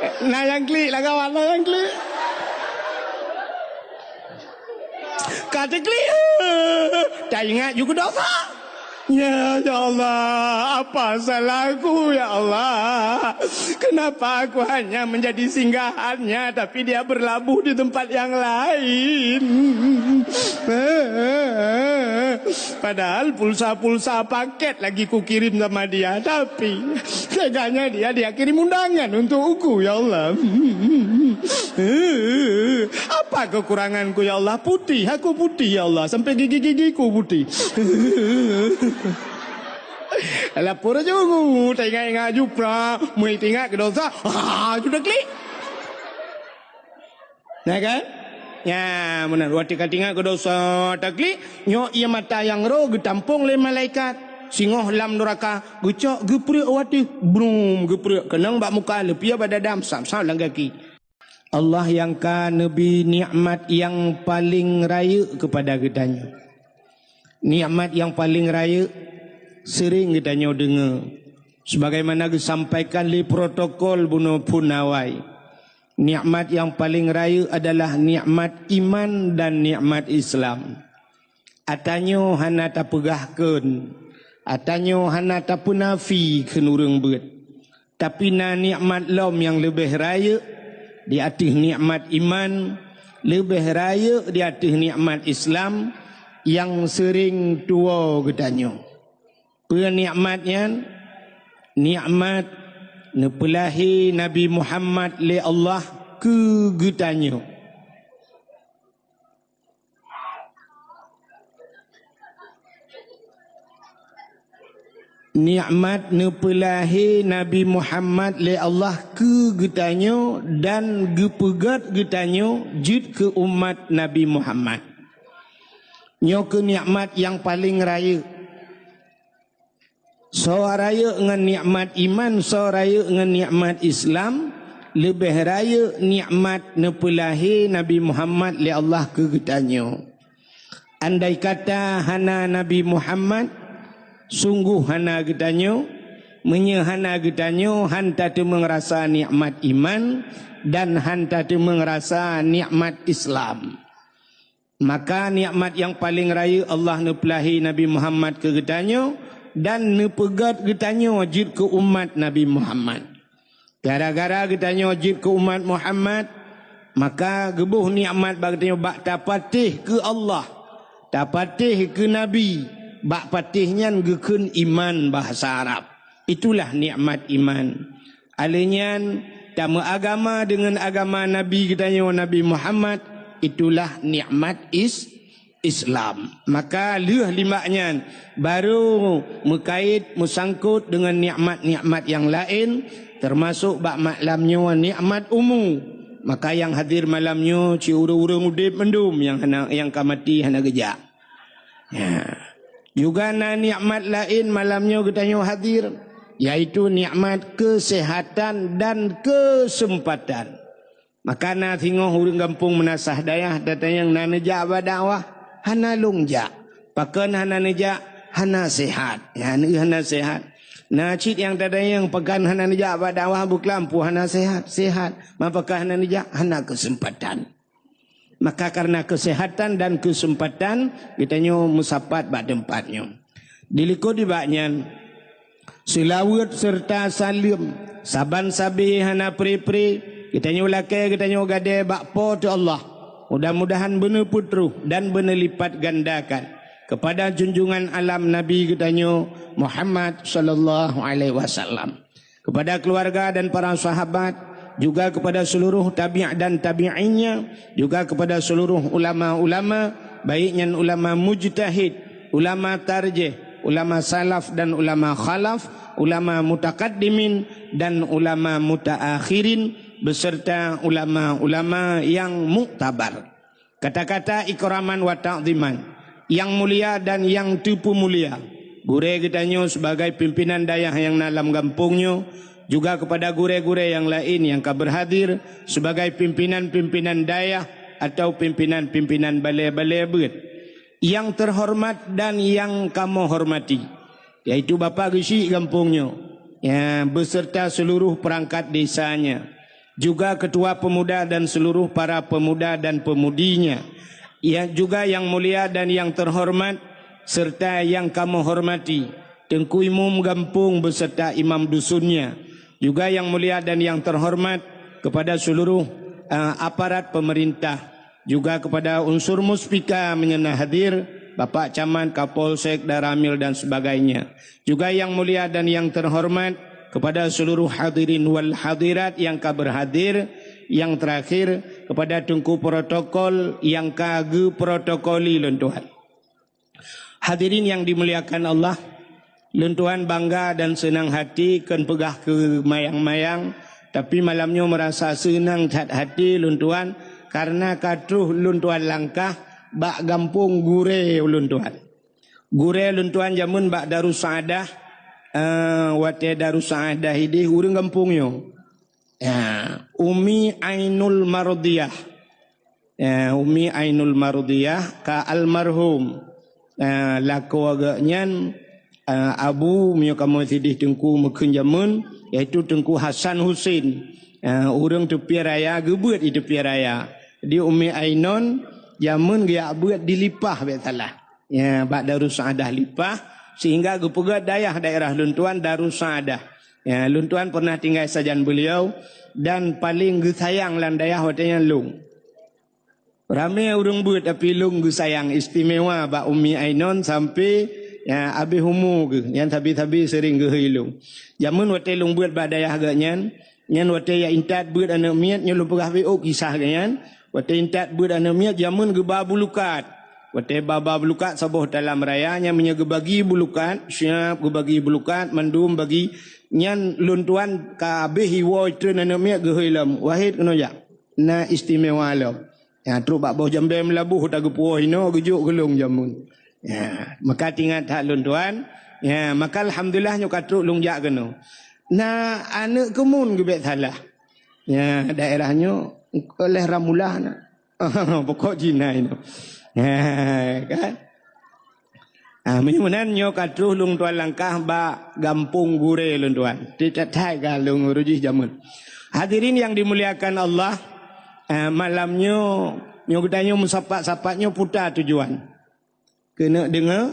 Nah yang klik lah kawan, nah yang klik. Kata klik. Tak ingat juga dosa. Ya Allah, apa salahku ya Allah? Kenapa aku hanya menjadi singgahannya tapi dia berlabuh di tempat yang lain? Padahal pulsa-pulsa paket lagi ku kirim sama dia, tapi teganya dia kirim undangan untuk aku ya Allah. Apa kekuranganku ya Allah? Putih, aku putih ya Allah, sampai gigi-gigiku putih. Lapor aja aku, tengok jupra, mau tengok ke dosa, sudah klik. Nah kan? Ya, benar. Waktu tengok ke dosa, tak klik. Nyok ia mata yang roh, getampung le malaikat. Singoh lam neraka, gecok geprek waktu, brum geprek. Kenang bak muka lepia pada dam, sam-sam lang kaki. Allah yang kan Nabi nikmat yang paling raya kepada kitanya. Nikmat yang paling raya sering kita dengar sebagaimana disampaikan di protokol bunuh punawai. Nikmat yang paling raya adalah nikmat iman dan nikmat Islam. Atanyo hana tapegahkeun, atanyo hana tapunafi kenurung bet. Tapi na nikmat lom yang lebih raya di atas nikmat iman, lebih raya di atas nikmat Islam yang sering tua gedanyo. Penikmatnya nikmat nepelahi Nabi Muhammad le Allah ke gedanyo. Nikmat nepelahi Nabi Muhammad le Allah ke getanyo dan gepegat getanyo jid ke umat Nabi Muhammad. Nyo ke nikmat yang paling raya. So raya dengan nikmat iman, so raya dengan nikmat Islam, lebih raya nikmat nepelahi Nabi Muhammad le Allah ke getanyo. Andai kata hana Nabi Muhammad, sungguh hana getanyo, menyehana getanyo, hanta tu mengerasa nikmat iman dan hanta tu mengerasa nikmat Islam. Maka nikmat yang paling raya Allah nepelahi Nabi Muhammad ke getanyo dan nepegat getanyo wajib ke umat Nabi Muhammad. Gara-gara getanyo wajib ke umat Muhammad, maka gebuh nikmat bagtanyo bak tapatih ke Allah, tapatih ke Nabi, bak patihnya gekun iman bahasa Arab. Itulah nikmat iman. Alinyan tama agama dengan agama Nabi getanyo Nabi Muhammad, itulah nikmat Islam. Maka leh limaknya baru mekait musangkut dengan nikmat-nikmat yang lain, termasuk bak maklamnya nikmat umum. Maka yang hadir malamnya ci urang-urang udip mendum yang kamati hana gejak. Ya. Juga na nikmat lain malamnya getanyo hadir, yaitu nikmat kesehatan dan kesempatan. Maka na tengok urang kampung menasah dayah datang yang na nejak badakwah hana longjak, pakan hana nejak hana sehat, hana sehat. Na cit yang tada yang pakan hana nejak badakwah buklampu hana sehat, mapakah hana nejak hana kesempatan. Maka karena kesehatan dan kesempatan kitanya musapat bak tempatnya. Diliko di baknya selawat serta salim saban sabi hana pri-pri. Kitanya ulake, kitanya gade bakpo tu Allah. Mudah-mudahan benar putru dan benar lipat gandakan kepada junjungan alam Nabi kitanya Muhammad sallallahu alaihi wasallam, kepada keluarga dan para sahabat, juga kepada seluruh tabi' dan tabi'innya, juga kepada seluruh ulama-ulama, baiknya ulama mujtahid, ulama tarjih, ulama salaf dan ulama khalaf, ulama mutakaddimin dan ulama mutaakhirin, beserta ulama-ulama yang muktabar. Kata-kata ikraman wa ta'ziman, yang mulia dan yang tipu mulia. Gure getanyo sebagai pimpinan dayah yang dalam kampungnya, juga kepada gure-gure yang lain yang berhadir sebagai pimpinan-pimpinan dayah atau pimpinan-pimpinan balai-balai bet. Yang terhormat dan yang kamu hormati, yaitu Bapak Gesi kampungnya, ya, beserta seluruh perangkat desanya. juga ketua pemuda dan seluruh para pemuda dan pemudinya, yang juga yang mulia dan yang terhormat serta yang kamu hormati Tengku Imam Gampung beserta imam dusunnya, juga yang mulia dan yang terhormat kepada seluruh aparat pemerintah, juga kepada unsur muspika menyena hadir, Bapak Camat, Kapolsek, Daramil dan sebagainya, juga yang mulia dan yang terhormat kepada seluruh hadirin wal hadirat yang berhadir, yang terakhir kepada Tengku Protokol yang kage protokoli Tuhan. Hadirin yang dimuliakan Allah, Tuhan bangga dan senang hati kan pegah ke mayang-mayang, tapi malamnya merasa senang hati Tuhan karena katruh Tuhan langkah bak gampung gure Tuhan. Gure Tuhan jamun bak Darus Saadah, wate Darus Saadah ini urang gampungnya. Ya, Umi Ainul Mardiyah. Ya, Umi Ainul Mardiyah ka almarhum laku agaknya Abu mio kamu sidih Tengku Mekun jamun, yaitu Tengku Hasan Husin. Urang tepi raya gebuat di tepi raya. Di Umi Ainun jamun dia buat dilipah betalah. Ya, bak Darus Saadah lipah sehingga gepegat daerah Luntuan Darus Saadah. Ya, Luntuan pernah tinggal sajan beliau dan paling gesayang lan dayah watanya lung. Ramai urang buat tapi lung gesayang istimewa bak Umi Ainun sampai ya abi humu ke yang tabi-tabi sering ke hilung. Jamun wate lung buat bak dayah agaknya, nyan wate ya intat buat anak miat nyo lupa gawe kisah kan. Wate intat buat anak miat jamun ge babulukat. Wate baba bulukat saboh dalam rayanya menyege bagi bulukat, siap ge bagi bulukat mandum bagi nyan Luntuan kabeh hiwo itu anak miat ge hilam. Wahid kena ya. Na istimewa lo. Ya tru bak boh jambe melabuh tak ge puah ino gejuk gelung jamun. Ya, maka tinggal tak Luntuan. Ya, maka alhamdulillah nyo katruk lung jak kena. Nah, anak kemun ge bet salah. Ya, daerahnya oleh ramulah nak. Pokok Cina itu. Ya, kan? Menyunan nyo katruh lung tuan langkah ba gampung gure Luntuan. Tidak tai galung rujih jamun. Hadirin yang dimuliakan Allah, malamnya nyo katanya musapat-sapatnya putar tujuan. Kena dengar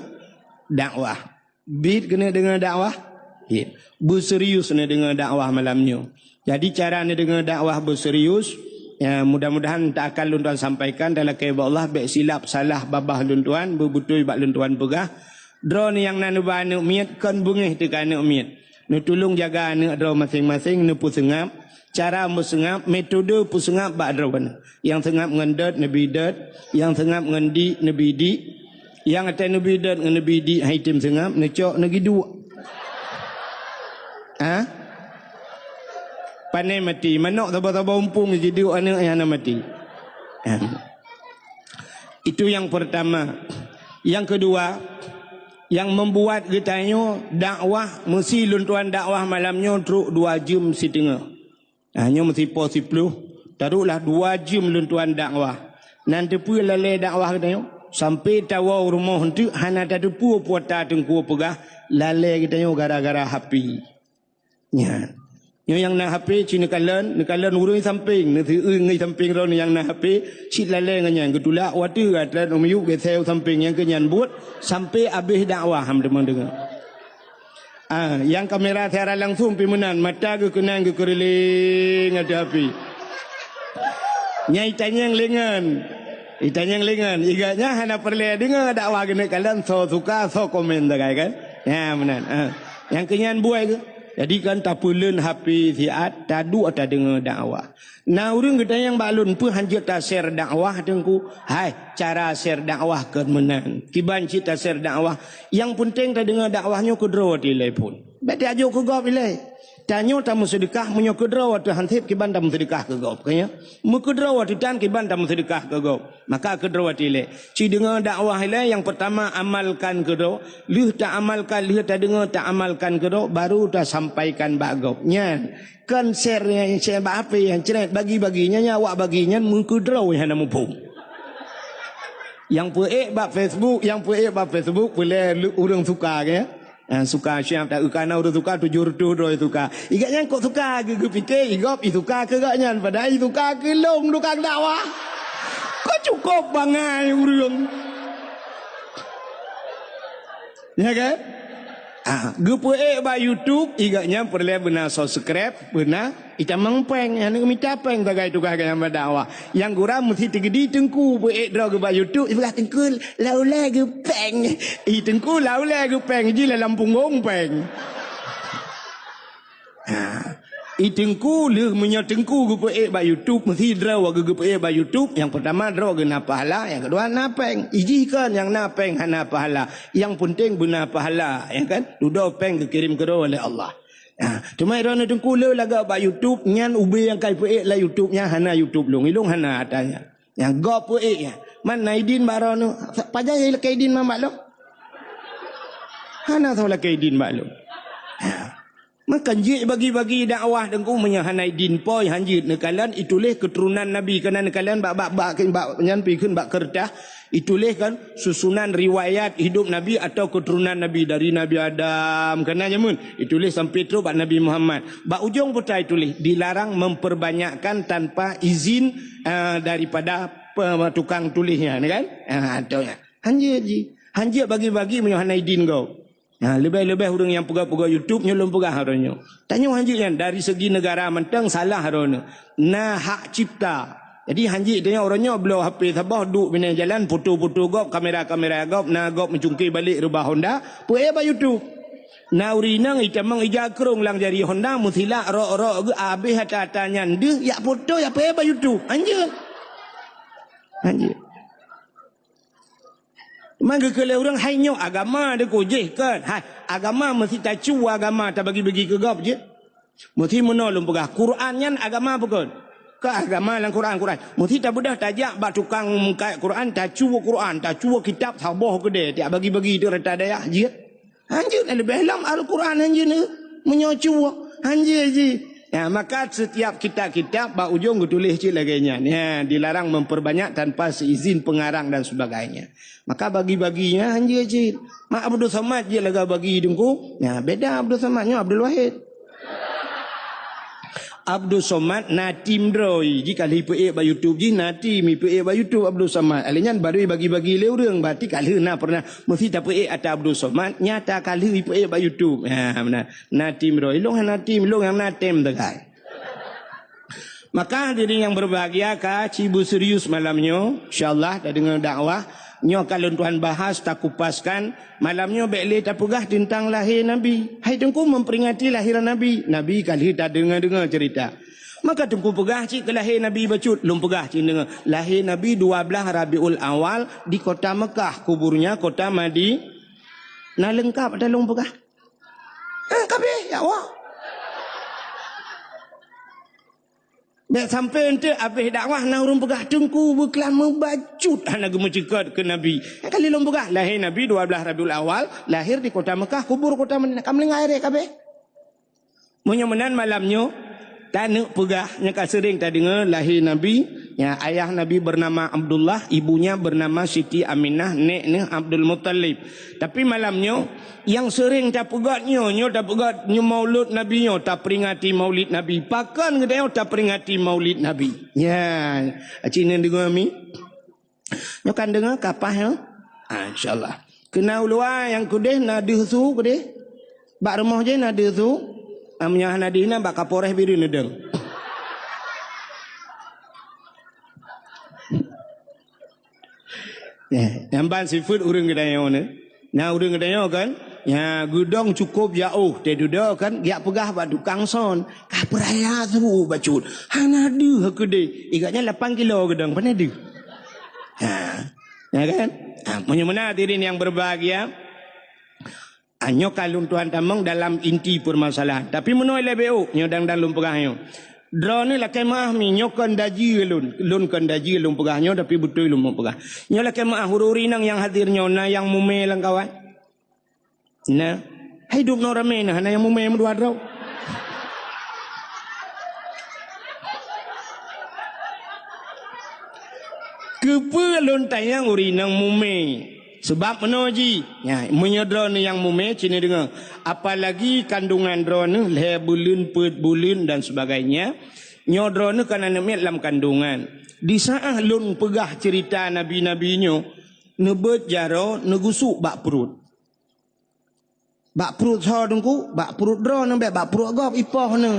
dakwah. Bid kena dengar dakwah. Ya. Berserius kena dengar dakwah malamnya. Jadi cara ni dengar dakwah berserius, ya, mudah-mudahan tak akan Luntuan sampaikan dalam kehendak Allah baik silap salah babah Luntuan berbetul bak Luntuan pegah. Dro ni yang nanu ba anak miat kan bengih tekan anak miat. Nu tolong jaga anak dro masing-masing nu pusengap. Cara musengap, metode pusengap bak dro ban. Yang sengap ngendet nabi det, yang sengap ngendi nabi di. Yang atas nabi det ngan nabi di hai tim sengap necok nagi dua. Panai mati manok tabah-tabah umpung jadi anak yang mati. Itu yang pertama. Yang kedua, yang membuat kitanya dakwah mesti Luntuan dakwah malamnya teruk 2 jam setengah. Hanya mesti pos 10. Taruhlah 2 jam Luntuan dakwah. Nanti pun lalai dakwah kitanya sampai tawa rumah hentu hana tadu pu puata Tengku pegah lalai kitanya gara-gara hapi. Ya. Yang nak HP cina kalan urung samping, nanti ngai samping ron yang nak HP cit lalai nganya gedula watu atlan umyu gesel samping yang kenyan buat sampai habis dakwah ham demang dengar. Yang kamera secara langsung pimenan mata ke kenang ke keriling ada api. Nyai tanyang lengan. Itanyang lengan, iganya hana perle dengar dakwah kena kalan so suka so komen dah kan. Ya benar. Yang kenyan buai ke jadi kan tak pulun HP siat tadu atau dengar dakwah. Nah urang kita yang balun pun hanjut tak share dakwah Tengku. Hai cara share dakwah ke menang. Kiban cita share dakwah. Yang penting tak dengar dakwahnya kudro tilai pun. Berarti ajo ke gop ilai. Tanyo tamu sedekah menyo kudro tu hansip kiban tamu sedekah ke gop kaya. Mu kudro tu tan kiban tamu sedekah ke gop. Maka kudro tilai. Ci dengar dakwah ilai yang pertama amalkan kudro. Lih tak amalkan, lih tak dengar tak amalkan kudro baru tak sampaikan bak gop. Nyan. Kan share apa yang cerai bagi-baginya awak baginya mengkudro yang nak mumpung. Yang puek bak Facebook, boleh urang suka ke. Suka siap tak ukana udah suka tujuh roh suka. Igaknya kok suka ke fikir igop itu suka ke gaknya padahal itu suka ke long tukang dakwah. Kok cukup bangai urang. Ya kan? Gepe ba YouTube igaknya perlu benar subscribe benar ita mengpeng yang minta peng bagai tukang yang berdakwah. Yang gura mesti tegedi tengku be dro ke ba YouTube ibu tengku laula ke peng. Tengku laula ke peng ji dalam punggung peng. Tengku le menyo tengku gepe ba YouTube mesti dro ke gepe ba YouTube. Yang pertama dro ke na pahala, yang kedua na peng. Ijikan yang na peng hana pahala. Yang penting benar pahala, ya kan? Dudo peng dikirim ke oleh Allah. Cuma irona tengku le laga ba YouTube nyan ubi yang kai pe la YouTube nya hana YouTube long ilung hana atanya. Yang go pe ya. Man naidin barono pajak ile kaidin mamak lo. Hana thola kaidin maklum. Maka je bagi-bagi dakwah dengku menyahanai din poi hanjit nekalan itulah keturunan Nabi kena nekalan bak nyan pikun bak kertas itulah kan susunan riwayat hidup Nabi atau keturunan Nabi dari Nabi Adam kena nyamun itulah sampai terus bak Nabi Muhammad bak ujung putai itulah dilarang memperbanyakkan tanpa izin daripada tukang tulisnya kan ataunya hanjit bagi-bagi menyahanai din kau. Lebih-lebih orang yang pegah-pegah YouTube nyelum pegah haranya. Tanya hanjit kan dari segi negara mentang salah haranya. Nah hak cipta. Jadi hanjit dia orangnya belau HP sabah duk bina jalan foto-foto gop kamera-kamera gop na gop mencungkir balik rubah Honda puai ba YouTube. Na urinang itamang ija kerong lang jari Honda musila ro-ro ge habis hata-hatanya ndeh ya foto ya puai ba YouTube. Hanjit. Mangga kalau orang hanya agama dia kojeh kan. Agama mesti tak cua agama tak bagi-bagi ke gap je. Mesti menolong pegah. Qurannya agama bukan. Ke agama lang Quran. Mesti tak mudah tajak bak tukang muka Quran tak cua Quran, tak cua kitab sabah ke dia. Tak bagi-bagi dia rata daya je. Anjir lebih dalam Al-Quran anjir ni menyocua. Anjir je. Ya, maka setiap kitab-kitab bak ujung tulis je laganya. Ya, dilarang memperbanyak tanpa seizin pengarang dan sebagainya. Maka bagi-baginya hanya je. Mak Abdul Samad je laga bagi dengku. Ya, beda Abdul Samadnya Abdul Wahid. Abdul Samad na tim droi. Jika lipe ba YouTube je na tim ipe ba YouTube Abdul Samad. Alenya baru bagi-bagi le urang berarti kali na pernah mesti tak pe ata Abdul Samad nyata kali ipe ba YouTube. Ha benar. Na tim droi long na tim long yang na tem degai. Maka hadirin yang berbahagia ka cibu serius malamnya insyaallah dah dengar dakwah nyo kalau Tuhan bahas tak kupaskan malamnya bekle tak pegah tentang lahir Nabi. Hai tengku memperingati lahiran Nabi. Nabi kali tak dengar cerita. Maka tengku pegah cik ke lahir Nabi bacut. Lum pegah cik dengar. Lahir Nabi 12 Rabiul Awal di kota Mekah. Kuburnya kota Madi. Nah lengkap ada lum pegah. Kabeh ya Allah. Dah sampai ente habis dakwah na urung pegah tengku berkelan membacut anak gemucikat ke Nabi. Kali lom pegah lahir Nabi 12 Rabiul Awal, lahir di kota Mekah, kubur kota Madinah. Kamu dengar air kabeh. Menyemenan malamnya tanuk pegah nyaka sering tak dengar lahir Nabi, ya ayah Nabi bernama Abdullah, ibunya bernama Siti Aminah, neknya Abdul Muttalib. Tapi malamnya yang sering tak pegatnya, nyo tak pegat nyo maulud Nabi, nyo tak peringati maulid Nabi. Pakan kedai tak peringati maulid Nabi. Ya, Cina dengar mi. Nyo kan dengar kapah ya? Insyaallah. Kena ulua yang kudeh nadih su kudeh. Bak rumah je nadih su. Amnya nadihna bak kaporeh biru nedeng. Yang ban seafood urang kedai ni. Nah urang kedai kan. Ya gudang cukup jauh te duda kan dia pegah bak tukang son ka peraya tu bacut hana de kedai igaknya 8 kilo gedang pana de ya kan menyemena hadirin yang berbahagia anyo kalun Tuhan tamang dalam inti permasalahan tapi menoi lebeu nyo dang dalum pegahnya drone la kemah mi nyokan daji lun kan daji lun pegahnya tapi betul lun pegah nyo la kemah hururi nang yang hadirnya na yang mume lang kawan. Nah, hidup no ramai nah, yang mumai mendua rau. Kepelon tayang uri nang mumai Sebab menoji. Ya, menyedra ni yang mume cina dengar. Apalagi kandungan drone le bulan, put bulan dan sebagainya. Nyodra ni kan anak miat dalam kandungan. Di saat lun pegah cerita nabi-nabinya, nebet jaro negusuk bak perut. Bak perut so dengku, bak perut drone nambah bak perut gop ipah ni.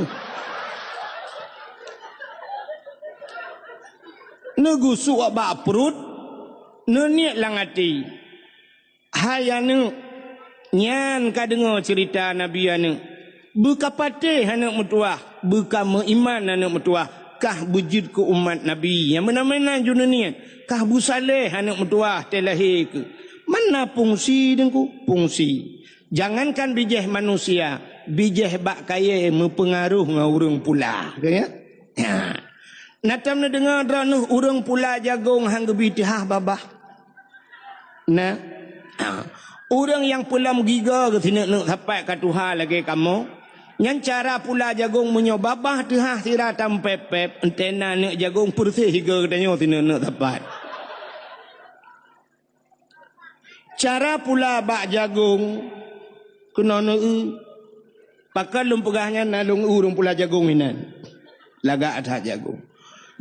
Negusuk bak perut, niat lang hati. Hayane nyan ka dengar cerita nabi ane. Buka patih anak mutuah, buka meiman anak mutuah, kah bujud ke umat nabi yang mana-mana junanian, kah busaleh anak mutuah telahir ke. Mana fungsi dengku? Fungsi. Jangankan bijih manusia, bijih bak kaya mempengaruh dengan orang pula. Kaya? Ya. Natam na dengar drone orang pula jagung hang gebitihah babah. Nah. Orang yang pula giga ke sini nak sampai ke Tuhan lagi kamu. Yang cara pula jagung menyobabah Tuhan sirah tampep-pep. Entena nak jagung bersih higa katanya sini nak sampai. Cara pula bak jagung kena nak pakai lumpegahnya nalung urung pula jagung inan. Lagak atas jagung.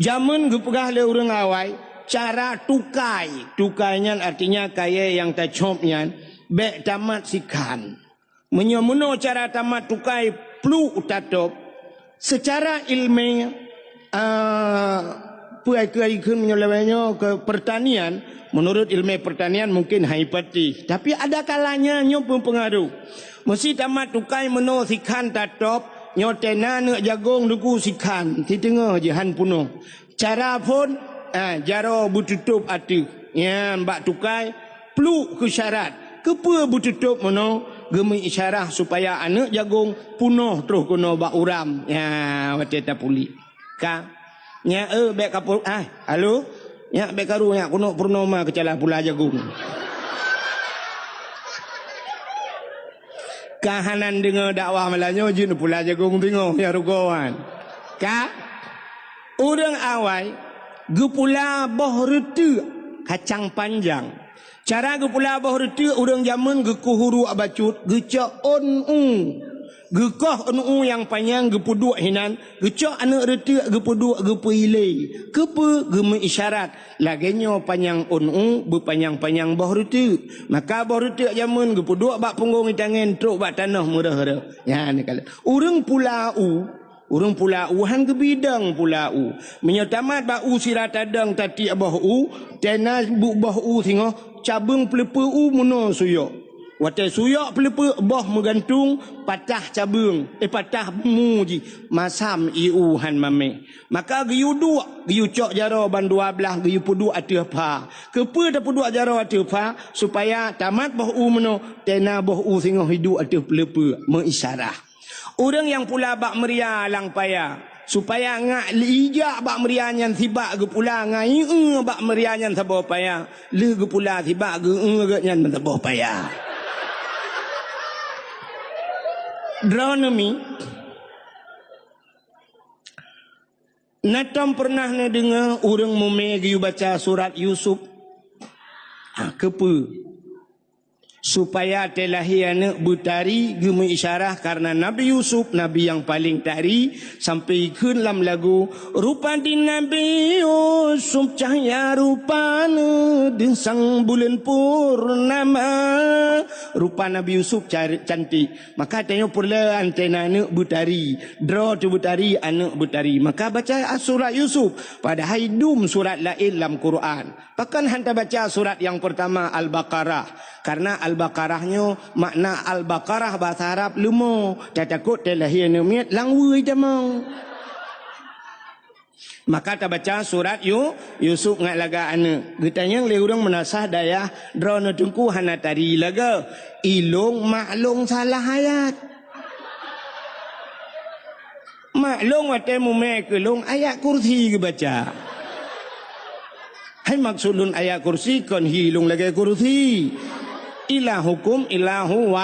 Zaman gepegah le orang awai. Cara tukai. Tukainya artinya kaya yang tak comnya. Bek tamat sikan. Menyomuno cara tamat tukai plu utatop. Secara ilmiah. Puai-kuai ke menyolawanya ke pertanian. Menurut ilmu pertanian mungkin haipati. Tapi ada kalanya nyo pun pengaruh. Mesti tamat tukai meno sikan tatop. Nyo tena nak jagung duku sikan. Di tengah je han punuh. Cara pun jaro bututup atu. Ya, mbak tukai plu ke syarat. Kepa bututup mano gemi isyarah supaya anak jagung punuh terus kena bak uram. Ya, wate tapuli. Ka. Nya bek kapur halo. Nya bek karu nya kuno purnama kecalah pula jagung. Kahanan dengar dakwah malanyo jin pula jagung tengok ya rugawan. Ka. Orang awai gepula boh retu kacang panjang. Cara gepula boh retu orang zaman gekuhuru abacut gecak onu. Gekoh onu yang panjang gepuduk hinan, gecak anak retu gepuduk gepuile. Kepe geme isyarat lagenyo panjang onu berpanjang-panjang boh retu. Maka boh retu zaman gepuduk bak punggung tangan truk bak tanah murah-murah. Ya ni kala. Urang pulau Urang pulau han ke bidang pulau. Menyatamat bau sirat tadang tati abah u, tena bu bah u singo cabung pelepe u muno suyok. Wate suyok pelepe bah menggantung patah cabung, patah muji masam iu han mame. Maka giyu dua, giyu cok jaro ban 12, giyu pudu atu apa. Kepe dah pudu jaro atu apa supaya tamat bah u muno tena bah u singo hidu atu pelepe mengisyarah. Orang yang pula bak meria lang paya supaya ngak lijak bak meria nyan sibak ge pula ngai bak meria nyan sabo paya le ge pula sibak ge nyan sabo paya. Dronomi natam pernah na dengar orang mume ge baca surat Yusuf. Kepe supaya telahir anak butari gemi isyarah karena Nabi Yusuf Nabi yang paling tari sampai ke dalam lagu rupa di Nabi Yusuf cahaya rupanya di sang bulan purnama. Rupa Nabi Yusuf cantik, maka tengok pula antena anak butari draw tu butari anak butari, maka baca surat Yusuf pada haidum surat lain dalam Quran. Bahkan hantar baca surat yang pertama Al-Baqarah karena Al-Baqarahnya makna Al-Baqarah bahasa Arab lumo tak takut telahir numiat langwui tamang. Maka tak baca surat Yusuf ngat laga anak. Getanya le urang menasah daya drone tungku hana tari laga. Ilung maklung salah ayat. Maklung wate mume kelung ayat kursi ke baca. Hai maksudun ayat kursi kon hilung lagi kursi. Ilahukum ilahu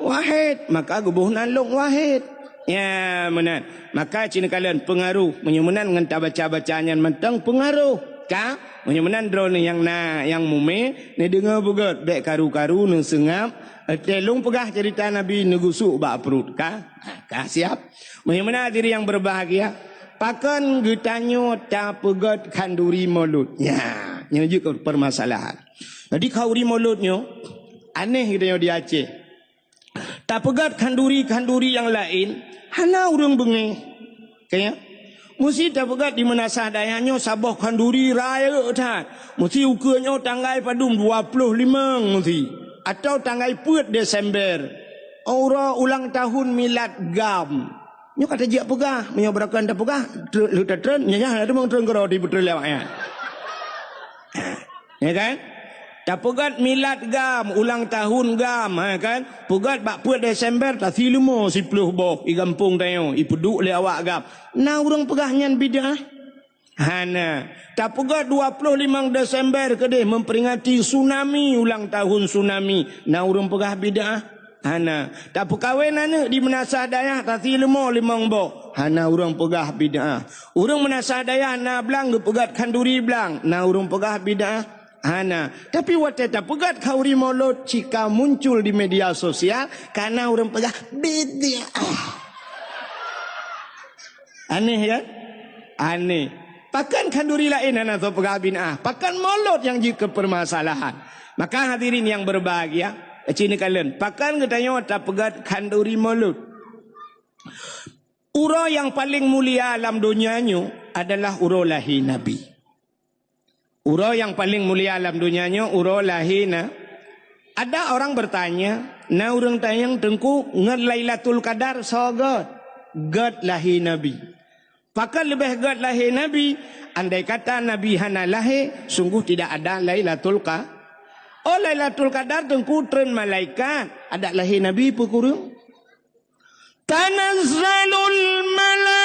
wahid. Maka gubuhna long wahid. Ya benar. Maka cina kalian pengaruh menyumunan dengan tak baca-bacaan yang mentang pengaruh. Ka Menyemenan drone yang mume ni dengar bugat bek karu-karu ne sengap telung pegah cerita Nabi negusuk bak perut ka siap. Menyemenan diri yang berbahagia pakan getanyo ta pegat kanduri mulutnya. Nya juga permasalahan. Jadi kauri mulutnya aneh gitu di Aceh. Tak pegat kanduri-kanduri yang lain, hana urang bengi. Kaya mesti tak pegat di menasah dayanya sabah kanduri raya tak. Mesti ukurnya tanggal padum 25 mesti. Atau tanggal 4 Desember. Aura ulang tahun milad gam. Nyo kata jiak pegah, menyobrakan tak pegah, luta tren, nya ada mong tren karo di betul lewatnya. Ya kan? Tak pegat milad gam, ulang tahun gam, kan? Pegat bak 4 Desember tak silmo 10 boh i kampung tayo, i peduk le awak gam. Na urang pegah nyan bidah. Hana. Tak pegat 25 Desember kedeh memperingati tsunami, ulang tahun tsunami. Na urang pegah bidah. Hana. Tak perkahwin anak di menasah dayah tak silmo 5 boh. Hana urang pegah bidah. Urang menasah dayah na belang pegat kanduri belang. Na urang pegah bidah. Hana. Tapi waktu tak pegat kauri mulut jika muncul di media sosial karena orang pegah beda. Aneh kan? Aneh. Pakan kanduri lain atau pegah binah. Pakan mulut yang juga permasalahan. Maka hadirin yang berbahagia, cini kalian. Pakan katanya tak pegat kanduri mulut. Ura yang paling mulia alam dunianya adalah ura lahir Nabi. Ura yang paling mulia alam dunianya ura lahina. Ada orang bertanya, na orang tanyang tengku ngat Lailatul Qadar sogat gad lahir Nabi. Pakai lebih gad lahir Nabi, andai kata Nabi hana lahir, sungguh tidak ada Lailatul Qadar. Oh Lailatul Qadar tengku tren malaikat, ada lahir Nabi pukul. Tanazzalul malaikatu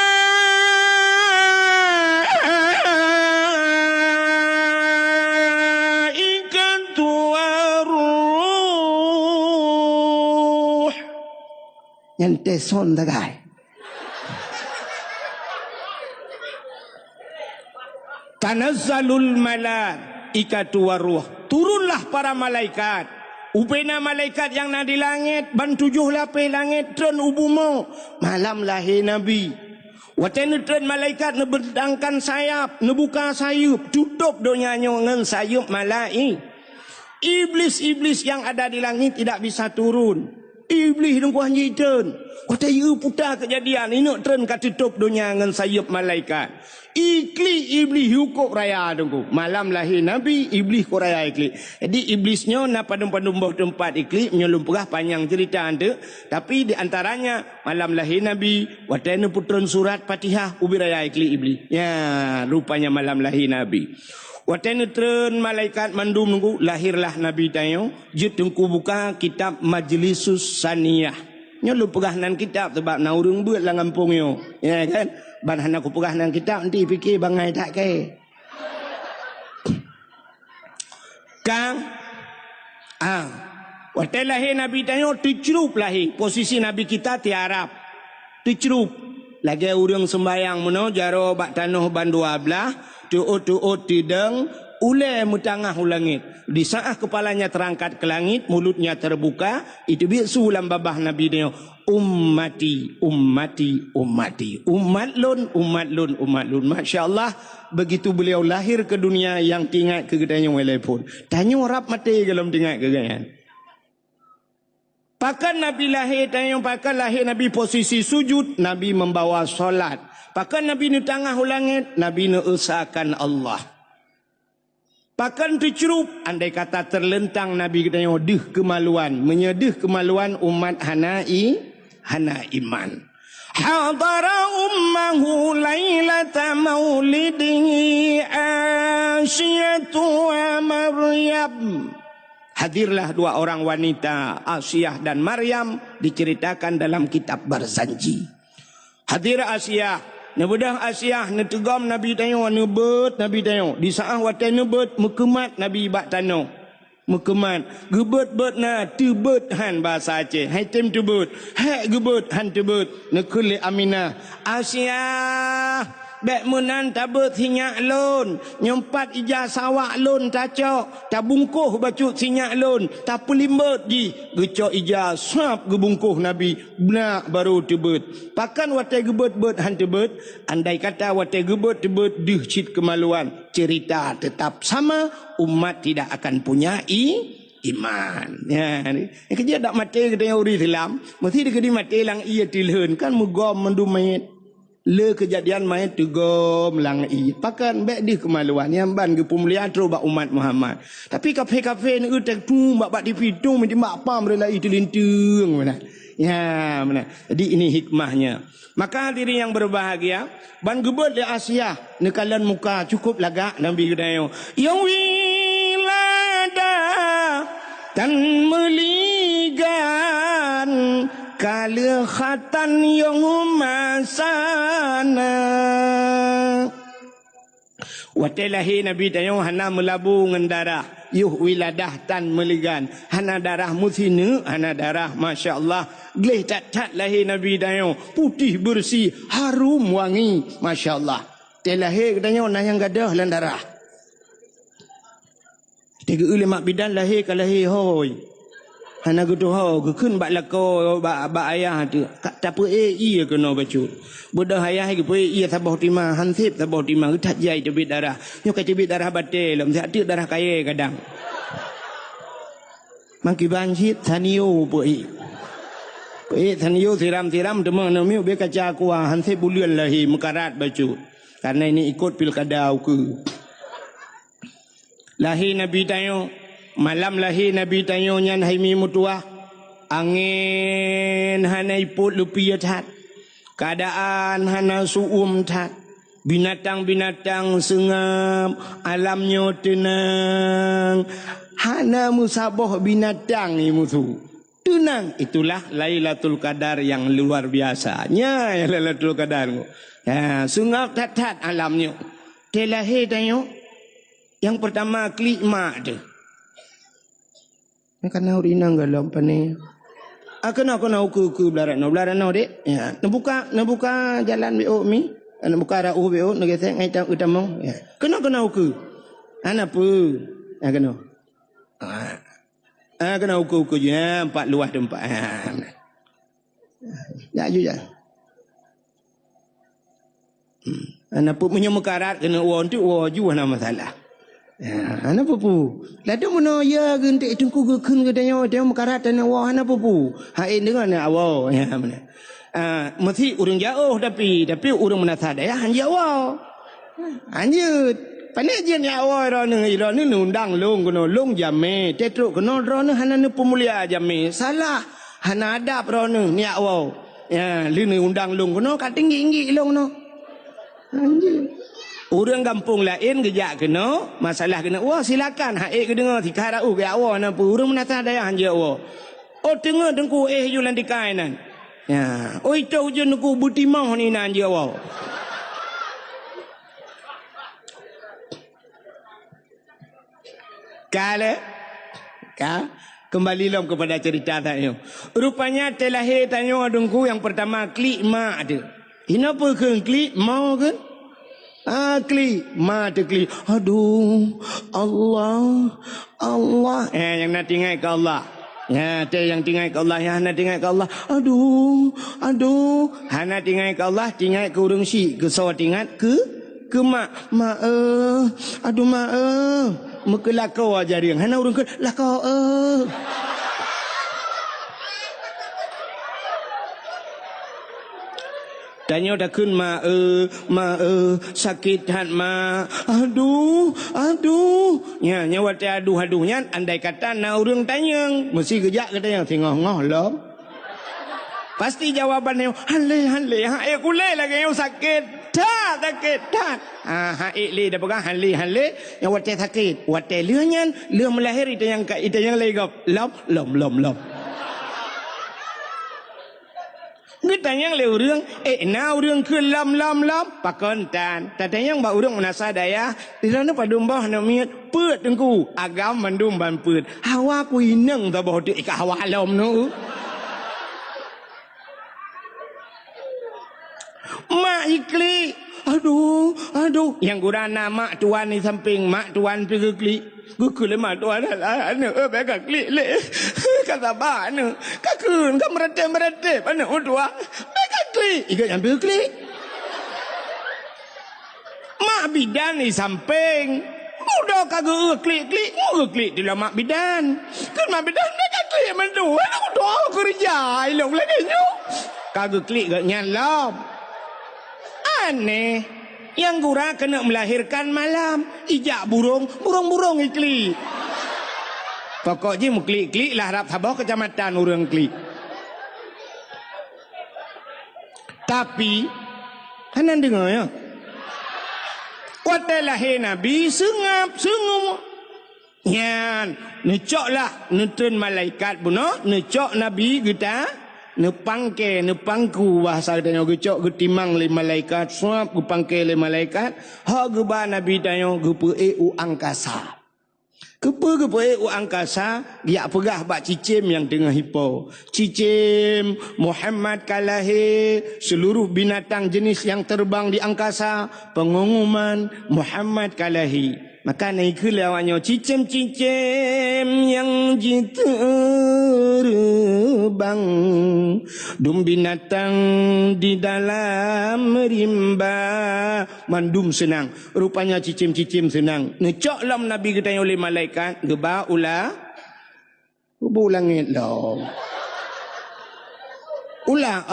nyante son dagai. Tanazzalul malaikatu waruh. Turunlah para malaikat. Upena malaikat yang na di langit ban 7 lapis langit tren ubumo malam lahir Nabi. Watene tren malaikat ne berdangkan sayap, ne buka sayup, tutup donyanya ngan sayup malaik. Iblis-iblis yang ada di langit tidak bisa turun. Iblis dengku hanjitan. Kata ya putar kejadian ini tren kat tutup dunia dengan sayap malaikat. Ikli iblis hukum raya dengku. Malam lahir Nabi iblis ko raya ikli. Jadi iblisnya na padum-padum bawah tempat ikli menyelum perah panjang cerita anda. Tapi di antaranya malam lahir Nabi watene putran surat Fatihah ubi raya ikli iblis. Ya rupanya malam lahir Nabi. Watene tren malaikat mandum nunggu lahirlah Nabi tayo. Jut tengku buka kitab Majlisus Saniyah. Nyo lu pegahnan kitab sebab na urang buat lah kampung yo. Ya kan? Ban hana ku pegahnan kitab nanti fikir bangai tak ke. Kang watene lahir Nabi tayo dicrup lahir. Posisi Nabi kita tiarap. Dicrup. Lagi urang sembayang meno jaro bak tanah ban 12. Tuut tidang ule mutangah ulangit. Di saat kepalanya terangkat ke langit, mulutnya terbuka, itu bisu ulam babah Nabi dia. Ummati, ummati, ummati. Umat lun, umat lun, umat lun. Masya Allah, begitu beliau lahir ke dunia yang tinggal kegedanya walaupun. Tanya rap mati kalau tinggal kegedanya. Pakan Nabi lahir, tanya pakan lahir Nabi posisi sujud, Nabi membawa solat. Pakan Nabi ni tengah langit, Nabi ni usahakan Allah. Pakan tercerup, andai kata terlentang Nabi katanya deh kemaluan, menyedih kemaluan umat hana iman. Hadara ummahu lailata maulidihi Asyatu wa Maryam. Hadirlah dua orang wanita Asyah dan Maryam diceritakan dalam kitab Barzanji. Hadir Asyah. Nebedah Asyah netegam Nabi tayo nebet Nabi tayo. Di saat watan nebet mekemat Nabi bak tano. Mekemat gebet-bet na tebet han bahasa Aceh. Hai tem tebet. Hai gebet han tebet. Nekule Aminah. Asyah bek menan tabe sinyak lon nyempat ija sawak lon tacok tabungkuh bacut sinyak lon tapulimbet ji gecok ija sap gebungkuh nabi benak baru tebet pakan watai gebet-bet han tebet andai kata watai gebet tebet deh cit kemaluan cerita tetap sama umat tidak akan punya iman ya ni kerja dak mati kedai uri Islam mesti dikedi mati lang ia tilheun kan mugom mendumet le kejadian mai tegom lang i pakan bek di kemaluan yang ban ke pemulihan tro bak umat Muhammad tapi kafe-kafe ni utek tu bak di pitung mesti mak pam rela itu lintung mana ya mana jadi ini hikmahnya maka diri yang berbahagia ban gebet di Asia nekalan muka cukup lagak nabi gedayo yang wilada dan meligan kalikhatan yang masana watelahi nabi tayo hana melabu ngendara yuh wiladah tan meligan hana darah musinu hana darah masya-Allah gleh tat lahi nabi tayo putih bersih harum wangi masya-Allah telahi tayo nah yang gadah lan darah tiga ulama bidan lahi kalahi hoi hana gudu ho keun bak lako bak ayah tu tak apa iya kena bacut bodoh ayah ke pe iya sabah timah hansip sabah timah tak jai tebit darah nyo ka tebit darah batel lam sak darah kaya kadang mangki banjit thanio pe thanio siram-siram demang nami be kaca kuah hansip bulian lahi mekarat bacut karena ini ikut pilkada ke lahi nabi tayo malam lahi nabi tayo nyan haimi mutua angin hana iput lupi tat keadaan hana suum tat binatang-binatang sengam alamnya tenang hana musabah binatang ni musuh tenang itulah Lailatul Qadar yang luar biasanya ya Lailatul Qadar ya sengap tat alamnya telahi tayo yang pertama klikma tu kena urina galam pane akena uku belarano dek ya nabuka jalan bo mi nabuka rau bo ngesek ngai utamong ya kena uku ana pu kena kena uku je empat luah tempat ya ju ya ana pu menyo mekarat kena won tu ju ana masalah ana pupu ladu mono ya gentik tungku gekun gedanya dia mekarat dan wah ana pupu hain dengan awal ya mana mesti urang jauh tapi urang menasa daya han jauh anjut pane je ni awal ro ni undang long kono long jame tetruk kono ro ni hanane pemulia jame salah hana adab ro ni awal ya li undang long kono ka tinggi-tinggi long no anjut orang kampung lain gejak kena masalah kena wah silakan haik ke dengar tikar rau ke awak napa urang menata daya hanja awak oh tengah dengku julan dikai nan ya oi tau je nku butimah ni nan je awak kembali lom kepada cerita tadi rupanya telahir tanya dengku yang pertama klik mak ada kenapa ke klik mau ke klik mata klik aduh Allah yang nak tinggal ke Allah ya yang tinggal ke Allah ya nak tinggal ke Allah aduh hana tinggal ke Allah tinggal ke urang si ke saw tinggal ke mak aduh mak mekelakau aja dia hana urang ke lakau tanya dah kun ma sakit hat ma aduh nya nyawa te aduh nya andai kata na urang tanya mesti gejak kata yang tengah ngoh lom pasti jawabannya hale ha kulai lagi yang sakit tak ha li dah pegang hale nyawa te sakit wate leuhnyan leuh melahir itu yang legap lom kita yang le urang na urang ke lam pakon tan tata yang ba urang menasa daya dirana padumbah na miat peut dengku agam mandum ban peut hawa ku ineng ta boh dik ka hawa lom no mak ikli Aduh. Yang gurana mak tuan ni samping, mak tuan pergi klik. Gukul mak tuan lah. Mereka klik le. Kata mana? Kakun, kan meretep. Anak tua. Mereka klik. Ikat yang pergi klik. Mak bidan ni samping. Mudah kagak klik. Mudah klik di dalam mak bidan. Kan mak bidan mereka klik mandu. Anak tua kerja. Ilok lagi nyu. Kagak klik gak nyalam. Aneh. Yang gura kena melahirkan malam. Ijak burung iklik. Pokoknya mu klik lah harap sabah kecamatan orang klik. Tapi kanan dengar ya. Waktu lahir Nabi sengum. Nyan, necok lah nutun malaikat buno, necok Nabi kita. Nepangku bahasa tanya gecok getimang le malaikat suap gepangke le malaikat ha geba nabi tanya gepe u angkasa gepe u angkasa dia pegah bak cicim yang tengah hipo cicim Muhammad kalahi seluruh binatang jenis yang terbang di angkasa pengumuman Muhammad kalahi. Maka naik lewatnya cicim-cicim yang terbang dum binatang di dalam rimba mandum senang. Rupanya cicim-cicim senang. Necok lam Nabi ketanya oleh malaikat geba ulang langit lah. Ulang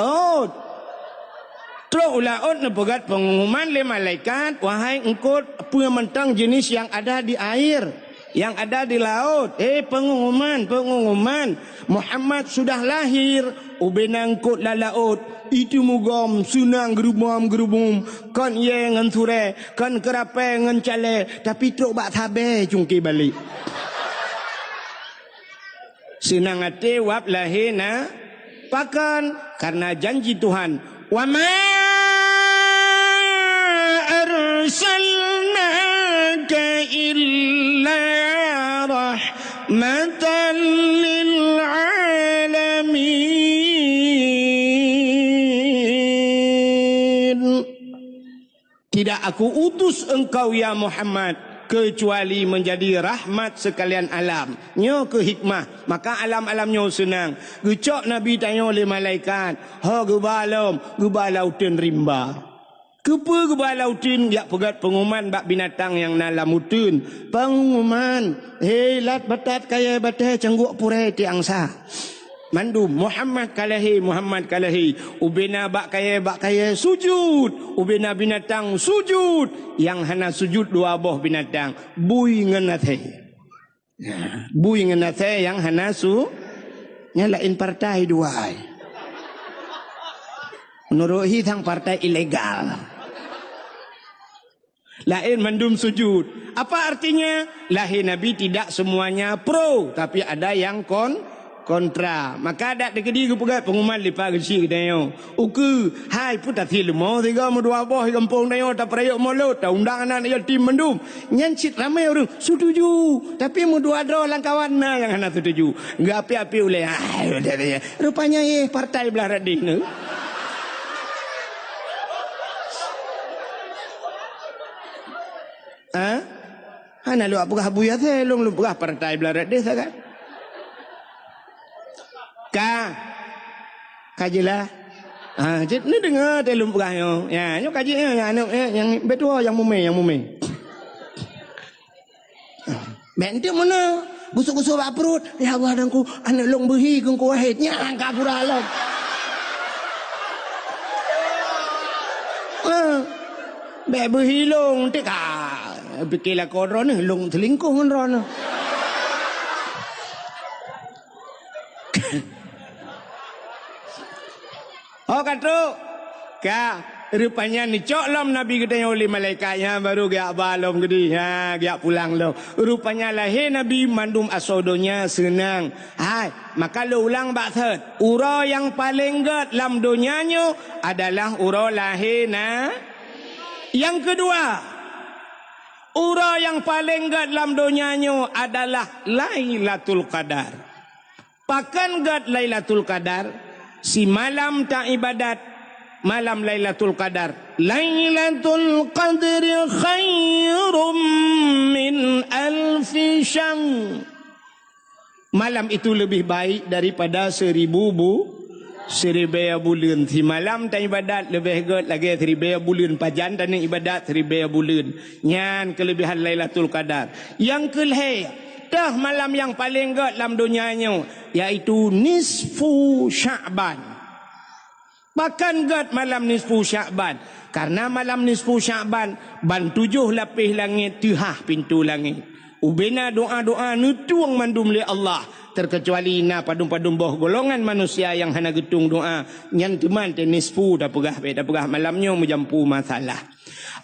terus ulaut nepegat pengumuman le malaikat, wahai engkau pementang jenis yang ada di air, yang ada di laut. Pengumuman. Muhammad sudah lahir, ubenangkut la laut. Itu mugam sunang gerubum. Kan ye ngan sure, kan kerape ngan cale, tapi truk bak tabe cungki balik. Senang hati wap lahir na pakan karena janji Tuhan. Wa ma arsalnaka illa rahmatan lil alamin. Tidak aku utus engkau ya Muhammad kecuali menjadi rahmat sekalian alam. Nyo ke hikmah, maka alam-alamnya senang. Gecok Nabi tanya oleh malaikat, ha gebalautin rimba. Kepa gebalautin yak pegat pengumuman bak binatang yang nalamutun. Pengumuman, lat batat kaya batai cangguk pure ti angsa. Mandum Muhammad kalahi ubena bak kaya sujud, ubena binatang sujud, yang hana sujud dua boh binatang bui ngenate yang hana nyalain partai dua menurut hitang partai ilegal lain mandum sujud. Apa artinya? Lahir Nabi tidak semuanya pro, tapi ada yang kontra. Maka ada dekedi ke pegat pengumuman lipa gesi dayo. Uku hai putati lemo tiga mo dua boh kampung dayo ta prayok molot ta undang anak yatim mendum. Nyancit ramai orang setuju. Tapi mo dua do langkawan na yang hana setuju. Enggak api-api oleh. Rupanya partai belah radih ne. Hana lu apakah buya teh lu apakah partai belah radih sakat. Kajilah. Jadi ni dengar telum pegahnya. Ya, nyo kaji yang betul yang mume. Bente mana? Gusuk-gusuk bak perut. Ya Allah dangku anak long behi kengku wahid nyangka pura alam. Be behi long tik pikirlah kodron ni long selingkuh ngon. Oh kata rupanya ni cok lam Nabi katanya oleh malaikatnya baru gak balom gede gak pulang lo. Rupanya lahir Nabi mandum asodonya senang. Hai maka lo ulang bakthet. Ura yang paling gat lam dunianya adalah ura lahir Yang kedua, ura yang paling gat lam dunianya adalah Lailatul Qadar. Pakan gat Lailatul Qadar. Si malam tak ibadat, malam Lailatul Qadar. Lailatul Qadri khairum min alfi syahr. Malam itu lebih baik daripada 1000 bulan. Si malam tan ibadat lebih good lagi 1000 bulan. Pajan tan ibadat 1000 bulan. Nyan kelebihan Lailatul Qadar. Yang kelih, dah malam yang paling good dalam dunianya, iaitu nisfu Sya'ban. Bahkan good malam nisfu Sya'ban. Karena malam nisfu Sya'ban ban 7 lapis langit tuhah pintu langit. Ubena doa-doa nutuang mandum li Allah. Terkecuali na padum-padum boh golongan manusia yang hana getung doa. Nyan teman nisfu dah pegah malamnya menjampu masalah.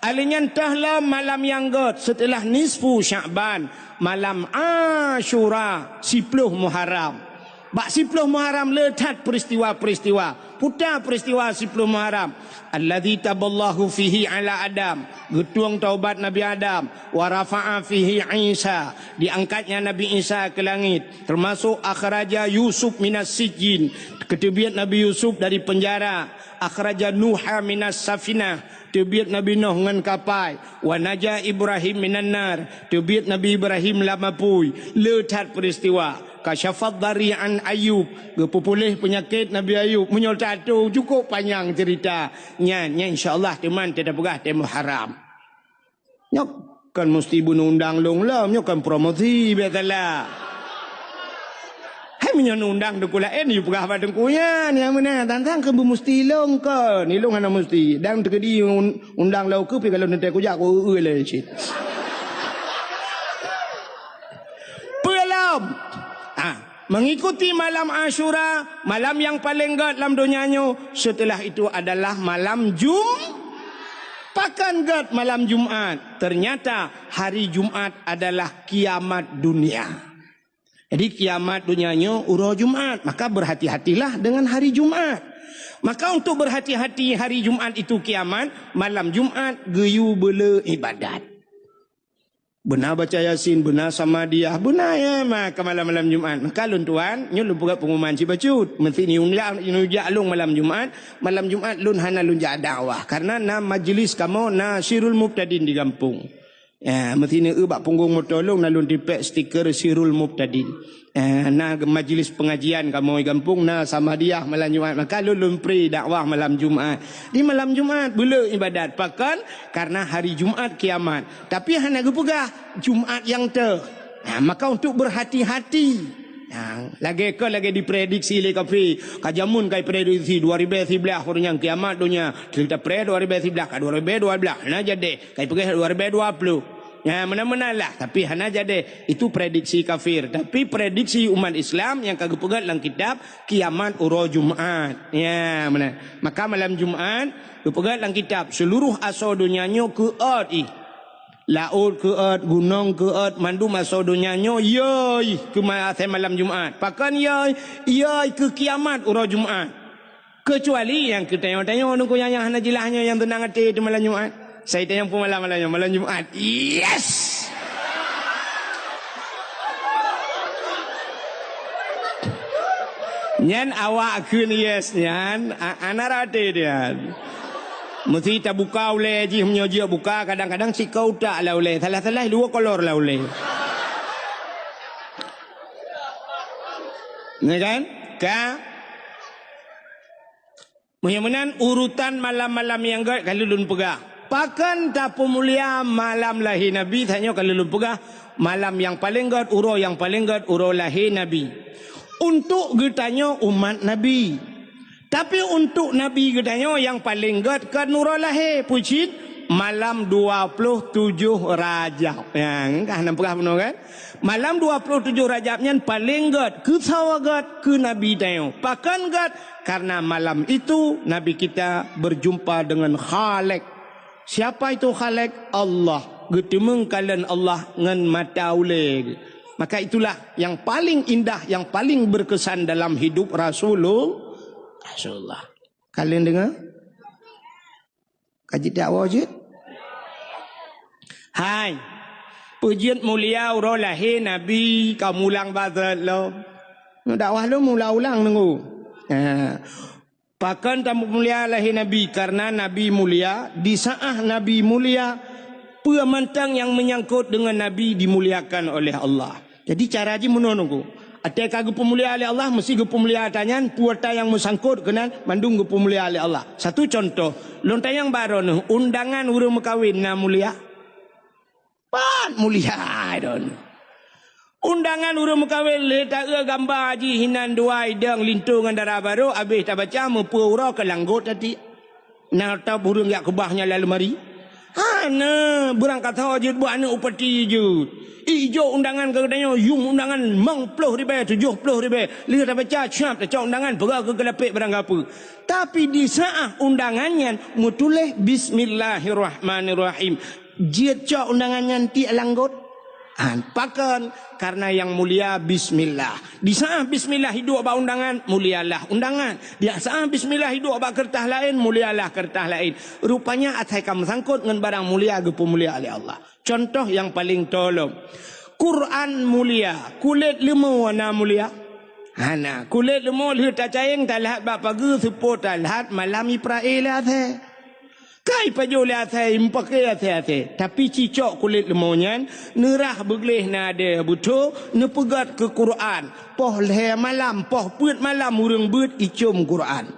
Alinyan tahlah malam yang god setelah nisfu Sya'ban. Malam Ashura 10 Muharram. Bak 10 Muharram letak peristiwa-peristiwa. Putar peristiwa 10 Muharram. Alladzi taballahu fihi ala Adam. Getuang taubat Nabi Adam. Wa rafa'a fihi Isa. Diangkatnya Nabi Isa ke langit. Termasuk akhraja Yusuf minas sijin. Ketebiat Nabi Yusuf dari penjara. Akhraja Nuha minas safinah. Tebiat Nabi Nuh dengan kapal. Wa naja Ibrahim minan nar. Tebiat Nabi Ibrahim lamapui. Letak peristiwa. Kasyafat dari'an Ayub. Kepupulih penyakit Nabi Ayub. Menyoltat tu cukup panjang cerita. Nya insyaAllah teman tidak pegah temu haram. Nyok kan mesti bunuh undang long lah. Nyok kan promosi biasalah. Hai menyon undang dekula ni pegah padengkunya. Ni mana tantang ke mesti long ke. Ni long hana mesti. Dan terkedi undang lau ke pi kalau nanti aku jak aku le cit. Pelom. Mengikuti malam Ashura, malam yang paling god dalam dunianya. Setelah itu adalah malam Pakan god malam Jumat. Ternyata hari Jumat adalah kiamat dunia. Jadi kiamat dunianya urau Jumat. Maka berhati-hatilah dengan hari Jumat. Maka untuk berhati-hati hari Jumat itu kiamat, malam Jumat geyu bela ibadat. Benar baca Yasin, benar sama dia, benar ya maka malam-malam Jumat. Maka lun tuan, nyu lu buka pengumuman si bacut. Mesti ni unjak long malam Jumat lun hana lun jak dakwah. Karena na majlis kamu na Sirul Mubtadin di kampung. Ya, mesti ni bak punggung motolong na lun dipek stiker Sirul Mubtadin. Na majlis pengajian kamu di kampung na sama dia malam Jumat. Maka lun pri dakwah malam Jumat. Di malam Jumat bela ibadat. Pakan karena hari Jumat kiamat. Tapi hana gepegah Jumat yang maka untuk berhati-hati. Lagi diprediksi oleh kafe. Kajamun kai prediksi 2011 orang yang kiamat dunia. Kita pre 2011 ka 2012. Nah jadi kai pergi 2020. Ya mana-mana lah. Tapi hana jadi itu prediksi kafir. Tapi prediksi umat Islam yang kagak pegat dalam kitab kiamat urau Jumat. Ya mana. Maka malam Jumat pegat dalam kitab seluruh asal dunianya ke laut ke gunung ke mandum asal dunianya yoi ke malam Jumat. Pakan yoi ke kiamat urau Jumat. Kecuali yang kita tengok nunggu yang hana jilahnya yang tenang hati itu malam Jumat. Saya tanya pun malam Jumat. Yes. Nyan awak kun yes nyan anarate dia. Mesti tak buka oleh ji menyoji buka kadang-kadang si kau tak lah oleh. Salah-salah dua kolor lah oleh. Ni kan? Mudah-mudahan urutan malam-malam yang gad kalau lun pegah. Pakan tak pemulia malam lahir Nabi. Tanya kalau lu pegah malam yang paling god, urau yang paling god, urau lahir Nabi. Untuk getanya umat Nabi. Tapi untuk Nabi getanya yang paling god kan urau lahir. Pucit malam 27 Rajab. Yang kan nampak benar kan? Malam 27 Rajabnya paling god. Kesawa god ke Nabi tanya. Pakan god karena malam itu Nabi kita berjumpa dengan Khalik. Siapa itu Khalik? Allah. Getemeng kalian Allah ngan mata uleg. Maka itulah yang paling indah, yang paling berkesan dalam hidup Rasulullah. Kalian dengar? Kaji dakwah je? Hai. Pujian mulia urau lahir Nabi kamu ulang bazat lo. Dakwah lo mula ulang nunggu. Pakan tamu mulia lahir Nabi karena Nabi mulia. Di saat Nabi mulia, pemantang yang menyangkut dengan Nabi dimuliakan oleh Allah. Jadi cara haji menunggu. Ada kagak pemulia oleh Allah, mesti ke pemulia tanyan, puata yang mesangkut kena mandung ke pemulia oleh Allah. Satu contoh, lontar yang baru nih, undangan urang mekawin na mulia. Pan mulia don. Undangan urang mekawin le tak gambar haji hinan dua idang lintungan darah baru, habis tak baca mepura ke langgut tadi. Nak tahu burung yak kebahnya lalu mari. Hana burang kata je buat anak upati je. Ijo undangan katanya yung undangan mang RM10,000 RM70,000 lihat tak baca siap tak cak undangan pergi ke gelapik barang apa. Tapi di saat undangannya mutuleh bismillahirrahmanirrahim. Dia cak undangannya ti langgut. Pakan karena yang mulia bismillah. Di saat bismillah hidup abak undangan, mulialah undangan. Di saat bismillah hidup abak kertas lain, mulialah kertas lain. Rupanya atai kamu sangkut dengan barang mulia ke mulia oleh Allah. Contoh yang paling tolong, Quran mulia, kulit lemah warna mulia. Hana kulit lemah lihat tak cayeng tak lihat bak pagi sepot tak lihat malam Israel atai. Kai pajole atai impake atai. Tapi cicok kulit lemahnya nerah begleh nada buto nepegat ke Quran. Poh leh malam, poh put malam urang beut icum Quran.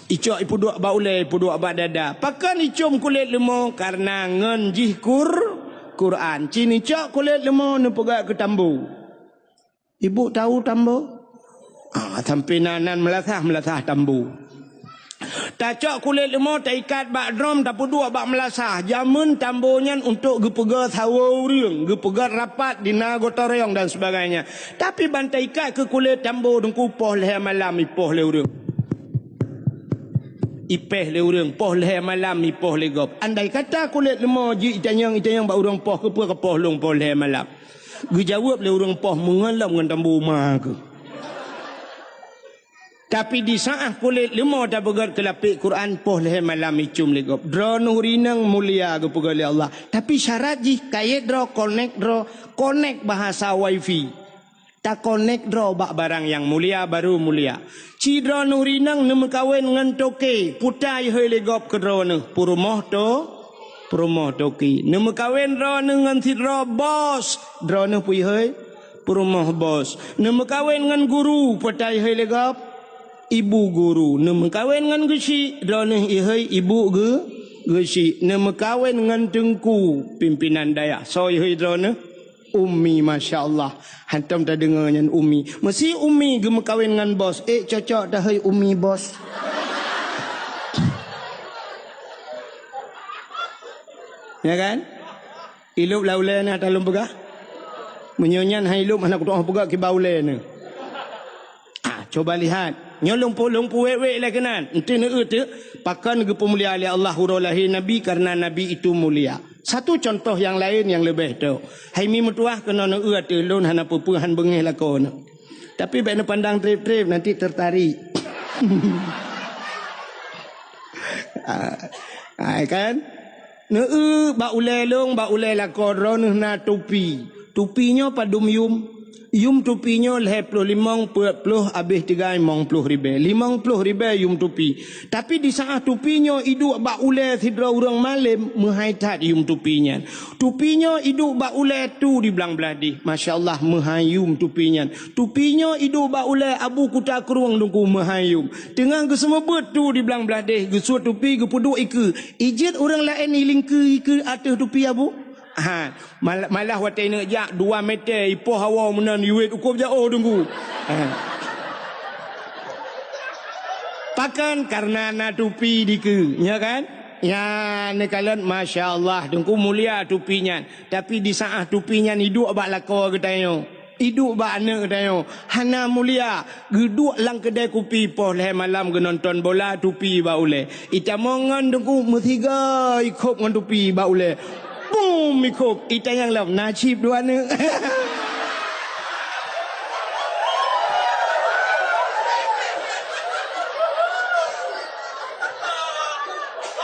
Icok ipu dua baule, ipu dua bak dada. Pakan icum kulit lemah karena ngenjih Quran. Cini cok kulit lemah nepegat ke tambu. Ibu tahu tambu? Sampai nanan melasah tambu. Tak cok kulit lemah tak ikat bak drum tak dua bak melasah. Jamun tambunya untuk gepega sawa urang, gepega rapat di nagota reong dan sebagainya. Tapi bantai ikat ke kulit tambu dengku poh leh malam ipoh leh urang. Ipeh le urang poh leh malam ipoh le gop. Andai kata kulit lemah ji itanyang bak urang poh ke poh long poh leh malam. Gejawab le urang poh mengalam dengan tambu mah ke. Tapi di saat kulit lemah dah begat kelapik Quran poh leh malam icum le gop. Dra nurinang mulia ke pegala Allah. Tapi syarat ji kait dra connect bahasa wifi. Tak connect dra bak barang yang mulia baru mulia. Cidra nurinang nem kawin ngan toke putai he le gop ke dra ne purumoh toki. Nem kawin dra ngan sidra bos dra ne pui he purumoh bos. Nem kawin ngan guru putai he le gop ibu guru. Nem kawin ngan gesi dra ne he ibu gesi. Nem kawin ngan tengku pimpinan daya so he dra ne Umi, Masya Allah. Hantam tak dengar dengan Umi. Mesti Umi gem kawin dengan bos. Cocok dah hai Umi bos. Ya kan? Ilup laulai ni atas lumpegah. Menyonyan hai ilup anak kutuah pegah ke baulai ni. Coba lihat. Nyolong lumpu wek-wek lah kenan. Nanti tu pakan ke pemulia oleh Allah hurulahi Nabi karena Nabi itu mulia. Satu contoh yang lain yang lebih tu. Hai mi mutuah kena nak tu lon hana pupuhan bengih lakon. Tapi baik nak pandang trip-trip nanti tertarik. Kan? Nak bak ulai long bak ulai lakon ron na topi. Topinya padum yum. Yum tupinya leh puluh limang puluh habis 30 ribu. 50 ribu yum tupi. Tapi di saat tupinya iduk bak ulai sidra orang malam menghaitat yum tupinya. Tupinya iduk bak ulai tu di belang beladi. Masya Allah menghayum tupinya. Tupinya iduk bak ulai abu kuta keruang dengku menghayum. Tengah ke semua betu di belang beladi. Gesuat tupi ke puduk ike. Ijit orang lain iling ke atas tupi abu. Malah watai nak jak 2 meter ipoh hawa menan yuit ukur jauh tunggu. Pakan karena na tupi diku, ya kan? Ya nekalan Masya Allah tunggu mulia tupinya. Tapi di saat tupinya hidup bak lakor katanya. Hidup bak anak katanya. Hana mulia. Geduk lang kedai kopi poh leh malam ke nonton bola tupi bak ule. Ita mongan tunggu metiga ikut ngan tupi bak ule. Boom ikut ita yang lam nasib dua ni.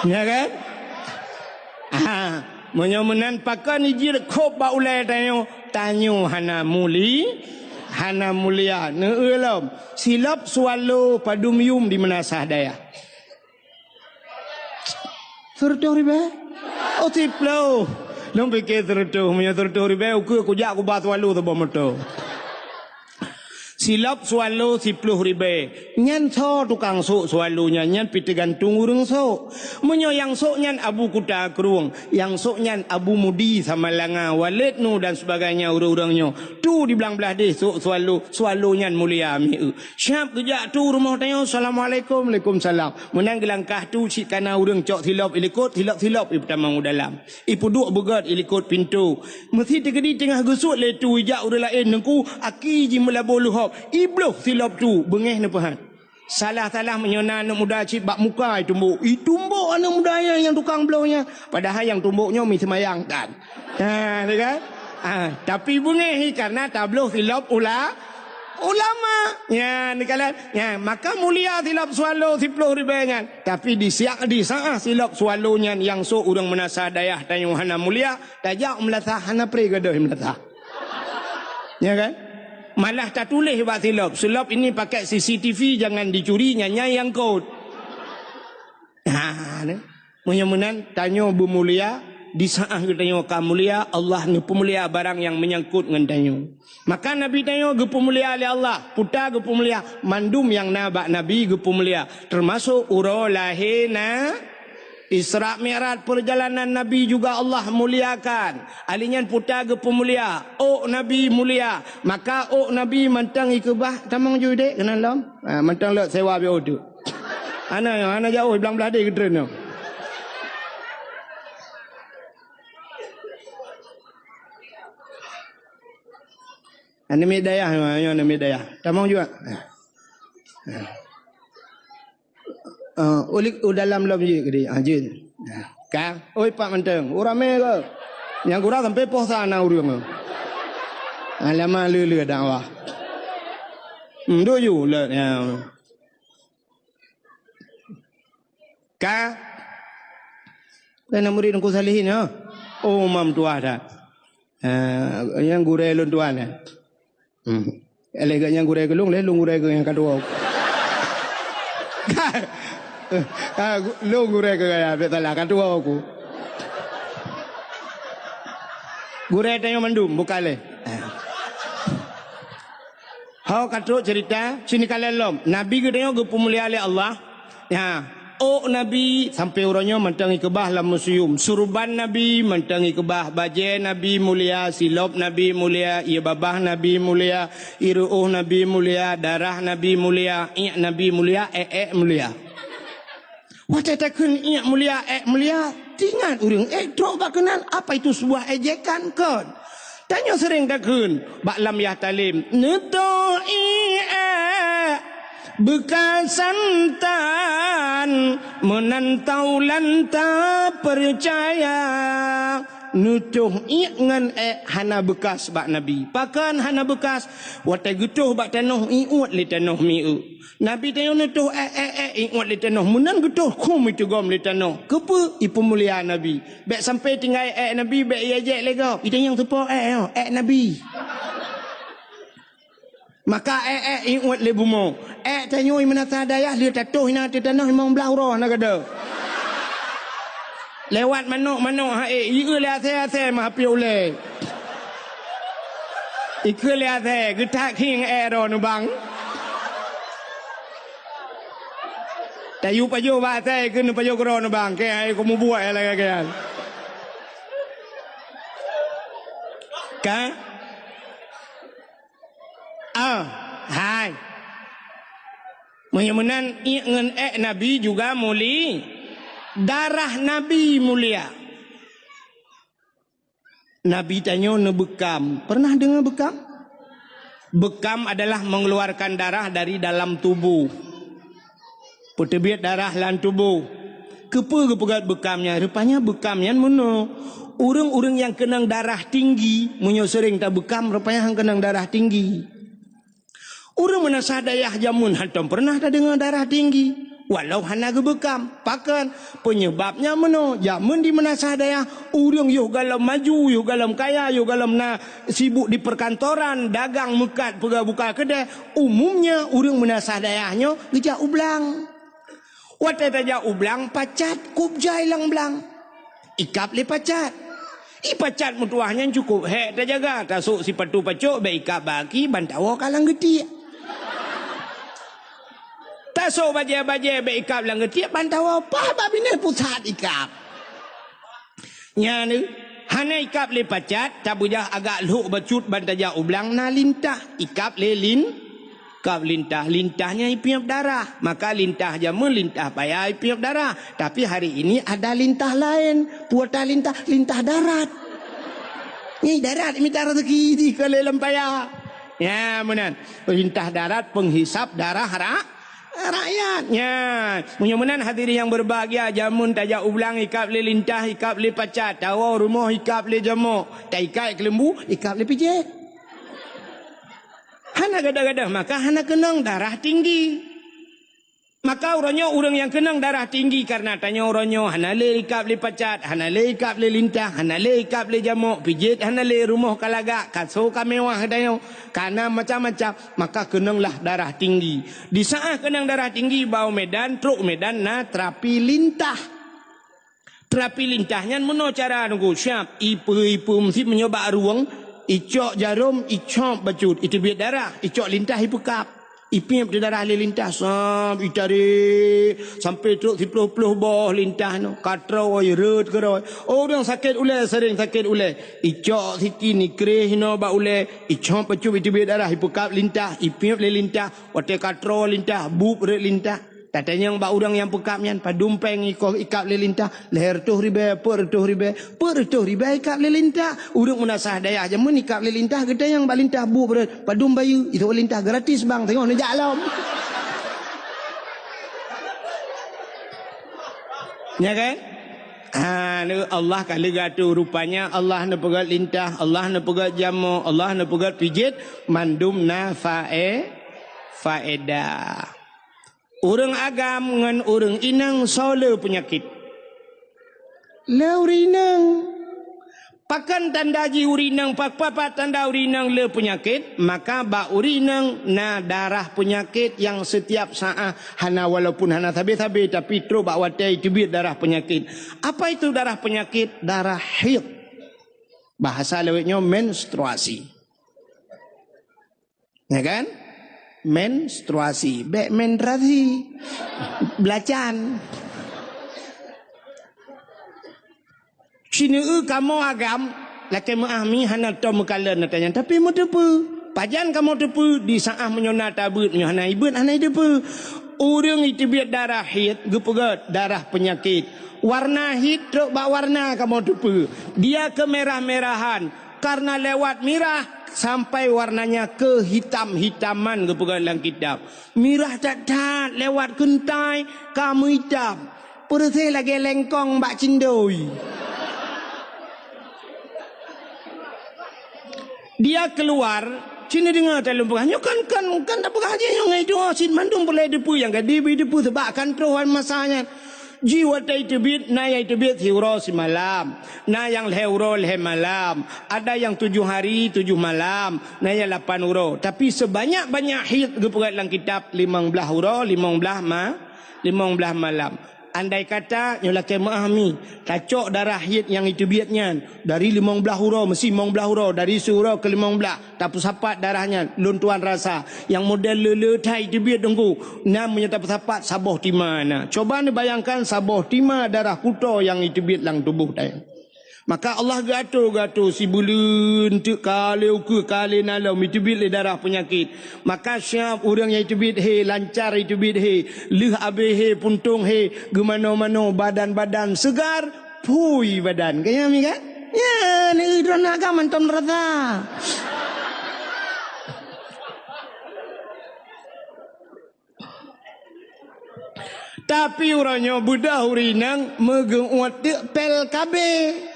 Ya kan? Menyomenan pakan ijir kop ba ulai tanyo hana hana mulia neulam silap swallow padumium di menasah daya sertuh ribe oh tiplo long pikir sertuh punya sertuh ribe aku jak aku bat swallow tu bomoto silap swallow 10 ribe nyan so tukang sok swallow-nya nyan piti gantung urang sok menyo yang sok nyan abu kuta keruang yang sok nyan abu mudi sama langa walid nu dan sebagainya urang-urangnya tu di belah deh sok swallow nyan mulia mi syap kejak tu rumah tanya assalamualaikum waalaikumsalam menang gelangkah tu si kana urang cok silap ilikut silap pertama dalam ipu duk begat ilikut pintu mesti tegedi tengah gesut le tu ijak urang lain nengku aki ji melaboluh ibloh silap tu bengeh ne pahat salah menyona anak muda cip bak muka tumbuk tumbuk anak muda yang tukang blownya padahal yang tumbuknya mi semayang kan dia kan tapi bengeh karena tabloh silap ulama ya ni kalian ya maka mulia silap swallow 10 ribu kan tapi di saat silap swallownya yang so urang menasa dayah tanyung hana mulia tajak melatah hana pre gadah melatah ya kan malah tak tulis buat silap ini pakai CCTV jangan dicuri nyanyai yang kod mudah-mudahan tanya bu mulia di saat kita tanya kamu mulia Allah ni pemulia barang yang menyangkut dengan tanya maka Nabi tanya ge pemulia oleh Allah puta ge pemulia mandum yang nabak Nabi ge pemulia termasuk uro lahina Isra Mi'raj perjalanan Nabi juga Allah muliakan. Alinyan puta ge pemulia. Oh Nabi mulia. Maka oh Nabi mentang ikebah tamang ju dek kenal lam. Mentang lek sewa be odu. Ana jauh belang belah dek gedren no. Ana medayah ana medayah. Tamang juga. Ulik dalam lam je ke dia je kan oi pak menteng urame ke yang kurang sampai poh sana urang lama lele dakwah do yu le ka murid ku salihin ha oh mam tua dah yang gure lon tuan eleganya gure gelung le lung gure yang kedua lu gure ke ya betala kan tua aku gure tanya mandum bukale hau katro cerita sini kalian lom nabi ge tanya ge pemulia oleh Allah ya oh nabi sampai orangnya mentangi kebah lam museum surban nabi mentangi kebah baje nabi mulia silop nabi mulia ia babah nabi mulia iruh nabi mulia darah nabi mulia i nabi mulia mulia wata takun i mulia mulia tingan urang trok bak kenal apa itu sebuah ejekan kan tanya sering takun bak lam ya talim neto bekas santan menantau lanta percaya nutuh ngan hana bekas bak nabi pakan hana bekas watai getuh bak tanah iut li tanah miu nabi tanya nutuh iut li tanah munan getuh kum itu gom li tanah kepe ipu mulia nabi bek sampai tinggal nabi bek ia lega itu yang sepo nabi maka iut le bumo tanyo menata dayah dia tatuh ina tanah memang belah roh nak ada lewat manuk ieu le ase mah piu le ikeu le ase getak king ro nu bang tayu payo ba ase ke nu payo ro nu bang ke ai ko mu buat ala ke kan hai mudah-mudahan ngan nabi juga muli darah nabi mulia nabi tanya ne bekam pernah dengar bekam adalah mengeluarkan darah dari dalam tubuh petebiat darah lan tubuh kepe pegat bekamnya rupanya bekamnya mono urang-urang yang kenang darah tinggi munyo sering tak bekam rupanya hang kenang darah tinggi urang menasah dayah jamun hantam pernah tak dengar darah tinggi Walau hana gebekam, pakan penyebabnya meno. Jamun di menasah daya, urang yo galam maju, yo galam kaya, yo galam na sibuk di perkantoran, dagang mekat pega buka kedai. Umumnya urang menasah dayahnya gejak ublang. Wate taja ublang pacat kubjai lang blang. Ikap le pacat. Pacat mutuahnya cukup hek terjaga. Tasuk si patu pacuk be ikap baki bantawa kalang getik. Tasuk baje-baje be ikap lang getik bantawa apa babine pusat ikap. Nya ni hana ikap le pacat tabujah agak luk bacut bantaja ublang na lintah ikap le kap lintahnya ipiap darah, maka lintah jamu lintah payah ipiap darah. Tapi hari ini ada lintah lain, puata lintah darat. Ni darat minta rezeki di kelelem payah. Ya menan lintah darat penghisap darah rakyatnya. Mudah-mudahan hadirin yang berbahagia, jamun tajak ublang ikap le lintah, ikap le pacat, tawa rumah ikap le jamu, tak ikat kelembu, ikap le pijak. Hana gadah-gadah, maka hana kenang darah tinggi. Maka orang yang kenang darah tinggi karena tanya orangnya hana le ikap le pacat, hana le ikap le lintah, hana le ikap le jamuk, pijit hana le rumah kalagak, kaso kamewah dayo, karena macam-macam, maka kenanglah darah tinggi. Di saat kenang darah tinggi bau medan, truk medan na terapi lintah. Terapi lintahnya meno cara nunggu siap, ipu mesti menyoba ruang. Icok jarum, icok bacut, itu biar darah. Icok lintah, ipekap. Ipim di darah lintah. Itari sampai truk 10 bawah lintah no. Katrau, red keroi. Orang sakit ulai, sering sakit ulai. Icok siti ni kerih no ba ulai. Icok bacut, itu biar darah. Ipekap lintah, ipim le lintah. Wate katrau lintah, bub red lintah. Tatanya yang ba orang yang pekapnya padumpeng ikap le lintah leher tuh ribe per tuh ribe ikap le lintah urang menasah daya aja mun ikap le lintah gede yang ba lintah bu padum bayu itu lintah gratis bang tengok ni jalam ya kan Allah kali gatu rupanya Allah na pegat lintah Allah na pegat jamu Allah na pegat pijit mandum na faedah. Orang agam dengan orang inang sola penyakit. Le urinang. Pakan tandaji urinang, pak tanda urinang le penyakit, maka ba urinang na darah penyakit yang setiap saat hana walaupun hana tabi-tabi tapi terus ba watai tibit darah penyakit. Apa itu darah penyakit? Darah haid. Bahasa lewatnya menstruasi. Ya kan? Menstruasi, menstruasi, belacan. Sini kamu agam, laki mengahmi hana tahu mekalan natanya. Tapi mau tepu, pajan kamu tepu di saat menyonat tabut, hana ibut, hana tepu. Orang itu biar darah hid, gepegat darah penyakit. Warna hid, teruk bak warna kamu tepu. Dia kemerah-merahan karena lewat merah. Sampai warnanya ke hitam-hitaman ke dalam kitab. Mirah tak lewat kentai kamu hitam. Perutnya lagi lengkong bak cindoi. Dia keluar Cina dengar dalam pengahnya kan tak pengahnya yang itu sin mandung boleh depu yang gadi depu sebabkan peruhan masanya. Jiwa taitibit na yang tibit hiuro si malam, na yang leuro le malam, ada yang 7 hari 7 malam, na yang 8 euro. Tapi sebanyak-banyak hid gepegat dalam kitab 15 euro, 15 malam. Andai kata nyolake memahami tacok darah hid yang itu biatnya dari 15 euro mesti 15 euro dari 1 euro ke 15 tapi sapat darahnya luntuan rasa yang model lele tai itu biat dengku namanya tapi sapat saboh timana. Coba ni bayangkan saboh tima darah kuto yang itu biat lang tubuh tai. Maka Allah gato si bulun tu kalau ke kali nalau itu biat le darah penyakit. Maka siap orang yang itu biat he lancar itu biat he leh abe he puntung he gemano-mano badan-badan segar pui badan. Kaya mi kan? Ya ni idron agama manton rata. Tapi orangnya budak urinang megenguat pel kabe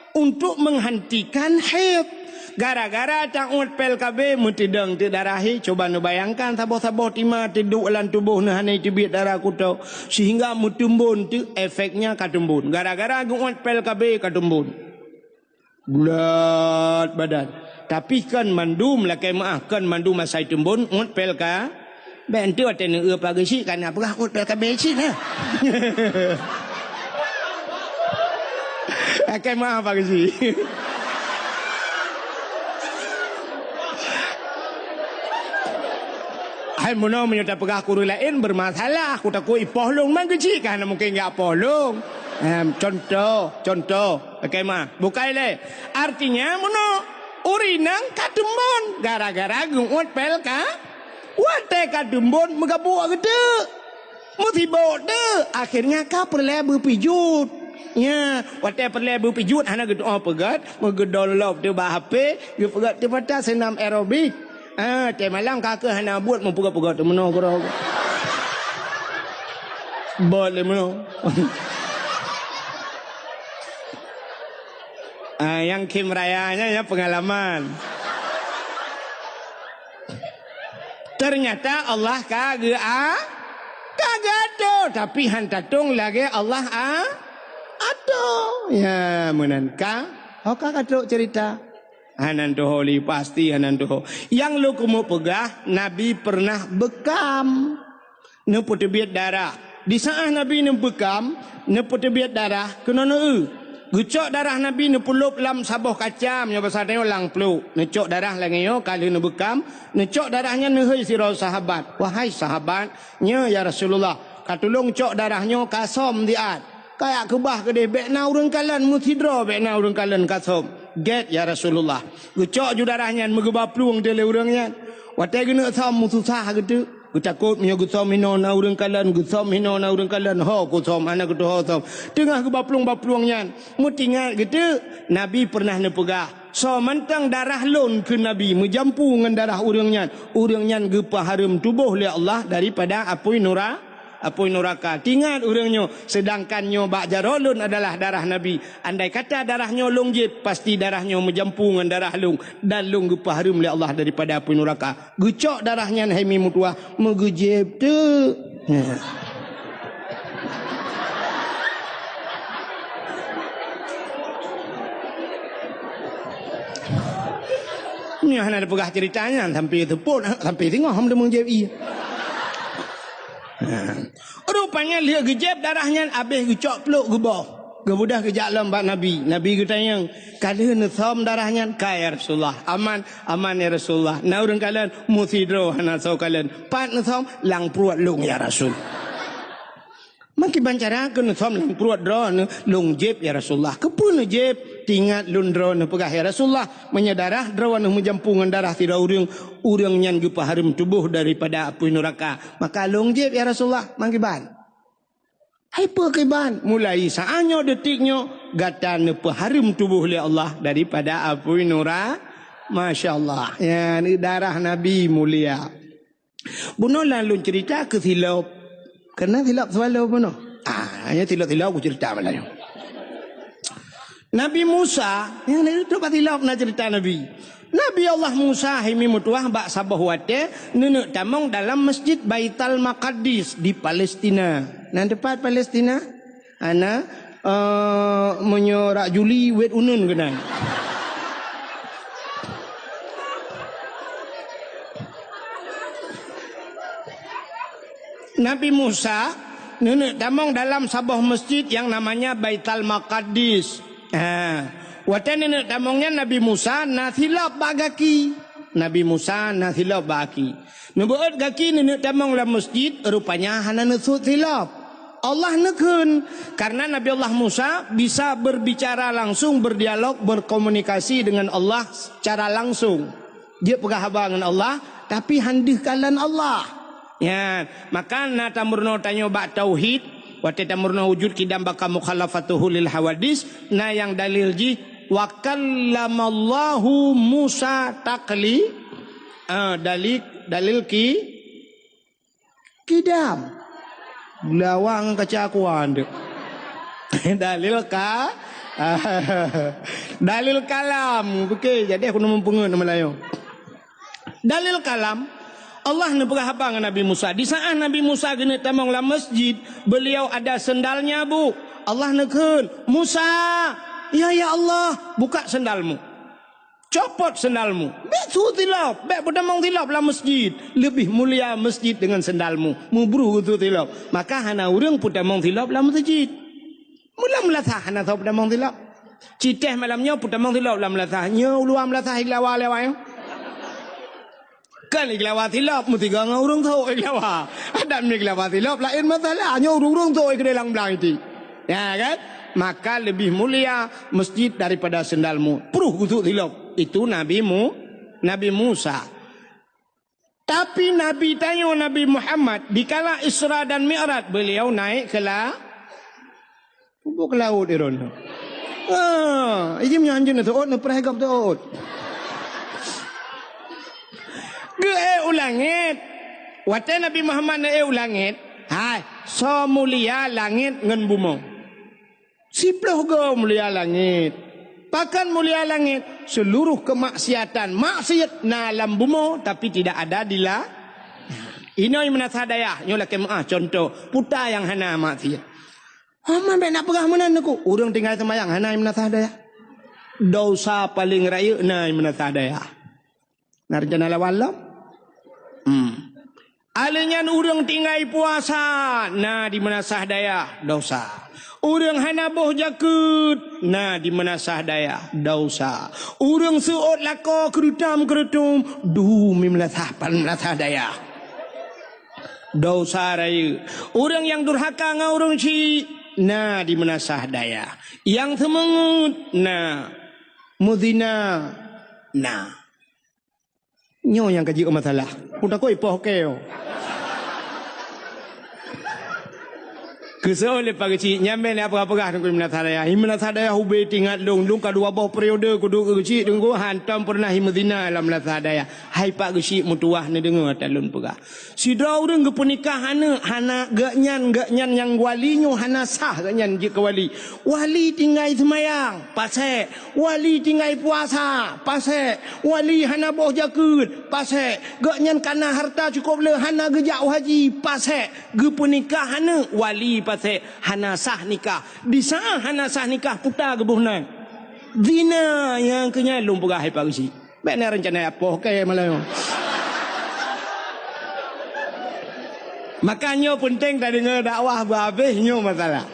untuk menghentikan haid. gara-gara cangut pel KB mutideng ti darahi. Coba nu bayangkan saboh-saboh tima tiduk lan tubuh nu hanai tibit darah kuto sehingga mutumbun tu efeknya katumbun. Gara-gara guut pel KB katumbun. Bulat badan. Tapi kan mandum lah kemah kan mandum masai tumbun ut pel ka. Bentu atene pagi si kan apa ut pel KB si nah. Kemah pagi si. Hai mono menyata pegah kuru lain bermasalah. Aku takut ipohlong man kecil kan mungkin enggak pohlong. Contoh. Kemah. Bukai le. Artinya mono urinang katumbon gara-gara gungut pel ka. Wate katumbon megabuk gede. Musibot de. Akhirnya ka perle berpijut. Ya, wate perle berpijut hana gitu pegat, megedolop de bah HP, ge pegat de patah senam aerobik. Te malam kakak hana buat mempegat-pegat meno koro. Boleh meno. Yang Kim Rayanya ya pengalaman. Ternyata Allah kagak tapi hantatung lagi Allah aduh. Ya menanka. Oka kadok cerita. Hanan doholi pasti hanan doho. Yang lu kumu pegah Nabi pernah bekam. Nepu tebiat darah. Di saat Nabi bekam, nepu tebiat darah kena Gucok darah Nabi ne pulup lam saboh kacam nya pasal tengok lang peluk. Necok darah lagi yo kali ne bekam, necok darahnya ne hei sira sahabat. Wahai sahabat, nya ya Rasulullah, katulung cok darahnya kasom diat. Kayak kebah gede bekna urang kalan mutidra bekna urang kalan kasom. Get ya Rasulullah. Gucok ju darahnya megeba pluang tele urangnya. Watai gena som susah gitu. Takut punya gusom hino na urang kalan gusom hino na urang kalan ho gusom anak gitu ho som tengah ke bapluang-bapluangnya mutingat gitu Nabi pernah nepegah so mentang darah lon ke Nabi menjampu dengan darah urangnya gepa harum tubuh oleh Allah daripada apoi neraka tingat urangnya sedangkannya bak jarolun adalah darah Nabi andai kata darahnya long jeb pasti darahnya menjampu dengan darah long dan long gepa harum oleh Allah daripada apoi neraka gucok darahnya hai mimutuah megejeb tu ni hana ada pegah ceritanya sampai tepuk sampai tengok hang demung jeb iya. Rupanya lihat gejeb darahnya habis gecok peluk gebah. Gebudah kejak lembak Nabi. Nabi ketanya, "Kalian som darahnya ka ya Rasulullah." Aman ya Rasulullah. Na urang kalian musidro hana sau kalian. Pat som lang pruat lung ya Rasul. Maki bancara ke som lang pruat dro lung jeb ya Rasulullah. Kepun jeb tingat lundro ne pegah ya Rasulullah menyadarah drawan menjampungan darah tidak urang nyan gepa harum tubuh daripada api neraka. Maka lung jeb ya Rasulullah mangkiban. Hai pekiban mulai saanyo detiknya gatan ne harum tubuh oleh Allah daripada api neraka. Masya-Allah. Ya ni darah Nabi mulia. Buno lalu cerita ke silap. Kena silap selalu buno. Hanya silap-silap aku cerita malah. Nabi Musa, yang itu patilap nak cerita Nabi. Nabi Allah Musa himi mutuah bak sabah wate nenek tamong dalam masjid Baitul Maqdis di Palestina. Nah tempat Palestina, ana menyorak Juli wet unun kena. Nabi Musa nenek tamong dalam sabah masjid yang namanya Baitul Maqdis. Wate nenek tamongnya Nabi Musa nathilap bagaki. Nabi Musa nathilap baki. Nubuat gaki nenek tamong dalam masjid rupanya hana nesut silap. Allah nekun karena Nabi Allah Musa bisa berbicara langsung, berdialog, berkomunikasi dengan Allah secara langsung. Dia pegah habang dengan Allah tapi handih kalan Allah. Ya, maka na tamurno tanyo ba tauhid wa tamurno wujud kidam baka mukhalafatuhu lil hawadis na yang dalil ji wa kallamallahu Musa takli dalil kidam lawang kacakuan dalil Dalil kalam. Okey, jadi aku nak mempengen Melayu. Dalil kalam, Allah nak berapa dengan Nabi Musa. Di saat Nabi Musa kena tamanglah masjid, beliau ada sendalnya bu. Allah nak Musa, ya Allah, buka sendalmu. Copot sendalmu. Bek su tilap, bek berdamang tilap lah masjid. Lebih mulia masjid dengan sendalmu. Mubruh tu tilap. Maka hana urang pudamang tilap lah masjid. Mula-mula sah hana tahu pudamang tilap. Citeh malamnya pudamang tilap lah melasahnya. Uluam melasah iglawa-lewa. Kan iglawa tilap, mesti gak orang tahu iglawa. Ada iglawa tilap, lain masalahnya orang tahu ikdelang belang itu. Ya kan? Maka lebih mulia masjid daripada sendalmu. Peruh untuk tilap. Itu Nabi Musa. Tapi Nabi tanya Nabi Muhammad, dikala Isra dan Mi'raj, beliau naik ke laut iron. Ini menyanjung itu, nak perhagap tu. Ke ulangit. Wate Nabi Muhammad na ulangit. Hai, so mulia langit ngan bumi. Siploh go mulia langit. Pakan mulia langit seluruh kemaksiatan maksiat na alam bumi tapi tidak ada di la. Ini yang menasadaya nyola kemah contoh puta yang hana maksiat. Aman be nak perah mana aku? Urang tinggal semayang hana yang menasadaya. Dosa paling raya na yang menasadaya. Narjana lawalam. Alenyan urang tinggal puasa na di menasah daya dosa. Urang hana boh jakut na di menasah daya dosa. Urang seot lako kerutam dumi melasah daya dosa raya. Urang yang durhaka ngau urang ci na di menasah daya. Yang semengut na mudina na. Nyo yang kaji masalah. Puta ko ipoh keo. Kesoleh pagi nyampe ni apa dengan menasadaya. Menasadaya hube tinggal long kedua bawah periode kudu kecil tunggu hantam pernah himedina dalam menasadaya. Hai pak kecil mutuah ni dengar talun pegah. Sidra urang ke pernikahan hana gaknyan yang walinyo hana sah gaknyan je ke wali. Wali tinggal semayang, pasal wali tinggal puasa, pasal wali hana boh jakut, pasal gaknyan kana harta cukup le hana gejak haji, pasal ge pernikahan wali pasal hana sah nikah. Di saat hana sah nikah puta gebuhnan. Zina yang kenyalung pegah hai pagi. Baik ni rencana apa okey Melayu. Makanya penting tak dengar dakwah berhabisnya masalah.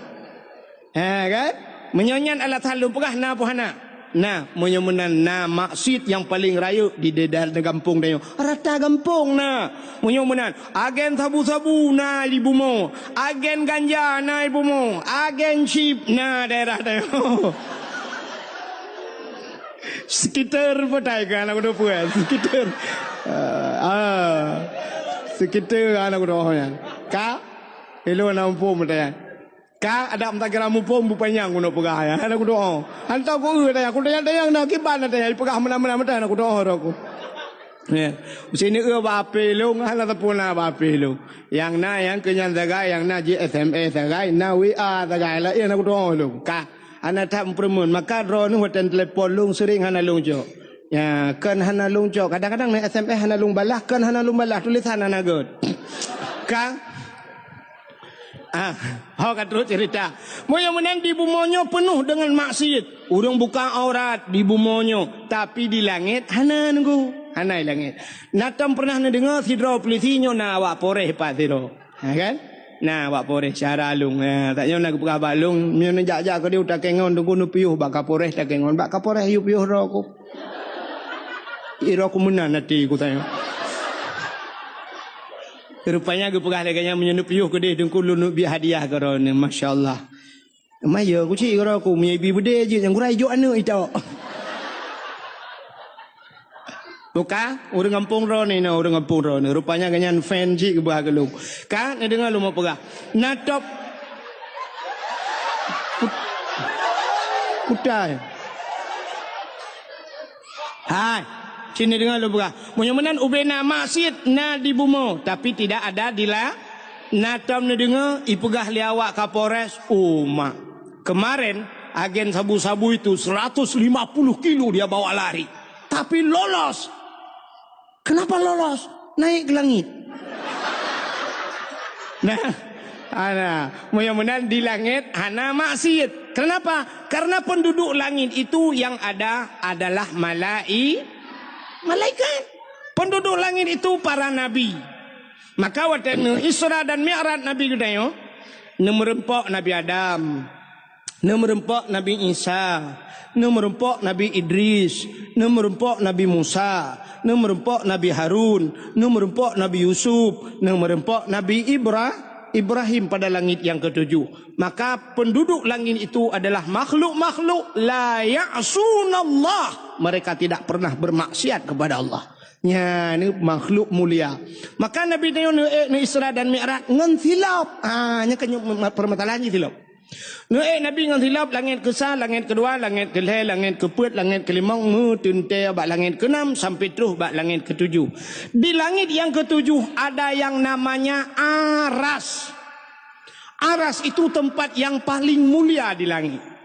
Kan? Menyonyan alat halum pegah na apa hana? Nah, menyemenan na maksud yang paling raya di dedal kampung dia. Rata kampung na. Menyemenan agen sabu-sabu na di bumo, agen ganja na di bumo, agen chip na daerah dia. Sekitar petai kan aku dah puas. Sekitar. Sekitar anak aku dah. Ka, hello nampu mata. Ka ada empat gram pom bupanya aku nak pegah ya. Aku doa. Hantar aku dah aku dayang nak kiban dah pegah mana-mana mata aku doa aku. Ya. Sini bape lu ngala tapuna bape lu. Yang na yang kenyan zagai yang na GSMA zagai na WA zagai la aku doa lu. Ka anak tak permun maka ro nu hotel telefon lu sering hana lu jo. Ya kan hana lu jo kadang-kadang na SMS hana lu balah kan hana lu balah tulisan hana god. Ka Hak terus cerita. Moyo menang di bumonyo penuh dengan maksiat. Urang buka aurat di bumonyo, tapi di langit hana nunggu. Hana langit. Natam pernah dengar sidro polisinyo na awak poreh pak sidro. Kan? Nah, awak poreh cara alung. Taknya nak buka balung, nyo jak-jak ko dia utak kengon tunggu nu piuh bak poreh tak kengon. Bak poreh yu piuh ro ko. Iro ko menan nanti ku tanya. Rupanya aku pegah leganya menyenup yuh ke dia dengku lunuk bi hadiah korone masyaallah. Maya aku cik karo aku punya ibu bude je yang kurai jo anu itu. Buka urang kampung ro ni urang kampung ro ni rupanya ganyan fan cik ke bah gelung. Kan ni dengar lu mau pegah. Natop kutai. Hai sini dengar lu buka. Mudah-mudahan ubena maksiat na di bumo tapi tidak ada di la. Natam ni dengar ipegah li awak Kapolres Uma. Kemarin agen sabu-sabu itu 150 kilo dia bawa lari. Tapi lolos. Kenapa lolos? Naik ke langit. Nah, mudah-mudahan di langit hana maksiat. Kenapa? Karena penduduk langit itu yang ada adalah malaikat. Penduduk langit itu para nabi. Maka waktu Isra dan Mi'raj Nabi Gudayo, merempok Nabi Adam, merempok Nabi Isa, merempok Nabi Idris, merempok Nabi Musa, merempok Nabi Harun, merempok Nabi Yusuf, merempok Nabi Ibrahim pada langit yang ketujuh. Maka penduduk langit itu adalah makhluk-makhluk la ya'sunallah. Mereka tidak pernah bermaksiat kepada Allah. Ya, ini makhluk mulia. Maka Nabi ni Isra dan Mi'raj ngan silap. Nya kan permasalahannya silap. Nabi ngan silap langit ke-1, langit kedua, langit ke-2, langit ke-4, langit ke-5, tunte bak langit ke-6 sampai terus bak langit ke-7. Di langit yang ke-7 ada yang namanya Aras. Aras itu tempat yang paling mulia di langit.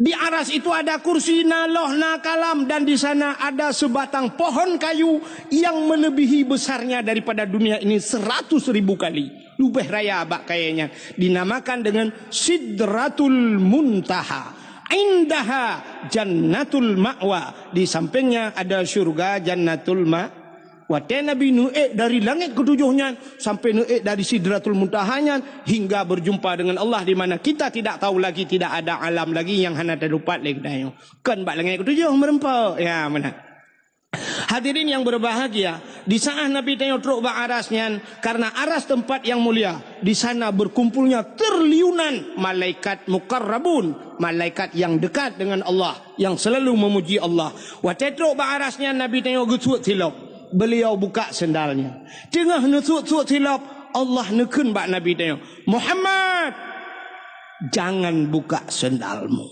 Di aras itu ada kursi naloh nakalam dan di sana ada sebatang pohon kayu yang melebihi besarnya daripada dunia ini 100.000 kali. Lubeh raya bak kayaknya. Dinamakan dengan Sidratul Muntaha. Indaha Jannatul Ma'wa. Di sampingnya ada syurga Jannatul Ma'wa. Waktu Nabi Nuh dari langit ketujuhnya sampai Nuh dari Sidratul Muntahanya hingga berjumpa dengan Allah di mana kita tidak tahu lagi, tidak ada alam lagi yang hana terlupat lagi dayo. Kan bak langit ketujuh merempau. Ya mana. Hadirin yang berbahagia, di saat Nabi tengok truk bak arasnya, karena aras tempat yang mulia, di sana berkumpulnya triliunan malaikat mukarrabun, malaikat yang dekat dengan Allah, yang selalu memuji Allah. Waktu truk bak arasnya Nabi tengok gesut silap. Beliau buka sendalnya. Tengah nusuk-nusuk silap, Allah nekun bak Nabi tengok, Muhammad, jangan buka sendalmu.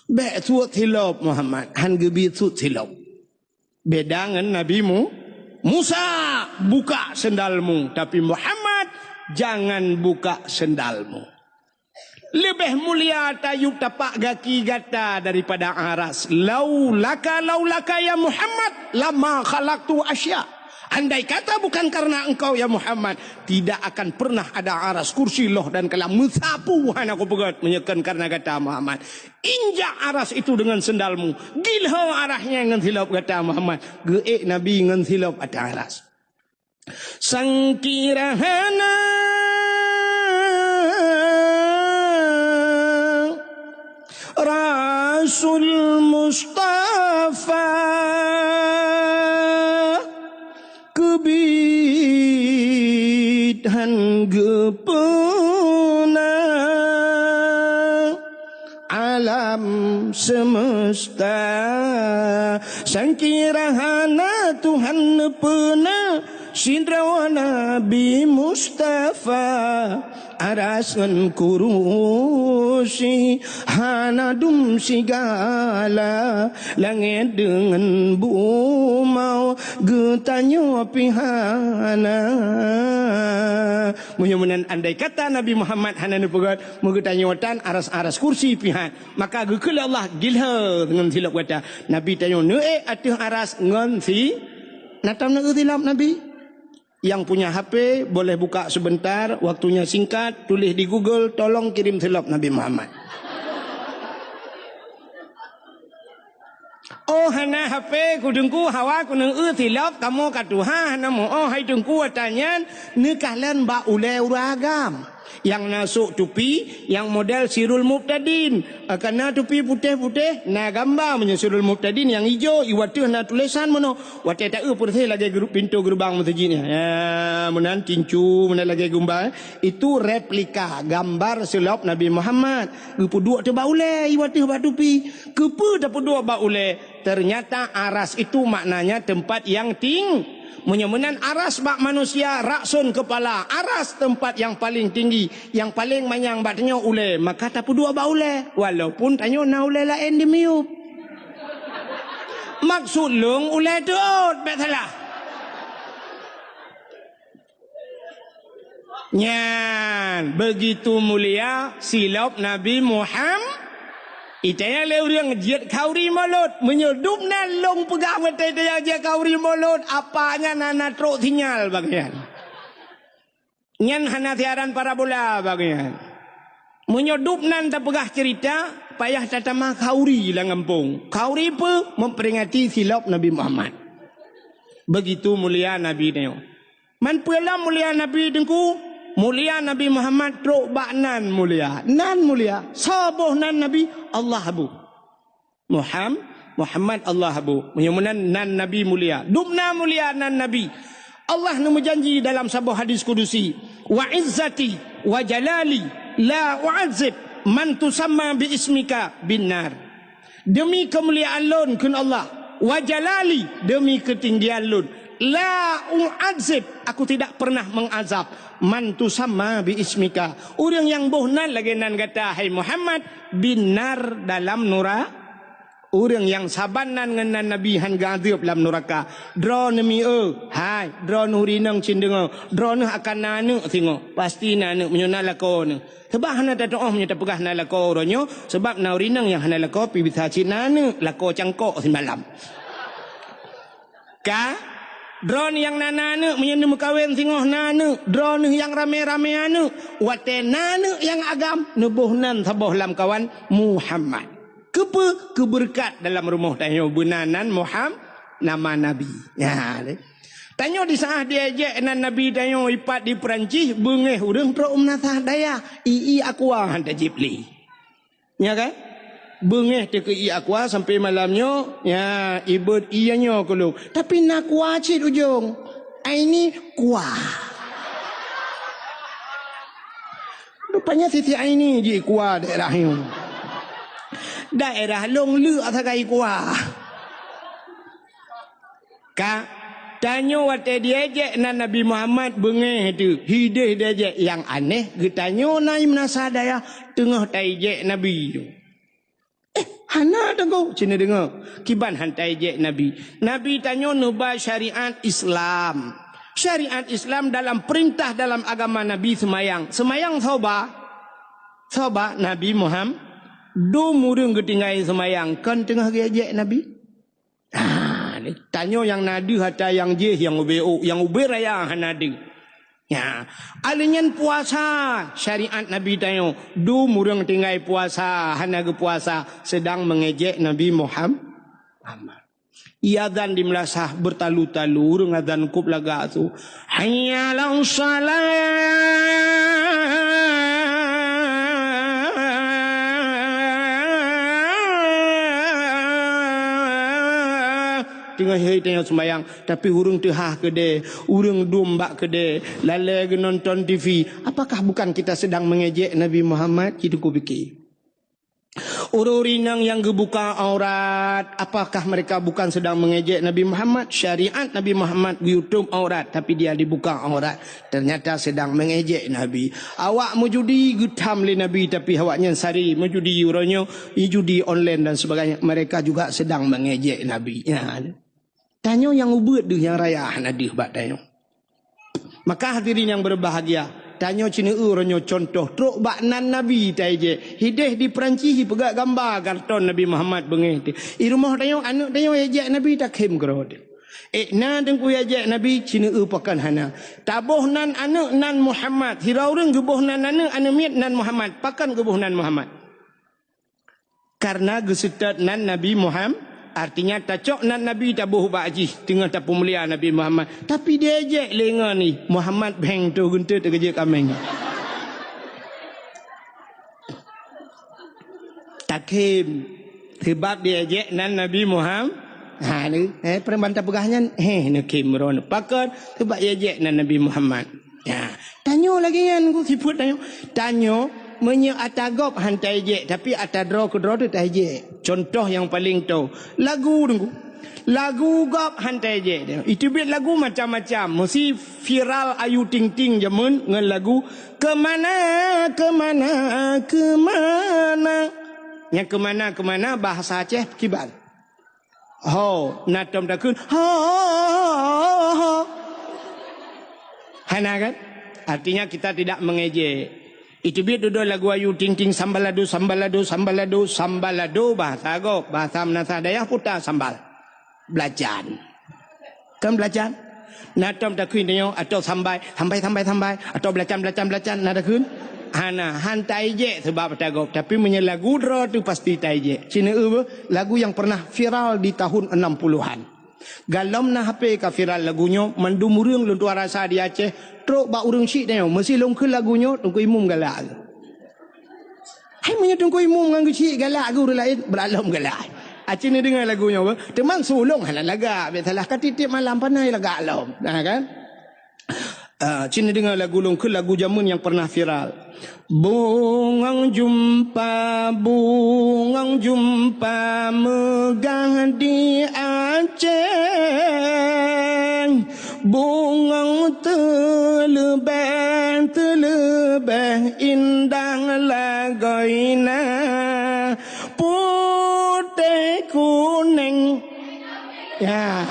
Bek suat silap Muhammad, han gebi suat silap. Beda dengan Nabimu Musa, buka sendalmu. Tapi Muhammad, jangan buka sendalmu. Lebih mulia tayub tapak kaki gata daripada aras. Laulaka ya Muhammad, lama khalaqtu asya. Andai kata bukan karena engkau ya Muhammad, tidak akan pernah ada aras, kursi loh dan kalam mensapu aku pegat menyekan karena kata Muhammad. Injak aras itu dengan sendalmu. Gilha arahnya dengan silap kata Muhammad. Geek Nabi dengan silap ada aras. Sangkirahana Rasul Mustafa kebidhan gepena alam semesta sangkirahana Tuhan pena Sidra Nabi Mustafa arasan kurusi hanadum sigala langit dengan bumau getanyo pihana. Mudah-mudahan andai kata Nabi Muhammad hananu pegat mengetanyotan aras-aras kursi pihan, maka gekul Allah gilha dengan silap kata Nabi tanyo atuh aras ngan si natam nak tilap Nabi. Yang punya HP boleh buka sebentar, waktunya singkat, tulis di Google, tolong kirim silap Nabi Muhammad. Oh hana HP kudungku hawa kunung silap kamu katuha hana mo oh hai dungku tanya nekahlan ba ule uragam. Yang nasuk tupi yang model Sirul Muqtadin, karena tupi putih-putih na gambar punya Sirul Muqtadin yang hijau iwatu na tulisan mono wate tak putih lagi pintu gerbang masjidnya ya menan cincu menan lagi gambar itu replika gambar silap Nabi Muhammad gepu dua te baule iwatu ba tupi kepu dapat dua baule. Ternyata aras itu maknanya tempat yang tinggi. Menyemunan aras bak manusia raksun kepala, aras tempat yang paling tinggi, yang paling manyang batnya ule, maka tapu dua ba ule walaupun tanyo na ule lain di miup maksud lung ule dot betala nyan begitu mulia silap Nabi Muhammad. Itanya le urang jiat kauri mulut menyedup nan long pegah mata dia je kauri mulut apanya nana truk sinyal bagian. Nyan hana siaran parabola bagian. Menyedup nan tak pegah cerita payah tatama kauri lah ngampung. Kauri apa? Memperingati silap Nabi Muhammad. Begitu mulia Nabi dia. Man pula mulia Nabi dengku. Mulia Nabi Muhammad truk bak nan mulia. Nan mulia. Sabuh nan Nabi Allah abu. Muhammad Allah abu. Menyamanan nan Nabi mulia. Dubna mulia nan Nabi. Allah nu berjanji dalam sebuah hadis kudusi. Wa izzati wa jalali la u'adzib man tusamma bi ismika binnar. Demi kemuliaan lun kun Allah. Wa jalali demi ketinggian lun. La u'adzib aku tidak pernah mengazab man tusamma bi ismika urang yang bohnan lagi nan kata hai Muhammad binar dalam nura urang yang sabanan ngan nabi han gadib dalam neraka dro nemi hai dro nurinang cindengo dro ne akan nanu singo pasti nanu menyona lako ne sebab hana ta doh menyata pegah na lako ronyo sebab naurinang yang hana lako pi bisa cinanu lako cangkok semalam ka drone yang nananu menyenu kawin singoh nanu drone yang rame-rame anu wate nanu yang agam nubuhnan saboh lam kawan Muhammad kepe keberkat dalam rumah tanyo benanan Muhammad nama nabi ya tanyo di saat diajak nan nabi tanyo ipat di Perancis bengeh urang pro umnatah daya ii aqua hanta jipli ya kan bengeh te ke i aqua sampai malamnya ya ibut ianya kalau tapi nak kuacit ujung ini kuah rupanya sisi ini di kuah daerah long lu atakai kuah ka tanyo wate diajak nan Nabi Muhammad bengeh tu hidih diajak yang aneh getanyo naim nasadaya tengah taijak Nabi tu hana dengar cina dengar kiban hantai je Nabi tanya nubah syariat Islam dalam perintah dalam agama Nabi semayang soba Nabi Muhammad do murung ketinggai semayang kan tengah gejek Nabi tanya yang nadi hata yang je yang ube raya hanadi ya, alinyan puasa syariat Nabi tayo du murang tinggai puasa hana ke puasa sedang mengejek Nabi Muhammad. Ia dan dimlasah bertalu-talu urang adzan kub laga tu. Hayya 'alas salat. Tengah hari tengah sembayang tapi urang tehah kede urang domba kede lalai nonton TV apakah bukan kita sedang mengejek Nabi Muhammad itu ku fikir ururinang yang gebuka aurat apakah mereka bukan sedang mengejek Nabi Muhammad syariat Nabi Muhammad YouTube aurat tapi dia dibuka aurat ternyata sedang mengejek Nabi awak mujudi getam le Nabi tapi awaknya sari mujudi uronyo judi online dan sebagainya mereka juga sedang mengejek Nabi ya tanyo yang ubud deh yang raya nadih bak tanyo. Maka hadirin yang berbahagia, tanyo cina ronyo contoh truk bak nan Nabi taije. Hideh di Perancis pegak gambar karton Nabi Muhammad bengeh. I rumah tanyo anak tanyo ajak Nabi tak kem gerod. Na dengku ajak Nabi cina pakan hana. Tabuh nan anak nan Muhammad. Hiraureng gebuh nan anak miat nan Muhammad. Pakan gebuh nan Muhammad. Karena gesetat nan Nabi Muhammad artinya tacok nan Nabi tabuh ba'ji tengah tapu mulia Nabi Muhammad tapi dia ajak lenga ni Muhammad beng tu guntur terkejut kameng takim sebab dia ajak nan Nabi Muhammad ni perembantah pegahnya nakim ron pakar sebab dia ajak nan Nabi Muhammad ya tanyo lagi kan ku siput tanyo menye atagop hantai je tapi atadro kedro tu tai je contoh yang paling tahu lagu gop hantai je itu bit lagu macam-macam mesti viral ayu ting ting jamun ngan lagu kemana yang kemana bahasa Aceh kiban ho natom takun ho hana kan artinya kita tidak mengejek Itu biar duduk lagu ayu ting ting sambalado sambalado sambalado sambalado bahasa Arab, bahasa Menasa Dayah putar sambal. Belajar. Kan belajar? Natom tak kun dia atau sambai atau belajar nak kun. Hana hantai je sebab Arab. Tapi menyelagu dra tu pasti tai je. Cina lagu yang pernah viral di tahun 60-an. Galam na HP ka viral lagunya mandum urang lun tua rasa di Aceh. Truk ba urang syik dia mesti longkeun lagunya tungku imum galak. Hai punya tungku imum nganggo syik galak ke urang lain beralam galak. Aceh ni dengar lagunya apa? Temang sulung halah laga, biasalah katitip malam panai laga alam. Nah kan? Cina dengar lagu longkeun lagu jamun yang pernah viral. Bungang jumpa megah di Aceh. Bungang telebeh indah lagoina. Putih kuning. Ya.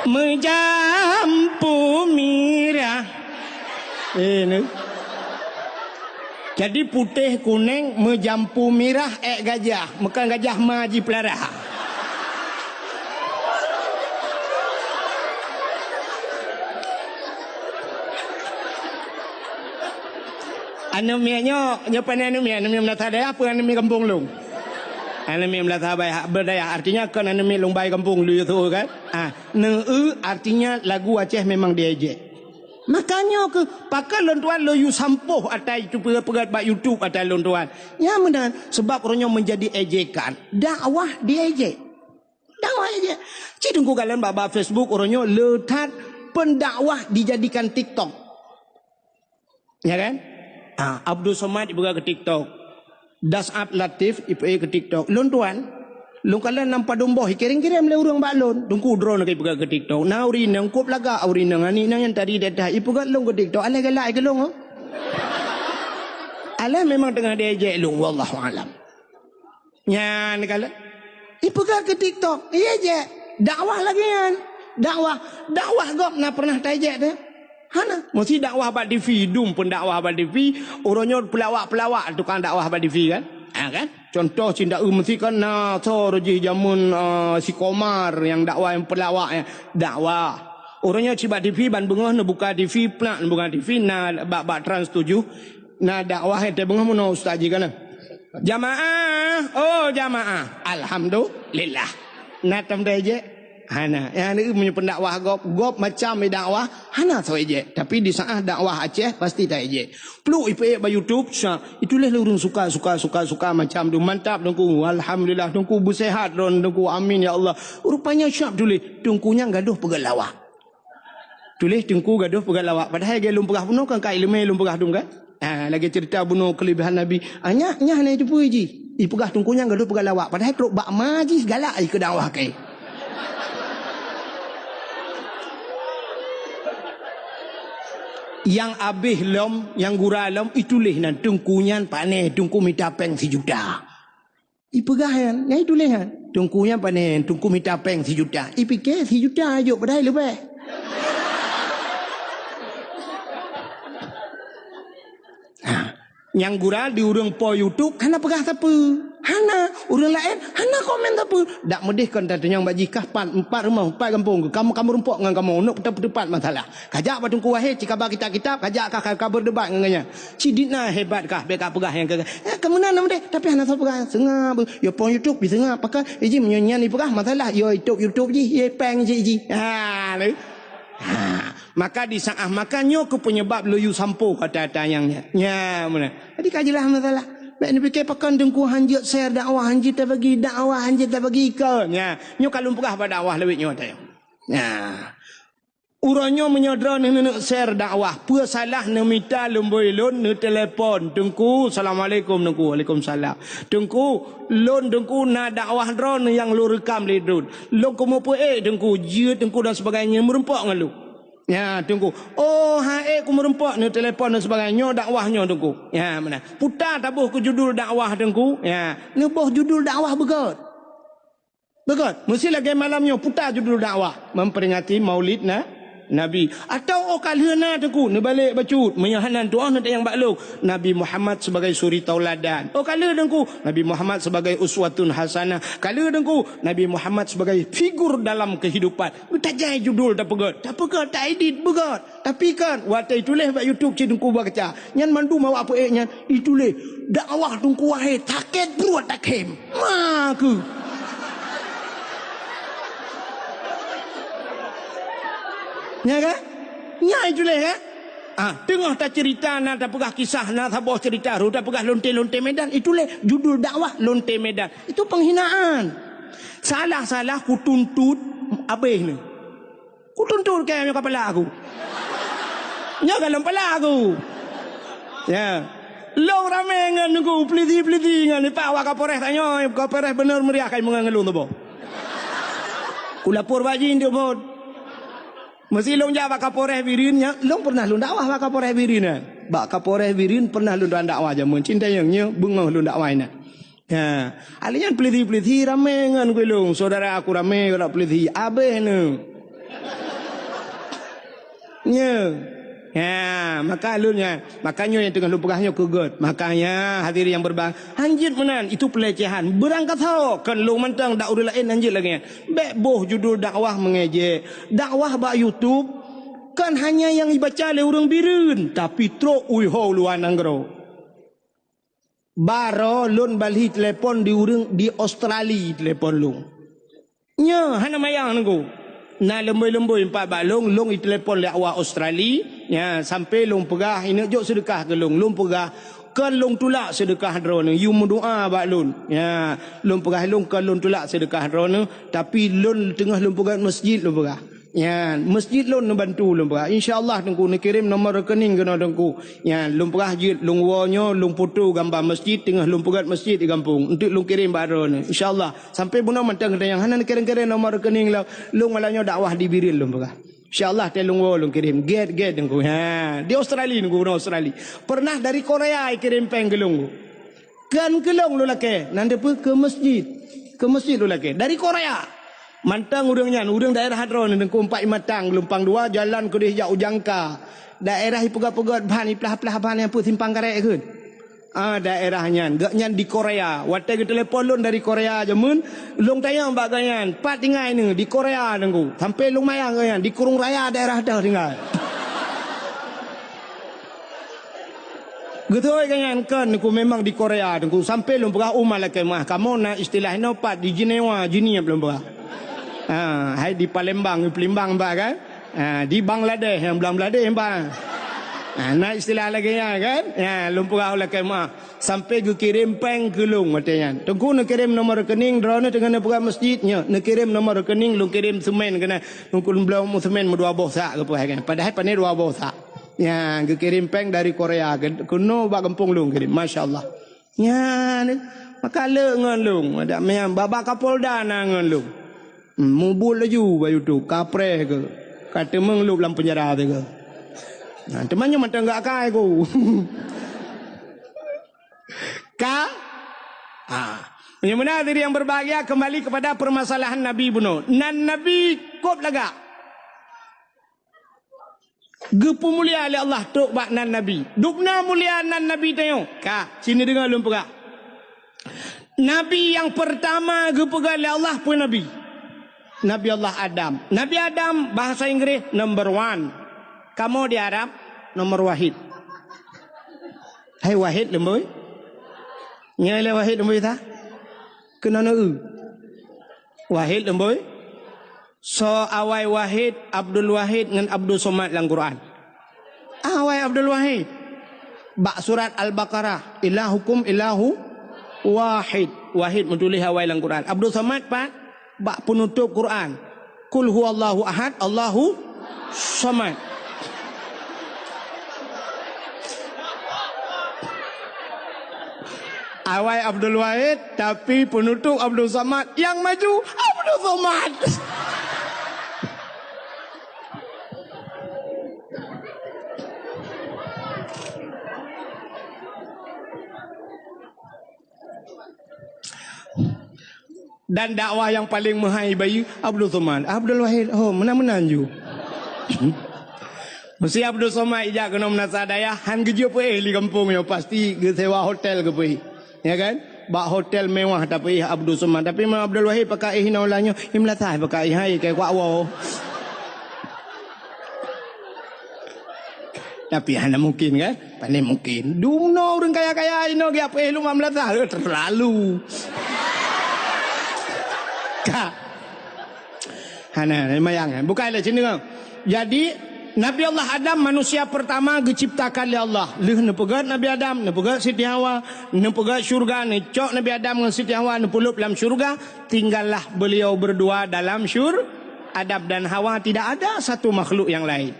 Menjampu mirah. Ini. Jadi putih kuning menjampu mirah gajah. Bukan gajah maji pelara. Anumianya nyopan anumia Menasa Dayah apa anumia kampung long. Anumia Menasa Berdayah artinya kan anumia lombai kampung lu itu kan. Artinya lagu Aceh memang diejek. Makanya ke pakai lontuan lo you sampuh atai itu pegat bak YouTube atai lontuan. Ya benar sebab orangnya menjadi ejekan. Dakwah diejek. Dakwah ejek. Cik tunggu kalian bak Facebook orangnya letak pendakwah dijadikan TikTok. Ya kan? Abdul Somad ibuka ke TikTok. Das'ab Latif ibuka ke TikTok. Lontuan Long kalian nampak domboh kirim-kirim le urang balon tungku drone ke ibuka ke TikTok. Na urina ngkop laga urina ngani nang yang tadi dah ibuka long ke TikTok. Alai galak ke long. Alai memang tengah diejek long wallahu alam. Nyan kala ibuka ke TikTok. Iya je dakwah lagi kan. Dakwah gop na pernah tajek dah. Hana mesti dakwah bak TV dum pun dakwah bak TV orangnya pelawak tukang dakwah bak TV kan. Kan contoh cinta mesti kan so rejih jamun si Komar yang dakwah yang pelawak dakwah orangnya cibat TV ban bengah nak buka TV pula nak buka TV na bak Trans 7 na dakwah ente bengah mun ustaz ji kan jamaah alhamdulillah na tam je hana yang ni punya pendakwah gop macam dakwah hana so je tapi di saat dakwah Aceh pasti tak je peluk ipe ba YouTube itulah urang suka macam tu mantap dongku alhamdulillah dongku bersehat dongku amin ya Allah rupanya syap tulis dongkunya gaduh pegal lawak tulis dongku gaduh pegal lawak padahal dia lumpegah bunuh kan kai lemai lumpegah dum kan lagi cerita bunuh kelebihan Nabi nyah ni tu puji ipegah dongkunya gaduh pegal lawak padahal truk bak maji segala ke dakwah kai. Yang abih lom, yang gura lom, itulah nan tungkunyan panen, tungku minta peng 1 juta. Ipegahan, yang itulah kan. Tungkunyan panen, tungku minta peng 1 juta. Ipikir 1 juta aja, padahal lebih. Yang gura di urang po YouTube, hana pegah apa? Hana, urang lain, hana komen apa? Dak medih kan tanya bajikah 4 rumah, 4 kampung. Kamu rumpok dengan kamu, nak tepat masalah. Kajak batungku wahai, cik kabar kitab-kitab, kajak kah berdebat dengannya. Ciditna hebat kah, beka pegah yang ke. Kemudian nama deh, tapi hana tahu pegah sengah. Yo po YouTube bisa ngah, pakai iji menyanyi pegah masalah. Yo YouTube ji, ye peng ji. Maka di saat makannya ke penyebab loyu sampo kata tayangnya. Ya mana. Jadi kajilah masalah. Baik ni fikir pakan dengku hanjit share dakwah hanjit tak bagi dakwah hanjit tak bagi ke. Ya, nyo kalau pegah pada dakwah lebih nyo tayang. Ya. Urangnya menyodra nak share dakwah. Apa salah nak minta lomboi lon nak telefon. Dengku assalamualaikum dengku. Waalaikumsalam. Dengku lon dengku nak dakwah drone yang lu rekam ledun. Lon komo pu dengku je dengku dan sebagainya merempak dengan lu. Ya, tunggu. Oh, ku merempak ni telefon dan sebagainya dakwahnya tunggu. Ya, mana? Putar tabuh ke judul dakwah tunggu. Ya, ngebuh judul dakwah begot. Begot. Mesti lagi malamnya putar judul dakwah memperingati Maulid Nabi atau kalana teku ni balik bacut menyahanan doa nanti yang bakluk Nabi Muhammad sebagai suri tauladan kala dengku Nabi Muhammad sebagai uswatun hasanah kala dengku Nabi Muhammad sebagai figur dalam kehidupan tajai judul tak pegat tak edit begat tapi kan watai tulis bak YouTube cedengku baca nyan mandu mau apa nyan ditulis dakwah dengku wahai taket beruat takem maku nya kan? Nya itu lah kan? Tengah tak cerita nak tak pegah kisah nak tak bawa cerita ru tak pegah lonte-lonte Medan itu lah judul dakwah lonte Medan itu penghinaan salah ku tuntut abih ni ku tuntut kayaknya kepala aku nya kalau kepala aku ya long ramai dengan aku peliti-peliti dengan ni pak wak kapolres tanya kapolres benar meriah kai mengelung tu boh ku lapor bajin dia boh mesti long jawab kapolres Birin nya long pernah long dakwah bak kapolres Birin bak kapolres Birin pernah long dakwah jamun cinta yang nya bengah long dakwah ina ya alian peliti-peliti ramai dengan ku long saudara aku ramai nak peliti abeh ne nya ya makanya yang tengah lu pegahnya kegut makanya hadirin yang berbang anjir menan itu pelecehan berangkat hau kan lu mentang dak udah lain anjir lagi bek boh judul dakwah mengejek dakwah bak YouTube kan hanya yang dibaca oleh orang Birin tapi tro ui ho luan anggro baro lun balhi telefon di urang di Australia telefon lu nya hana mayang nunggu na lemboi-lemboi empat bak long telepon dakwah Australia ya sampai long pegah ini jok sedekah ke long pegah kan long tulak sedekah drone you mendoa bak long ya long pegah long kan long tulak sedekah drone tapi long tengah long pegah masjid long pegah ya masjid long bantu long pegah insyaallah tengku nak kirim nomor rekening kena tengku ya long pegah jid long wonyo long foto gambar masjid tengah long pegah masjid di kampung untuk long kirim bak drone insyaallah sampai bunuh mentang yang hanan kirim-kirim nomor rekening long malanya dakwah di Birin long pegah insyaallah telung long kirim get tengku ha di Australia tengku Australia pernah dari Korea kirim peng gelung kan gelung lu lake nanti ke masjid lu lake dari Korea mantang urangnya urang daerah hadron dengku 4 matang lumpang 2 jalan ke dia jauh jangka daerah pegat-pegat bahan iplah-plah bahan yang pun simpang karek ke daerahnya gaknya di Korea watai ke telefon lon dari Korea jamun long tayang baganyan pat tinggal ni di Korea dengku sampai long mayang kan di Kurung Raya daerah dah tinggal Getoi kan aku memang di Korea dengku sampai long pegah umal ke mahkamah na istilah no pat di Jenewa belum pegah hai di Palembang mbak kan di Bangladesh yang Bangladesh mbak nah istilah lagi ya kan ya lumpur oleh kemah sampai gue kirim peng ke lung matanya tengku nak kirim nomor rekening drone dengan program masjidnya nak kirim nomor rekening lu kirim semen kena tengku belum semen dua bosak ke kan padahal pane dua bosak ya gue kirim peng dari Korea kuno bak kampung lung kirim masyaallah ya maka le ngan lung ada memang babak Kapolda ngan lung mubul laju bayu tu kapre ke kata mengelup dalam penjara tu ke temannya mata enggak kai ku yang mana diri yang berbahagia kembali kepada permasalahan Nabi bunuh nan Nabi kop laga gepu mulia oleh Allah tok bak nan Nabi dukna mulia nan Nabi tayo sini dengar lum pegak Nabi yang pertama gepu oleh Allah pun Nabi Allah Adam. Nabi Adam bahasa Inggris number 1. Kamu di Arab nomor wahid. Hai wahid lemboi. Nyai wahid lemboi ta? Kena wahid lemboi. So awai wahid Abdul Wahid dengan Abdul Somad dalam Quran. Awai Abdul Wahid. Bak surat Al-Baqarah ilahukum ilahu wahid. Wahid menulis awai dalam Quran. Abdul Somad pak bak penutup Quran. Qul huwallahu ahad, Allahu samad. Awal Abdul Wahid tapi penutup Abdul Samad yang maju Abdul Somad. Dan dakwah yang paling mahal bayi Abdul Somad. Abdul Wahid, oh menang-menang ju. Mesti Abdul Somad ijak kena menasa daya han kerja apa di kampung yo pasti ke sewa hotel ke pi. Ya kan? Bak hotel mewah tapi Abdul Somad tapi Imam Abdul Wahid pakai hinaulanya imlatah pakai hai ke kwa wo. Tapi hanya mungkin kan? Pandai mungkin. Duno orang kaya-kaya ino ge apa lu mamlatah terlalu. Ka. Hana mayang bukan le sini kan. Jadi Nabi Allah Adam manusia pertama diciptakan oleh Allah. Leh nepegat Nabi Adam, nepegat Siti Hawa, nepegat syurga, necok Nabi Adam dengan Siti Hawa nepulup dalam syurga, tinggallah beliau berdua dalam Adam dan Hawa, tidak ada satu makhluk yang lain.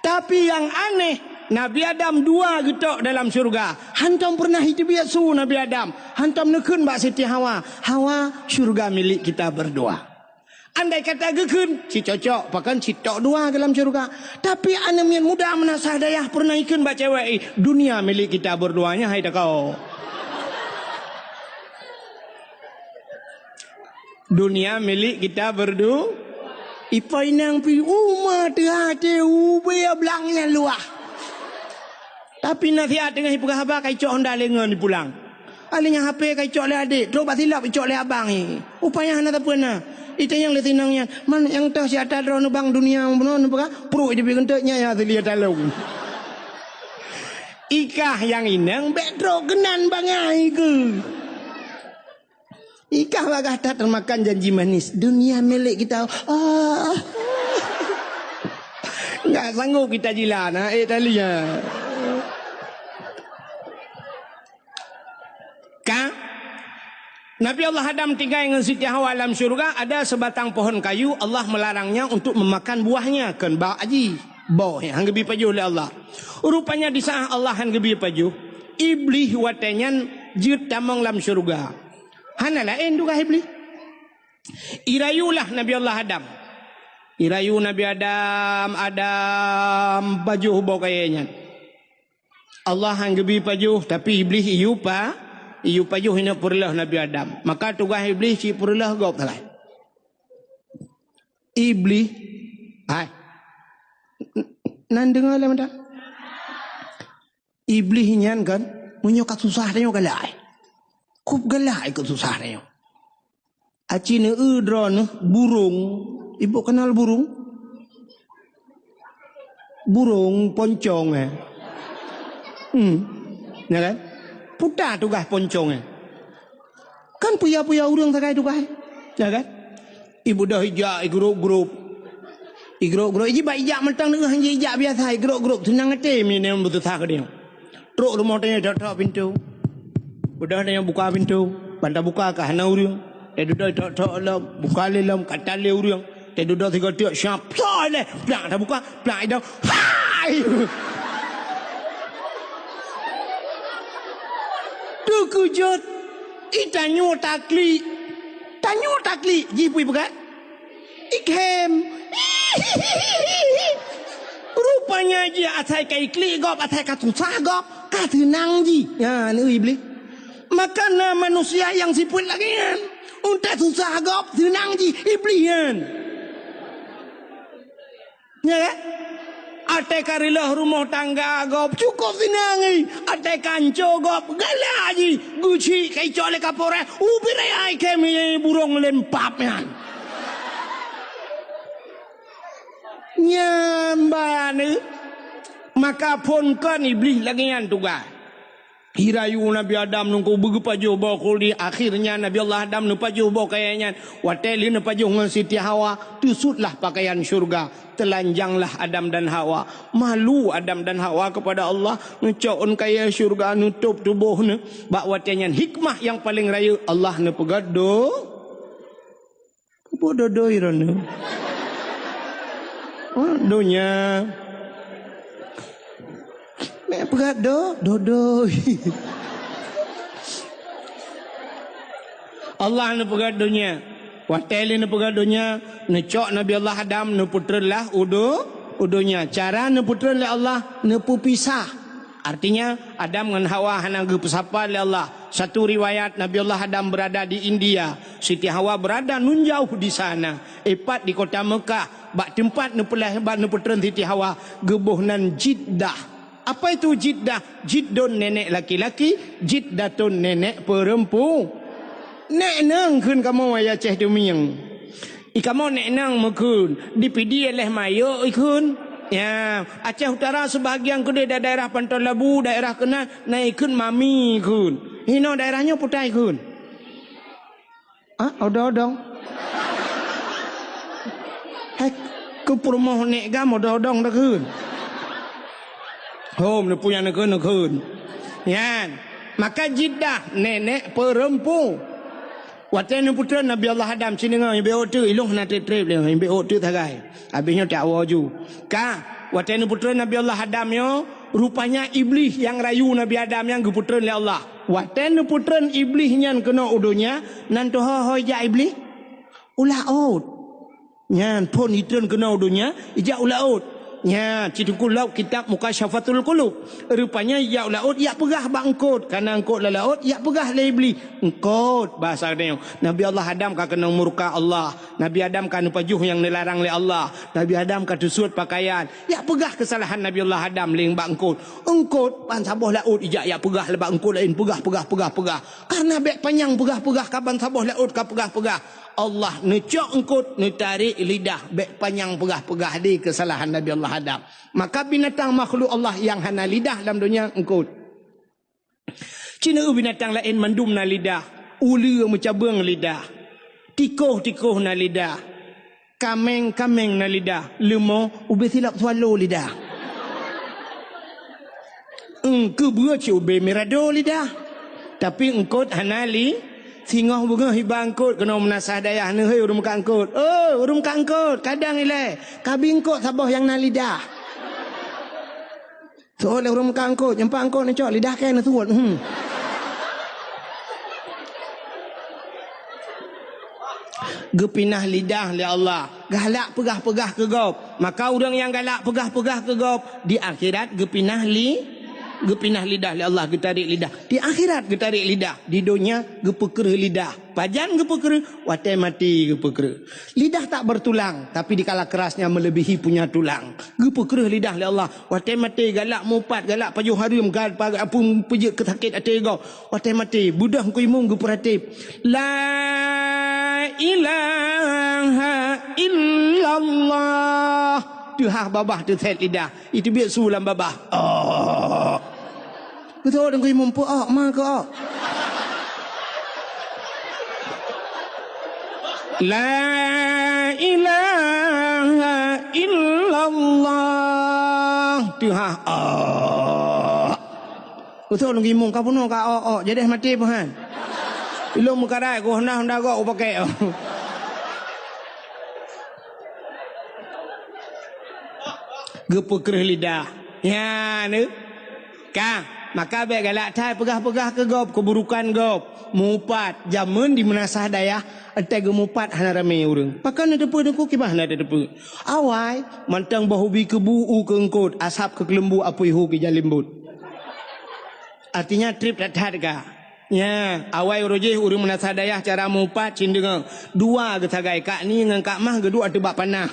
Tapi yang aneh, Nabi Adam dua getok dalam syurga. Hantam pernah hidup biasa Nabi Adam. Hantam nekun mbak Siti Hawa. Hawa syurga milik kita berdua. Andai kata gekun, si cocok, bahkan si tok dua dalam syurga. Tapi anak yang muda menasah dayah pernah ikun mbak cewek. Dunia milik kita berduanya, hai tak kau. Dunia milik kita berdua. Ipai nang pi umah terhati ubaya belangnya luah. Tapi nasihat dengan ibu khabar kaicok honda lengan di pulang. Alinya HP kaicok le adik, coba silap icok le abang ni. Upaya hana tak pernah. Itu yang letinangnya. Man yang tahu si atas drone bang dunia benar nampak? Perut dia bentuknya ya terlihat dalam. Ikah yang inang bedro genan bangai ke. Ikah bagah tak termakan janji manis. Dunia milik kita. Enggak sanggup kita jilan. Talinya. Nabi Allah Adam tinggal dengan Siti Hawa dalam syurga, ada sebatang pohon kayu, Allah melarangnya untuk memakan buahnya. Kan bau aji, bau yang gebi pajuh oleh Allah. Rupanya di saat Allah yang gebi pajuh, iblis watenyan jut tamang dalam syurga. Hana lain juga iblis. Irayulah Nabi Allah Adam. Irayu Nabi Adam pajuh bau kayaknya. Allah yang gebi pajuh, tapi iblis iu pajuh hina purilah Nabi Adam. Maka tugas iblis si purilah gop talai. Iblis ai. Nan dengar lah mata. Iblis nyan kan munyo kat susah dia galai. Kup galai kat susah dia. Acine drone burung. Ibu kenal burung? Burung poncong ya kan? Putar tugas poncongnya. Kan puya-puya urang sakai tugas. Ya kan? Ibu dah hijak grup-grup. Grup-grup iji ba ijak mentang dengan hijak biasa grup-grup senang ngete ni yang betul tak dia. Truk rumah tanya dak pintu. Udah ada yang buka pintu, banta buka ke hana urang. Duduk dak lam buka lelam kata le urang. Duduk tiga tiak syap. Sale, plak dah buka, plak dah. Hai. Kujut itanyo takli jipui begat ikem rupanya je atai kai kli gop atai ka susah gop ka tenang ji ya ni iblis makana manusia yang siput lagi kan untuk susah gop tenang ji iblis kan ya kan ate karilah rumah tangga gop cukup sinangi ate kanco gop galaji guci kai cole kapore ubire ai kemi burung lempap yan nyambane maka pun kan iblis lagi yan tugas hirayu Nabi Adam nunggu begipajuh bakul di akhirnya Nabi Allah Adam nupajuh bau kayaknya wateli nupajuh dengan Siti Hawa tusutlah pakaian syurga telanjanglah Adam dan Hawa malu Adam dan Hawa kepada Allah ngecokun kaya syurga nutup tubuhnya bak watenya hikmah yang paling raya Allah nepegado bodoh irana donya mek pegat dodo. Allah ne pegat dunia. Wateli ne pegat dunia, ne cok Nabi Allah Adam ne putralah udunya. Cara ne putra oleh Allah ne pu pisah. Artinya Adam dengan Hawa hana ge pesapa oleh Allah. Satu riwayat Nabi Allah Adam berada di India, Siti Hawa berada nun jauh di sana. Epat di kota Mekah, bak tempat nu pelah hebat nu puteren Siti Hawa gebuhnan Jiddah. Apa itu Jiddah? Jiddun nenek laki-laki, Jiddatun nenek perempuan. Nek nang kun kamu ayah ceh demiang. Ikamu nek nang mekun dipidi oleh mayo ikun. Ya, Aceh Utara sebahagian kuda daerah Pantai Labu, daerah kena naikun mami kun. Hino daerahnya putai kun. Odong-odong. Hai ku permoh nek gam odong-odong dah kun. Hom ni punya nekun. Yan. Maka Jiddah nenek perempuan. Waktu ni putera Nabi Allah Adam sini ngau ibe otu iluh na trip le ibe otu thagai. Habisnya tak waju. Waktu ni putera Nabi Allah Adam yo rupanya iblis yang rayu Nabi Adam yang geputera oleh Allah. Waktu ni putera iblis nyan kena udunya nan to ho ja iblis. Ulah out. Nyan pun itun kena udunya ija ulah out. Ya, citukul laut kitab Mukasyafatul Qulub. Rupanya ya laut ya pegah bangkot. Karena angkot la laut ya pegah la iblis. Angkot bahasa dia. Nabi Allah Adam ka kena murka Allah. Nabi Adam ka pajuh yang dilarang oleh Allah. Nabi Adam ka tusut pakaian. Ya pegah kesalahan Nabi Allah Adam ling bangkot. Angkot pan saboh laut ija ya pegah le bangkot lain pegah. Karena bek panjang pegah kaban saboh laut ka pegah. Allah necok engkut tarik lidah bek panjang pegah di kesalahan Nabi Allah Adam. Maka binatang makhluk Allah yang hana lidah dalam dunia engkut. Cina binatang lain mandum na lidah, ulu mencabang lidah, tikoh na lidah, kameng na lidah, lemah ube silap swallow lidah. Engkau buat ube mirado lidah. Tapi engkut hana singoh bunga hibangkut kena menasah dayah ni hei urung kangkut. Urung kangkut kadang ile kabingkut saboh yang na lidah. Soalnya urung kangkut nyempak angkut ni cok lidah kan turut. Gepinah lidah oleh Allah. Galak pegah ke gop. Maka orang yang galak pegah ke gop di akhirat gepinah lidah oleh Allah getarik lidah. Di akhirat getarik lidah. Di dunia gepeker lidah. Pajan gepeker, watai mati gepeker. Lidah tak bertulang, tapi dikala kerasnya melebihi punya tulang. Gepeker lidah oleh Allah. Watai mati galak mupat, galak pajuh harum, galak apa pejek kesakit hati kau. Watai mati budah kuimung geperatip. La ilaha illallah. Tu babah tu set lidah. Itu biar sulam babah. Betul dengan imam pun maka La ilaha illallah. Tu betul dengan imam kau pun kau jadi mati pun. Ilmu muka dah kau hendak kau pakai. Gepeker lidah. Ya ni. Maka baik galak thai pegah ke gop keburukan gop mupat jamun di menasah dayah atai gemupat hana rame urang pakan ada depu deku kibah na ada depu awai mantang bahubi kebu ke engkut asap ke kelembu apui hu ke jalimbut artinya trip dathat ka ya awai urujih urang menasah dayah cara mupat cindeng dua ke sagai kak ni dengan kak mah kedua tu bak panah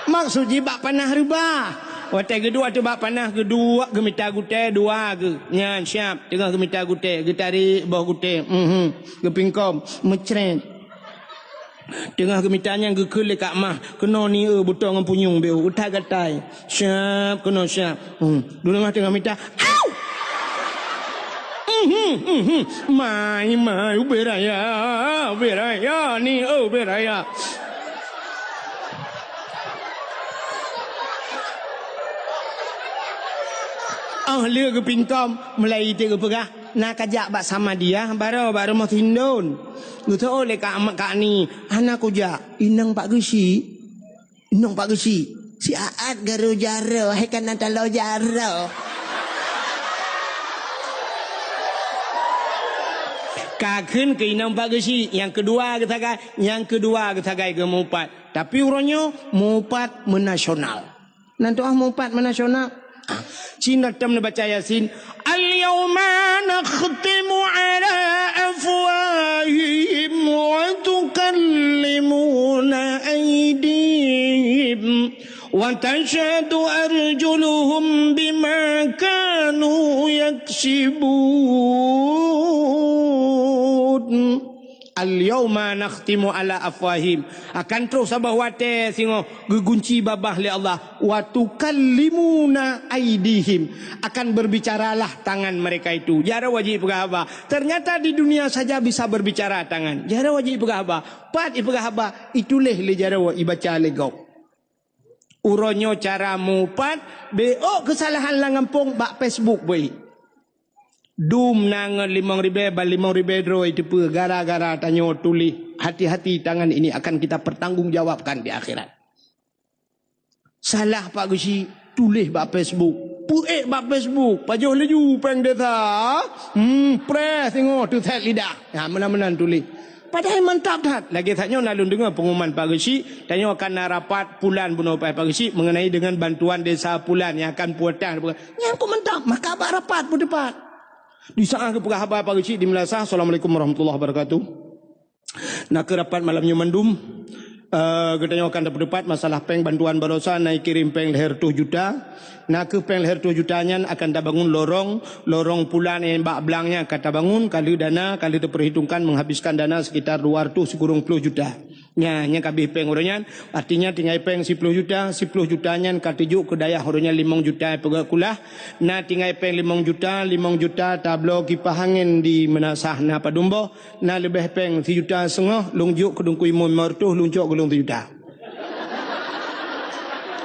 maksud ji bak panah ribah. Watai kedua tu bak panah kedua gemita gute dua ke. Nyan siap tengah gemita gute getari bawah gute. Gepingkom mecret. Tengah gemitanya gekele kak mah kena ni butong punyung beu utai gatai. Siap kena siap. Dulu mah tengah mita. Au! Mai beraya ni beraya. Lia ke pingkom mulai tiga pegah nak ajak bak sama dia baru mau tindun gitu oleh kak ni anak kuja inang pak gesi si aat garu jaro hai kan talo jaro kakun ke inang pak gesi yang kedua ketagai gemupat tapi urangnya mupat menasional nanti mupat menasional Cina tem baca Yasin al-yawma نختم على أفواههم وتكلمنا أيديهم وتشهد أرجلهم بما كانوا يكسبون. Al-yawma nakhtimu ala afwahim, akan terus abah wate singo gegunci babah li Allah, wa tukallimuna aidihim, akan berbicaralah tangan mereka itu. Jara wajib pegah abah, ternyata di dunia saja bisa berbicara tangan. Jara wajib pegah abah, pat ipegah abah ituleh li jara wa ibaca legau. Uronyo caramu pat beo kesalahan langampung bak Facebook boy. Dum nang 5.000 bal 5.000 dro itu gara-gara tanyo tuli, hati-hati tangan ini akan kita pertanggungjawabkan di akhirat. Salah Pak Gusi tulis bak Facebook, puek bak Facebook, pajoh laju peng desa. Press tengok tu set lidah. Ha menan-menan tulis. Padahal mantap dah. Lagi taknya nalun dengar pengumuman Pak Gusi, tanyo akan rapat pulan bunuh Pak Gusi mengenai dengan bantuan desa pulan yang akan puatang. Yang ku mantap, maka abak rapat pun depan. Di saat kepegah habar Pak Cik di Melasa. Assalamualaikum warahmatullahi wabarakatuh. Nak ke rapat malamnya mendum. Katanya akan dapat masalah peng bantuan barosa naik kirim peng leher 2 juta. Nak ke peng leher 2 jutanya akan dah bangun lorong pulan yang bak belangnya kata bangun kali dana kali terperhitungkan menghabiskan dana sekitar 210 juta. Nya kabih peng orangnya artinya tinggal peng 10 juta 10 jutanya katujuk ke daya orangnya 5 juta pegak kulah. Nah tinggal peng 5 juta tablo kipas angin di menasah na padumbo. Nah lebih peng 1,5 juta lungjuk kedungkui mertuh luncuk gelung 1 juta.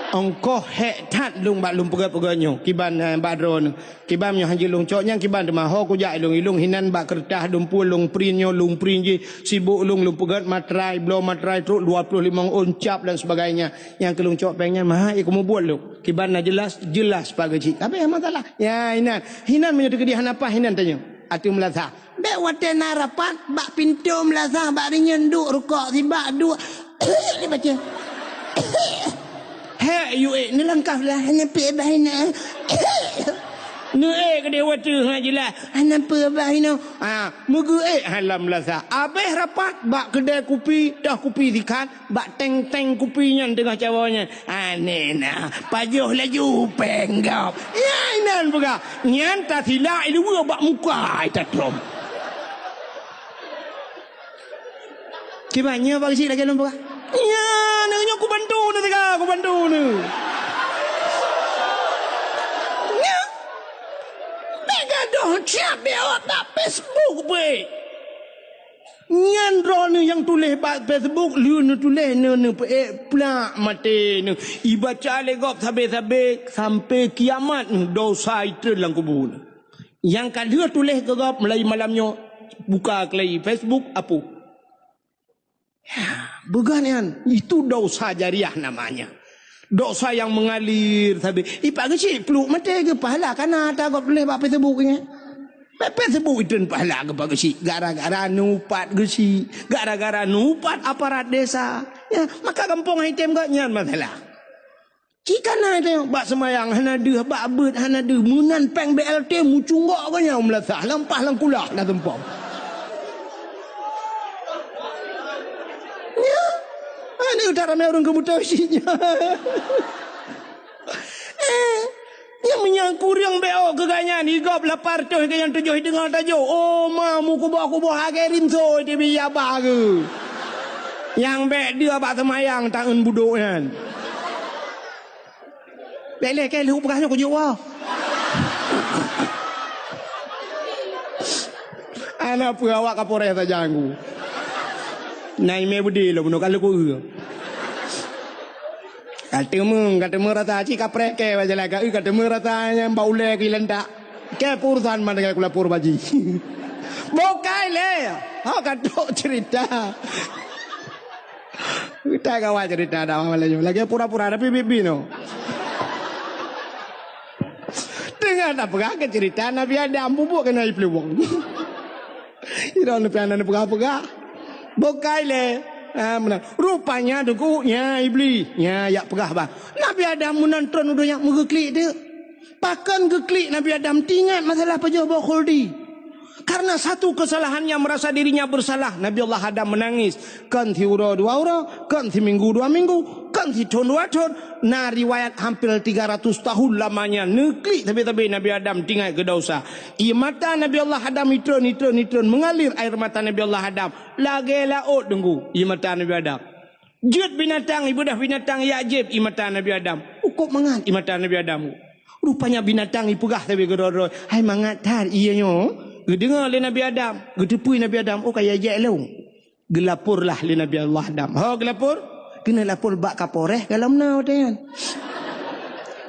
Ongkoh hek tat lung bak lung pegak-pegaknya kiban bak drone kiban nyo hanji lung coknya kiban demaho ku jak ilung hinan bak kertas dumpul lung printnyo lung print je sibuk lung pegat matrai blow matrai truk 25 uncap dan sebagainya yang kelung cok pengnya mah aku mau buat lu kiban na jelas Pak Gaji apa yang masalah ya hinan menyatu kedihan apa hinan tanya atu melasa be wate narapat bak pintu melasa bak nyenduk rukuk sibak dua ni baca hei you ni langkah lah hanya pebahina nu ke dia watu ngajilah hanya pebahina mugu halam lasa abeh rapat bak kedai kopi dah kopi dikan bak teng kopinya tengah cawanya nena pajuh laju penggap ya inan buka nyanta silak itu bak muka itu trom kibannya bak si lagi lomba ya nanya aku bantu ni ya mega doh siap dia tak Facebook be nyan drone yang tulis pak Facebook lu tulis ne plak mati ne ibaca legop sampai kiamat dosa itu dalam kubur yang kadua tulis gegop mulai malamnya buka kelai Facebook apa bukan itu dosa jariah namanya. Dosa yang mengalir tapi Pak Gesi peluk mati ke pahala karena takut boleh buat Facebooknya. Facebook itu pahala ke Pak Gesi gara-gara nupat Gesi, gara-gara nupat aparat desa. Ya, maka kampung item gak nyan masalah. Jika na itu bak semayang hana deh bak bet hana deh munan peng BLT mu cunggok kan yang melasah lempah langkulah dah tempom. Ini utara orang kebutuhan isinya. Yang menyangkur yang beo keganyan higap lapar tu yang tujuh dengar tajuk. Oh mamu kubuh hagerim so dia biya bagu. Yang bek dia bak semayang tangan buduknya. Bek ke lu pegahnya ku jawab. Anak perawak kapolres saja aku. Naik me budi lo bunuh kalau ku. Kata rata cik kaprek ke baca laga. Kata ratanya bau le kilan tak. Ke purusan mana kalau lapor baji. Bokai le. Kata cerita. Kita kawan cerita dah malamnya. Lagi pura-pura tapi bibi no. Dengar apa ke cerita Nabi Adam bubuk kena iplewong. Ira Nabi Adam pegah-pegah. Bokai le. Rupanya dukunya iblis ya pegah bah Nabi Adam menonton udah yang mengeklik dia pakan geklik Nabi Adam tingat masalah pajah bawa khuldi Karena satu kesalahannya merasa dirinya bersalah, Nabi Allah Adam menangis. Kan thi uro 2 uro, kan thi minggu 2 minggu, kan thi tahun 2 tahun. Nah riwayat hampir 300 tahun lamanya nekli tapi Nabi Adam tinggal ke dosa. Ia mata Nabi Allah Adam nitron mengalir air mata Nabi Allah Adam. Lagi laut tunggu ia mata Nabi Adam. Jut binatang ibadah binatang ya ajib ia mata Nabi Adam. Ukuk mangat ia mata Nabi Adam. Rupanya binatang ipegah tapi gedor. Hai mangat tar iya nyo. Gedengar le Nabi Adam, gedepui Nabi Adam, oh kaya je elong. Gelapurlah le Nabi Allah Adam. Ho gelapur? Kena lapor bak kaporeh dalam nau tan.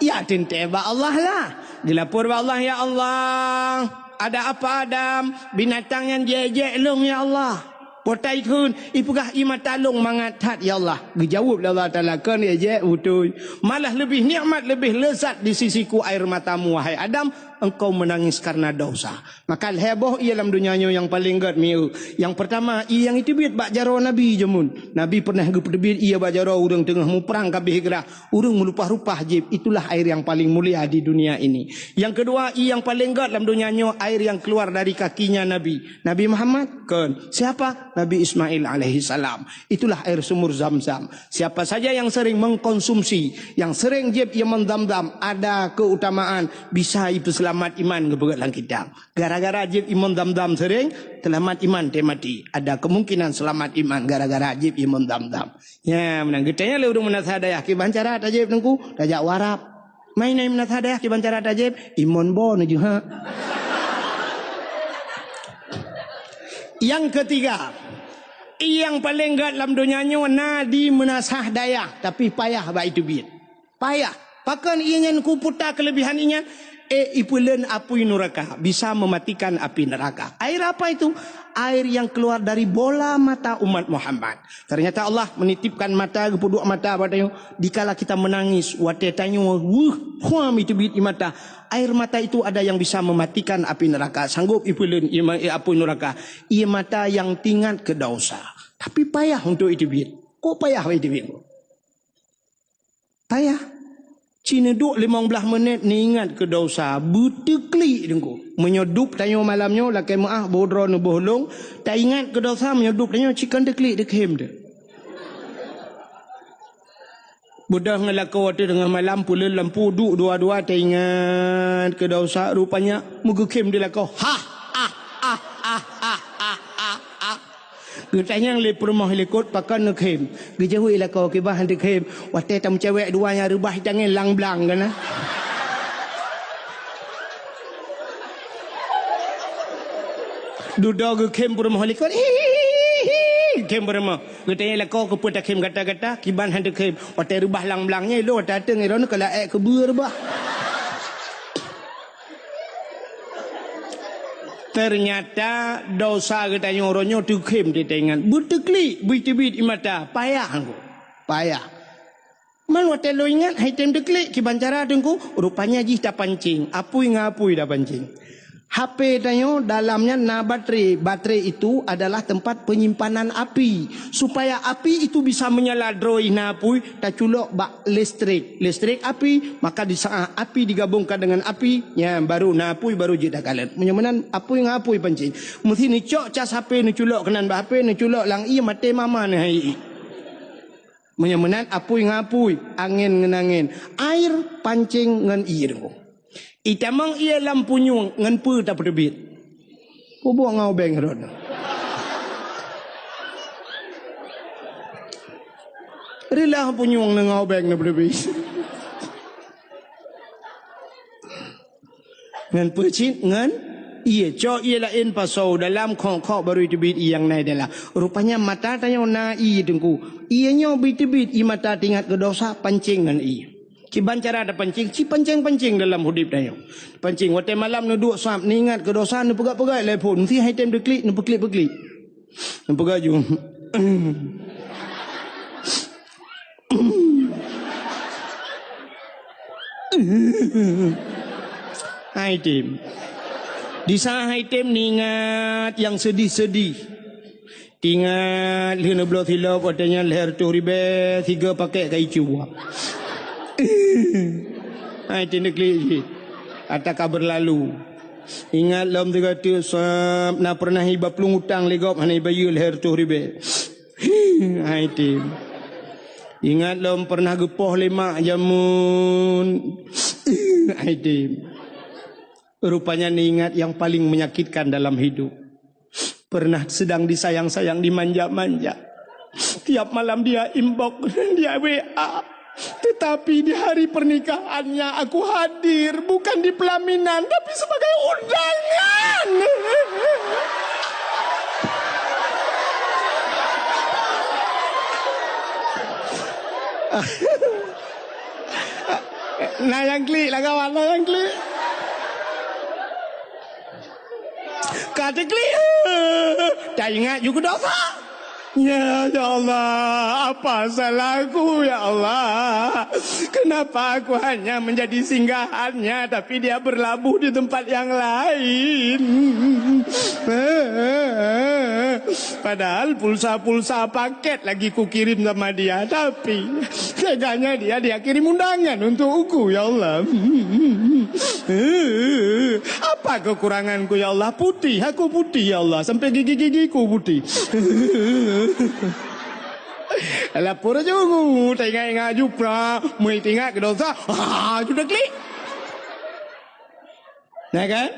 Ya tente ba Allah lah. Gelapur ba Allah ya Allah. Ada apa Adam? Binatang yang je elong ya Allah. Potai kun ipegah ima talung mangat tat ya Allah. Dijawab Allah Taala kan je betul. Malah lebih nikmat, lebih lezat di sisiku air matamu wahai Adam. Engkau menangis karena dosa. Maka heboh ia dalam dunianya yang paling gad miu. Yang pertama ia yang itu biat bak jaro Nabi jemun. Nabi pernah gepedebit ia bak jaro urang tengah mu perang kabeh gerah. Urang melupah-rupah jib. Itulah air yang paling mulia di dunia ini. Yang kedua ia yang paling gad dalam dunianya air yang keluar dari kakinya Nabi. Nabi Muhammad kan. Siapa? Nabi Ismail alaihi salam. Itulah air sumur Zam-Zam. Siapa saja yang sering mengkonsumsi, yang sering jib ia mendam-dam, ada keutamaan bisa itu selamat iman kebegat lang kita. Gara-gara ajib iman dam-dam sering, selamat iman temati. Ada kemungkinan selamat iman gara-gara ajib iman dam-dam. Ya, menang getanya le urang menat hadayah ki bancara ajib nengku, dajak warap. Main nai menat hadayah ki bancara ajib, iman bon je ha. Yang ketiga, yang paling gad dalam dunianya nadi menasah dayah tapi payah ba itu biat. Payah. Pakan ianya ku putar kelebihan ianya ipulen api neraka, bisa mematikan api neraka. Air apa itu? Air yang keluar dari bola mata umat Muhammad. Ternyata Allah menitipkan mata kedua mata padanya dikala kita menangis wate tanyo huam itu bit mata. Air mata itu ada yang bisa mematikan api neraka. Sanggup ipulen api neraka. Ia mata yang tingkat ke dosa. Tapi payah untuk itu bit. Kok payah itu bit? Payah. Cina duk 15 minit ni ingat ke dosa butekli dengku menyodup tanyo malamnya lakai maah bodro nu bohlong tak ingat ke dosa menyodup tanyo chicken dekli dekhem de bodah ngelako tu dengan malam pula lampu duk dua-dua tak ingat ke dosa rupanya mugekem dia lako Getanya le permah lekot pakan nekhem. Gejawi la kau ke bahan dekhem. Wate tam cewek duanya rebah jangan lang blang kan. Duda gekhem permah lekot. Kem permah. Getanya la kau ke put dekhem kata-kata kiban han dekhem. Wate rebah lang blangnya lo datang iron kala ke beur bah. Ternyata dosa katanya orangnya tukem di tangan. Bertekli, bit-bit imata. Payah aku. Payah. Man waktu lo ingat, hai tem dekli, kibancara tengku, rupanya jih dah pancing. Apui ngapui dah pancing. HP tanya dalamnya na baterai. Baterai itu adalah tempat penyimpanan api. Supaya api itu bisa menyala droi na apui, tak culok bak listrik. Listrik api, maka di saat api digabungkan dengan api, ya baru na apui baru jeda kalian. Menyamanan apui ngapui pancing. Mesti ni cok cas HP ni culok kenan ba HP ni culok lang iya mate mama ni hai. Menyamanan apui ngapui, angin ngenangin. Air pancing ngan iya dengo. Itamang ia lampu nyung ngan pu tak perbit. Ku buang ngau beng ron. Rilah lampu nyung ngau beng na perbit. Ngan pu cit ngan ia cok ia lain pasau dalam kong baru debit yang naik adalah. Rupanya mata tanya na i dengku. Ianya bit-bit i mata tingkat ke dosa pancing ngan i. Ciban cara ada pancing, pancing dalam hidup dia. Pancing, waktu malam nu duk sap, ni ingat ke dosa, nu pegat-pegat telefon. Nanti hai time deklik, nu peklik-peklik. Nu pegat ju. Hai tim. Di sana hai tim ni ingat yang sedih-sedih. Ingat lina belah hilap, katanya leher tu ribe, 3 paket kai cuba. Hai tindak lagi. Atakah berlalu. Ingat lom tu kata nak pernah hibah pelung hutang legop hana bayu leher tu ribe. Hai tim. Ingat lom pernah gepoh lemak jamun. Hai tim. Rupanya ni ingat yang paling menyakitkan dalam hidup. Pernah sedang disayang-sayang, dimanja-manja. Tiap malam dia inbox, dia WA. Tetapi di hari pernikahannya aku hadir, bukan di pelaminan, tapi sebagai undangan. Nah yang klik lah kawan, nah yang klik. Kata klik. Tak ingat juga dosa. Ya Allah, apa salahku ya Allah? Kenapa aku hanya menjadi singgahannya tapi dia berlabuh di tempat yang lain? Padahal pulsa-pulsa paket lagi ku kirim sama dia, tapi teganya dia kirim undangan untukku ya Allah. Apa kekuranganku ya Allah? Putih, aku putih ya Allah, sampai gigi-gigiku putih. Lapor aja aku, tengok-tengok juga, mau tengok ke dosa, sudah klik. Nah kan?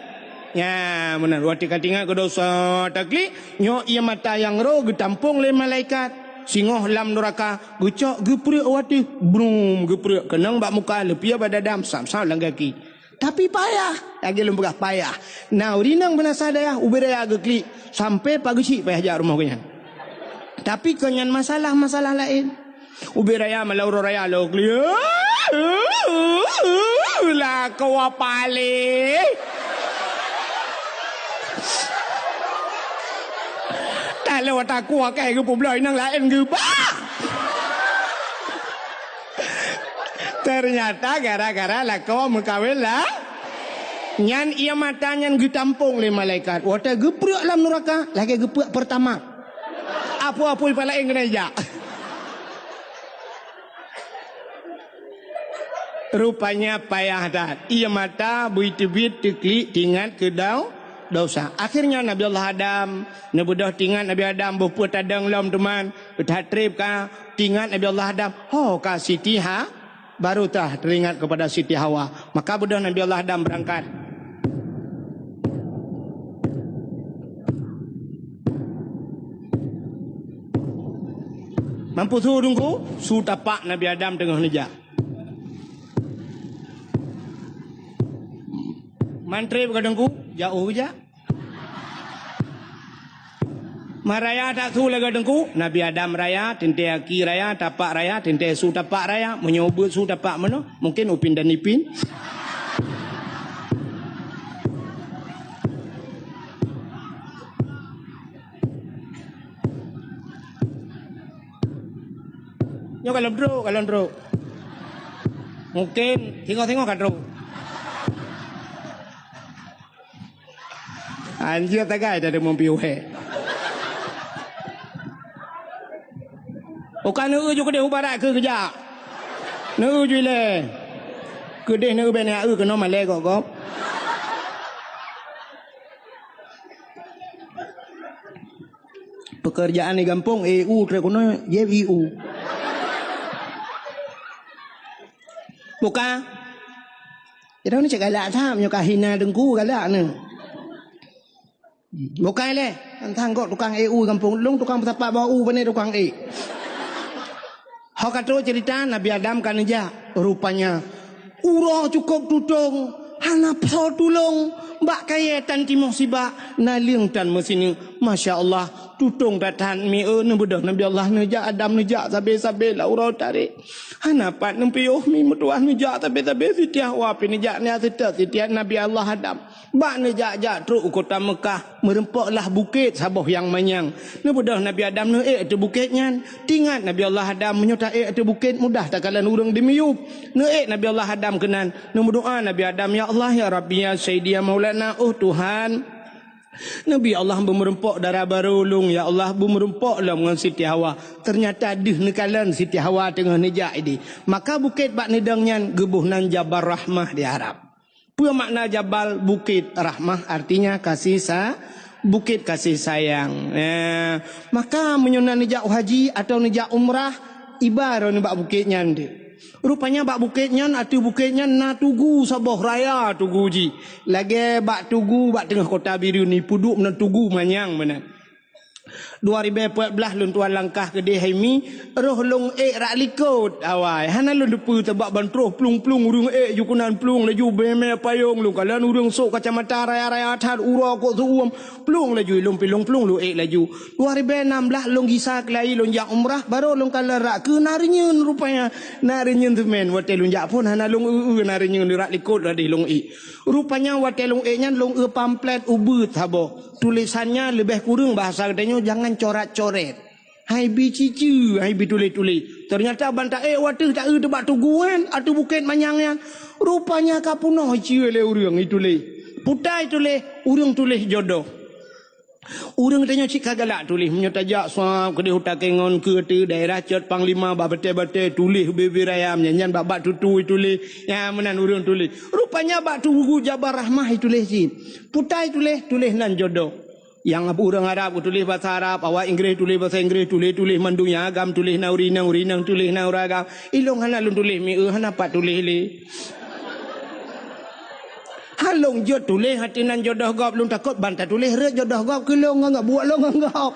Ya, benar. Waktu tengok ke dosa, tak klik, nyok ia mata yang roh, getampung le malaikat. Singoh lam neraka, gecok, gepriak wati, brum, gepriak. Kenang bak muka, lepia badadam, sam-sam lang kaki. Tapi payah, lagi lembagah payah. Nah, urinang benasa daya, uberaya geklik, sampai pagi cik payah jak rumah kenyan. Tapi kenyan masalah-masalah lain. Ubi raya malauro raya lo klia. Lah kau apa le? Tak lewat aku akai ke publik nang lain ke ba? Ternyata gara-gara lah kau mengkawin lah. Nyan ia matanya getampung le malaikat. Wata geprek lam neraka, lagi geprek pertama. Apa-apa yang paling kena jak. Rupanya payah dah. Ia mata buit-buit teklik tinggal ke dosa. Akhirnya Nabi Allah Adam, nebudah tinggal Nabi Adam berpuat tadang lam teman. Berhatrib ka tinggal Nabi Allah Adam. Oh ka Siti Ha baru tah teringat kepada Siti Hawa. Maka budak Nabi Allah Adam berangkat. Mampu suruh tunggu, suruh tapak Nabi Adam tengah nejak. Mantri berkadangku, jauh je. Maraya tak suruh lagi dengku, Nabi Adam raya, tente aki raya, tapak raya, tente suruh tapak raya, menyobot suruh tapak mana? Mungkin upin dan ipin. Yo kalau druk. Mungkin tengok-tengok kan druk. Anjir tagai ada mempiu he. Bukan nu juga dia ubarat ke kerja. Nu jule. Kedeh nu ben ya kena male kok. Pekerjaan di kampung EU terkono YEU. Bukan. Jadi ni cakap galak tham nyok hina dengku galak ni. Bukan le, tang kok tukang EU kampung long tukang tapak bau bani tukang E. Hak kata cerita Nabi Adam kan aja rupanya urang cukup tutung hanap so tulung mbak kaya tan timong sibak naling tan mesini masya-Allah tutung datan mi ne budak Nabi Allah neja Adam neja sabe-sabe la urang tarik hanapat nempiuh mi mutuah neja sabe-sabe sitiah wa pinejak ni sitiah Nabi Allah Adam bak neja-jak truk kota Mekah merempoklah bukit saboh yang manyang ne budak Nabi Adam ne tu bukitnya tingat Nabi Allah Adam menyota tu bukit mudah tak kalan urang dimiup ne Nabi Allah Adam kenan ne berdoa Nabi Adam ya Allah ya Rabbi ya Sayyidi ya Maulana Tuhan Nabi Allah bermerempok darah barulung ya Allah bermerempok lah dengan Siti Hawa ternyata dih nekalan Siti Hawa tengah nejak ini maka bukit bak nedangnya gebuh nan Jabal Rahmah di Arab Apa makna Jabal Bukit Rahmah? Artinya bukit kasih sayang. Maka menyunan nijak haji atau nijak umrah ibarat ni bak bukitnya ni. Rupanya bak bukitnya atau bukitnya na tugu Sabah Raya tugu ji. Lagi bak tugu bak tengah kota biru ni puduk na tugu manyang mana. 2014 lun tuan langkah ke dia mi roh long rak likut awai hana lun depu tebak bantroh plung-plung urung jukunan plung laju beme payung lu kalan urung sok kacamata raya-raya that ura kok suum plung laju long pilung plung lu laju 2016 long gisa kelai long jak umrah baru long kala rak ke narinyeun rupanya narinyeun tu men wate long jak pun hana long narinyeun rak likut radih long rupanya wate long nya long pamflet ubut habo tulisannya lebih kurang bahasa katanya jangan coret-coret. Hai bi cicu, hai bi tulis-tulis. Ternyata bantah waduh tak tebak tuguan atau bukit manyangnya. Rupanya kapunoh ciu le urang itulis. Putai tulis, urang tulis jodoh. Urang tanya cik kagalak tulis menyotajak suap ke hutan kengon ke te daerah cot panglima bak bete-bete tulis bebe raya nyanyian bak tutu tulis ya menan urang tulis. Rupanya bak tugu Jabal Rahmah tulis cik. Putai tulis nan jodoh. Yang orang Arab tulis bahasa Arab, awak Inggeris tulis bahasa Inggeris, tulis mandunya agam, tulis naurinang tulis nauragam. Ilong hana lun tulis mi hana pat tulis le. Halong jod tulis hatinan jodoh gop lun takut bantah tulis re jodoh gop ke long ngak buat long ngap.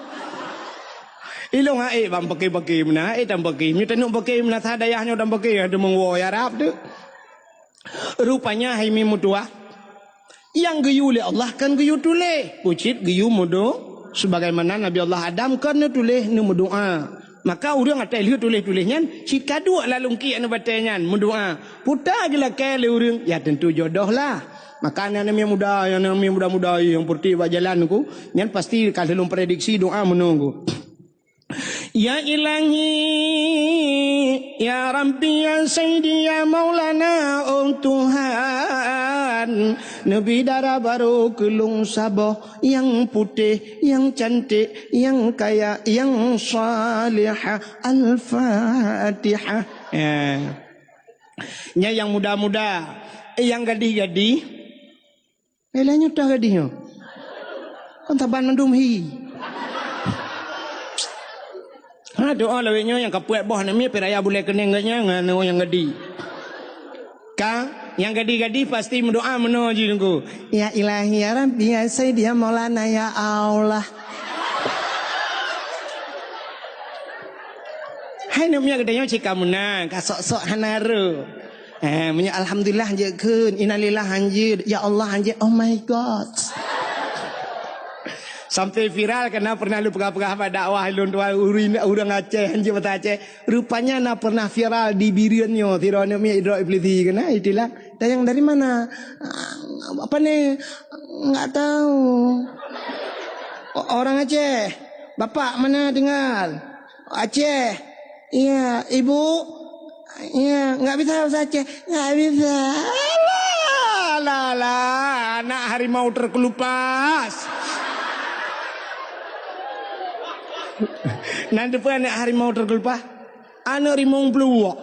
Ilong bang pakai mana tam pakai. Mi tanuk pakai mana sadayahnya tam pakai ada mengwo Arab tu. Rupanya hai mi mutua yang geyu oleh Allah kan geyu tulis. Pucit geyu mudo sebagaimana Nabi Allah Adam kan tulis ni berdoa. Maka orang atai lihat tulis-tulisnya jika dua lalu ki anu batanya berdoa. Puta gila kele orang ya tentu jodoh lah. Maka anak muda yang putih buat jalan ku nyan pasti kalau prediksi doa menunggu. Ya Ilahi, Ya Rabbi, Ya Sayyidi, Ya Maulana, Oh Tuhan, Nabi darah baru kelung Sabah yang putih, yang cantik, yang kaya, yang salihah. Al-Fatihah. Ya yang muda-muda, yang gadih-gadih, lainnya dah gadihnya. Kan taban mendumhi. Doa laweknya yang kapuat boh nami peraya boleh kening gatnya ngano yang gadi. Yang gadi-gadi pasti mendoa menuju nunggu. Ya Ilahi ya Rabbi ya Sayyidi ya Maulana ya Allah. Hai namanya gedenya cikamuna kasok-sok hanaru. Alhamdulillah je keun innalillah anjir ya Allah anjir oh my god. Sampai viral karena pernah lu pegah-pegah pada dakwah lun tuan urang Aceh anjir mata Aceh. Rupanya na pernah viral di biriannya tirone mi idra iblisi kena itulah. Tayang dari mana? Apa nih? Enggak tahu. Orang Aceh. Bapak mana tinggal? Aceh. Iya, ibu. Iya, enggak bisa bahasa Aceh. Enggak bisa. Lah, anak harimau terkelupas. Nanti pun anak harimau terkelupas, anak harimau peluak.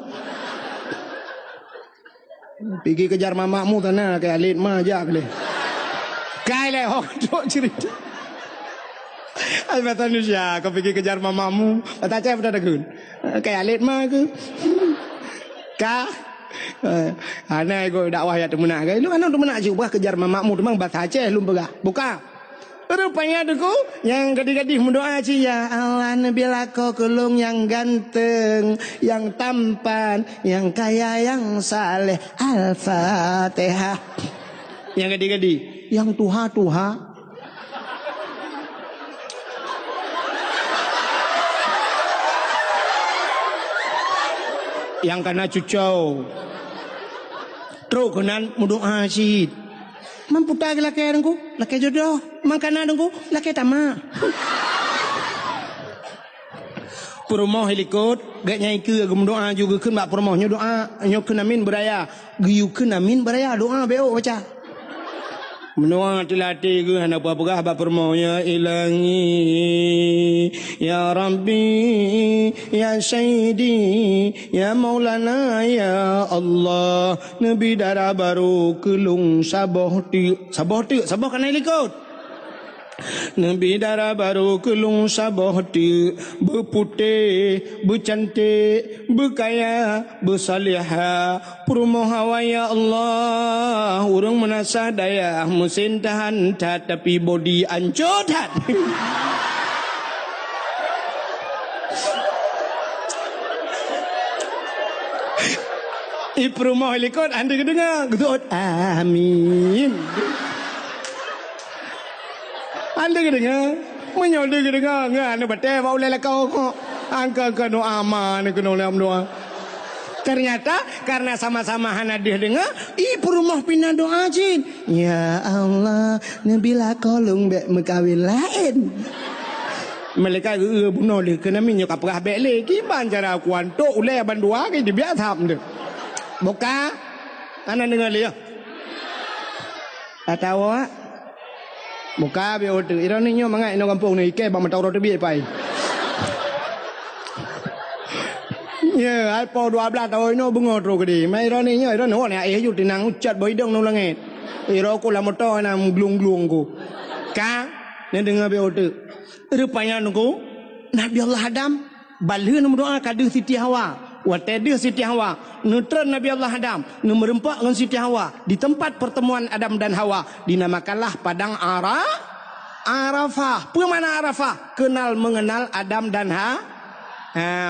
Pergi kejar mamakmu tanah kayak alit mah aja boleh. Kayak leh dok cerita. Albatan Indonesia, kau pergi kejar mamakmu, kata cewek dah kun. Kayak alit mah ke? Kah? Anak aku dakwah ya temen nak. Lu anak temen nak juga kejar mamakmu, memang bahasa Aceh lu begah. Buka. Rupanya duku yang gadis-gadis mendoa ya Allah nabilah kau kelung yang ganteng, yang tampan, yang kaya, yang saleh. Al-Fatihah. Yang gadis-gadis, yang tuha-tuha. Yang kena cucau. Terus kena mendoa sih. Mampu tak laki dengku, laki jodoh, mangkana dengku, laki tamak. Perumoh helikot, gak nyai ke doa juga kun bak perumohnya doa, nyok amin beraya, giu kun amin beraya doa beo baca. Menua tilati ke hana apa-apa apa permo ya ilahi ya rabbi ya sayyidi ya maulana ya Allah nabi darah baru kelung saboh kan ikut Nabi darah baru kelung saboh ti berputih bercantik berkaya bersalihah permohawa ya Allah urang menasa daya mesin tahan tapi body ancur tak Ipromoh likot anda kedengar gedut amin anda kedengar menyolder kedengar ngana betul mau lele kau angka kanu aman kanu lam doa ternyata karena sama-sama hanadir dengar iprumah pindah doa jin ya Allah nabila kolong bek mekawin lain mereka bunuh le kena minyak kapah bek le kiban cara kuanto ule bandua ke dia biar tham de buka ana dengar le atawa Muka biar otak. Iran ni nyo mangai no kampung ni ikai bang matau roti biar pai. Ya, ai po 12 tahun no bungo tro kedi. Mai Iran ni nyo Iran ho ni ai yu tinang ucat boy dong no langit. Iro ko la motor na glung-glung ko. Ka ni dengar biar otak. Rupanya nunggu Nabi Allah Adam balhe no doa kadu Siti Hawa. Watede Siti Hawa neutron Nabi Allah Adam merempak dengan Siti Hawa di tempat pertemuan Adam dan Hawa dinamakanlah padang Arafah. Apa mana Arafah? Kenal mengenal Adam dan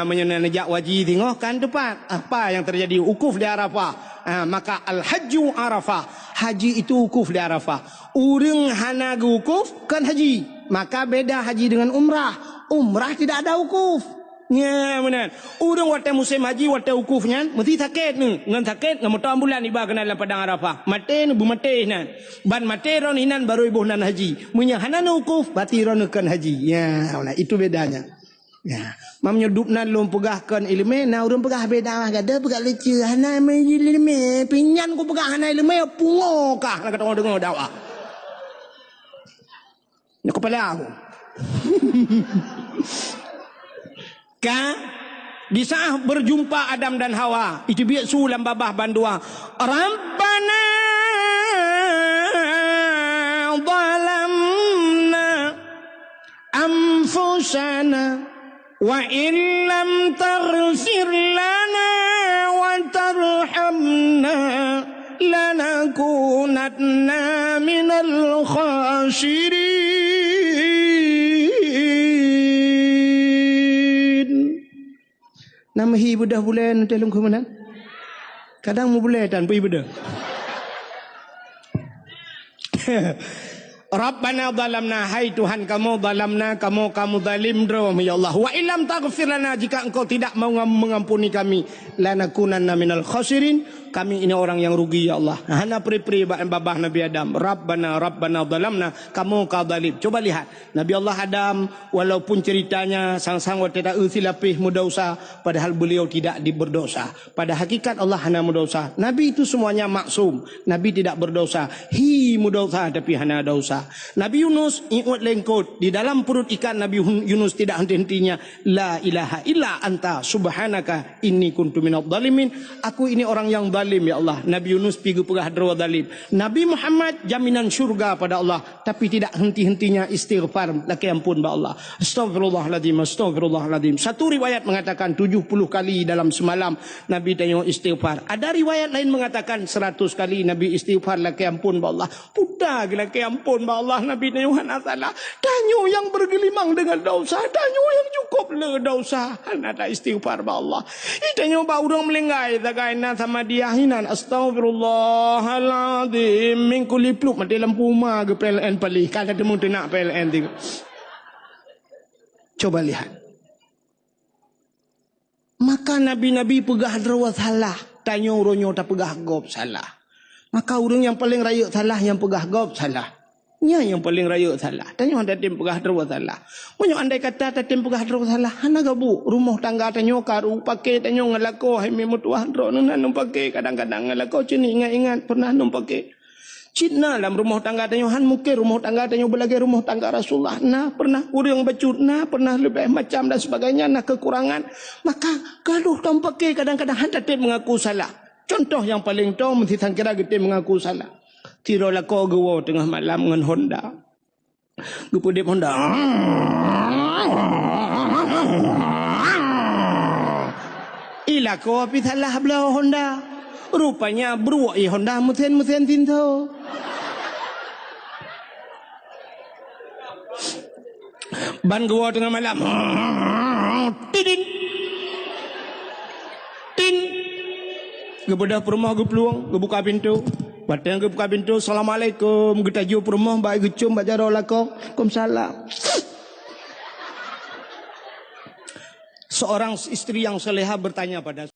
menyenanjak wajib tengok kan depan apa yang terjadi ukuf di Arafah. Maka al-hajju Arafah, haji itu ukuf di Arafah. Urang hana ukuf kan haji, maka beda haji dengan umrah. Umrah tidak ada ukuf. Ya benar. Urang wate musim haji wate ukufnya mesti sakit ni. Ngan sakit ngam motor ambulan iba kena dalam padang Arafah. Mate nu mate nan. Ban mate ron hinan baru ibu nan haji. Munya hanan ukuf bati ron kan haji. Ya, nah itu bedanya. Ya, mam nyedup nan lom pegahkan ilmu na urang pegah beda gada pegah leceh hana me ilmu pinyan ku pegah hana ilmu pungo kah nak kata dengar dakwah. Ni kepala aku. Ka di saat berjumpa Adam dan Hawa itu biak sulam babah bandua Rabbana zalamna anfusana wa illam taghfir lana wa tarhamna lanakunanna minal khasirin. Nama hi budah bulan telung kemenan. Kadang mu boleh dan pi budah. Rabbana zalamna, hai Tuhan kamu zalamna, kamu zalim drom ya Allah. Wa illam taghfir lana, jika engkau tidak mau mengampuni kami, lanakunanna minal khasirin, kami ini orang yang rugi ya Allah. Hana pri-pri babah Nabi Adam. Rabbana zalamna, kamu zalim. Coba lihat Nabi Allah Adam walaupun ceritanya sang-sang wa tidak silapih mudosa, padahal beliau tidak berdosa. Pada hakikat Allah hana mudosa. Nabi itu semuanya maksum. Nabi tidak berdosa. Hi mudosa tapi hana dosa. Nabi Yunus ingat lengkot di dalam perut ikan. Nabi Yunus tidak henti-hentinya la ilaha illa anta subhanaka inni kuntu minadh dhalimin. Aku ini orang yang zalim ya Allah. Nabi Yunus pergi pegah dua zalim. Nabi Muhammad jaminan syurga pada Allah, tapi tidak henti-hentinya istighfar laki ampun ba Allah. Astagfirullahaladzim. Satu riwayat mengatakan 70 kali dalam semalam Nabi tanya istighfar. Ada riwayat lain mengatakan 100 kali Nabi istighfar laki ampun ba Allah. Putar laki ampun ba Allah. Nabi tanya salah. Tanya yang bergelimang dengan dosa, tanya yang cukup le dosa. Ada istighfar ba Allah. Tanya ba urang melenggai tagaina sama dia hinan astagfirullahaladzim min kulli pluk mati lampu rumah ke PLN palih kalau temu nak PLN tu. Coba lihat. Maka nabi-nabi pegah drawat salah, tanya uronyo tak pegah gob salah. Maka urang yang paling raya salah yang pegah gob salah. Nya yang paling raya salah. Tanya anda tim pegah drawat salah. Munyo andai kata tim pegah drawat salah, hana gabu rumah tangga tanya karu pakai tanya ngalako hai memutuah dro nan pakai kadang-kadang ngalako cini ingat-ingat pernah nom pakai. Cina dalam rumah tangga tanya han mungkin rumah tangga tanya belagi rumah tangga Rasulullah nah pernah urang bacut nah pernah lebih macam dan sebagainya nah kekurangan maka gaduh tanpa ke kadang-kadang han tetap mengaku salah. Contoh yang paling tahu mesti tangkira kita mengaku salah. Tiro lako gewo tengah malam dengan Honda. Gepudip Honda. Ilako api salah belah Honda. Rupanya beruak Honda mesin tinto. Ban gua tengah malam. Tidin. Tin. Gebedah perumah ge peluang, ge buka pintu. Patang ge buka pintu. Assalamualaikum. Ge taju perumah baik ge cum baca rolako. Waalaikumsalam. Seorang istri yang seleha bertanya pada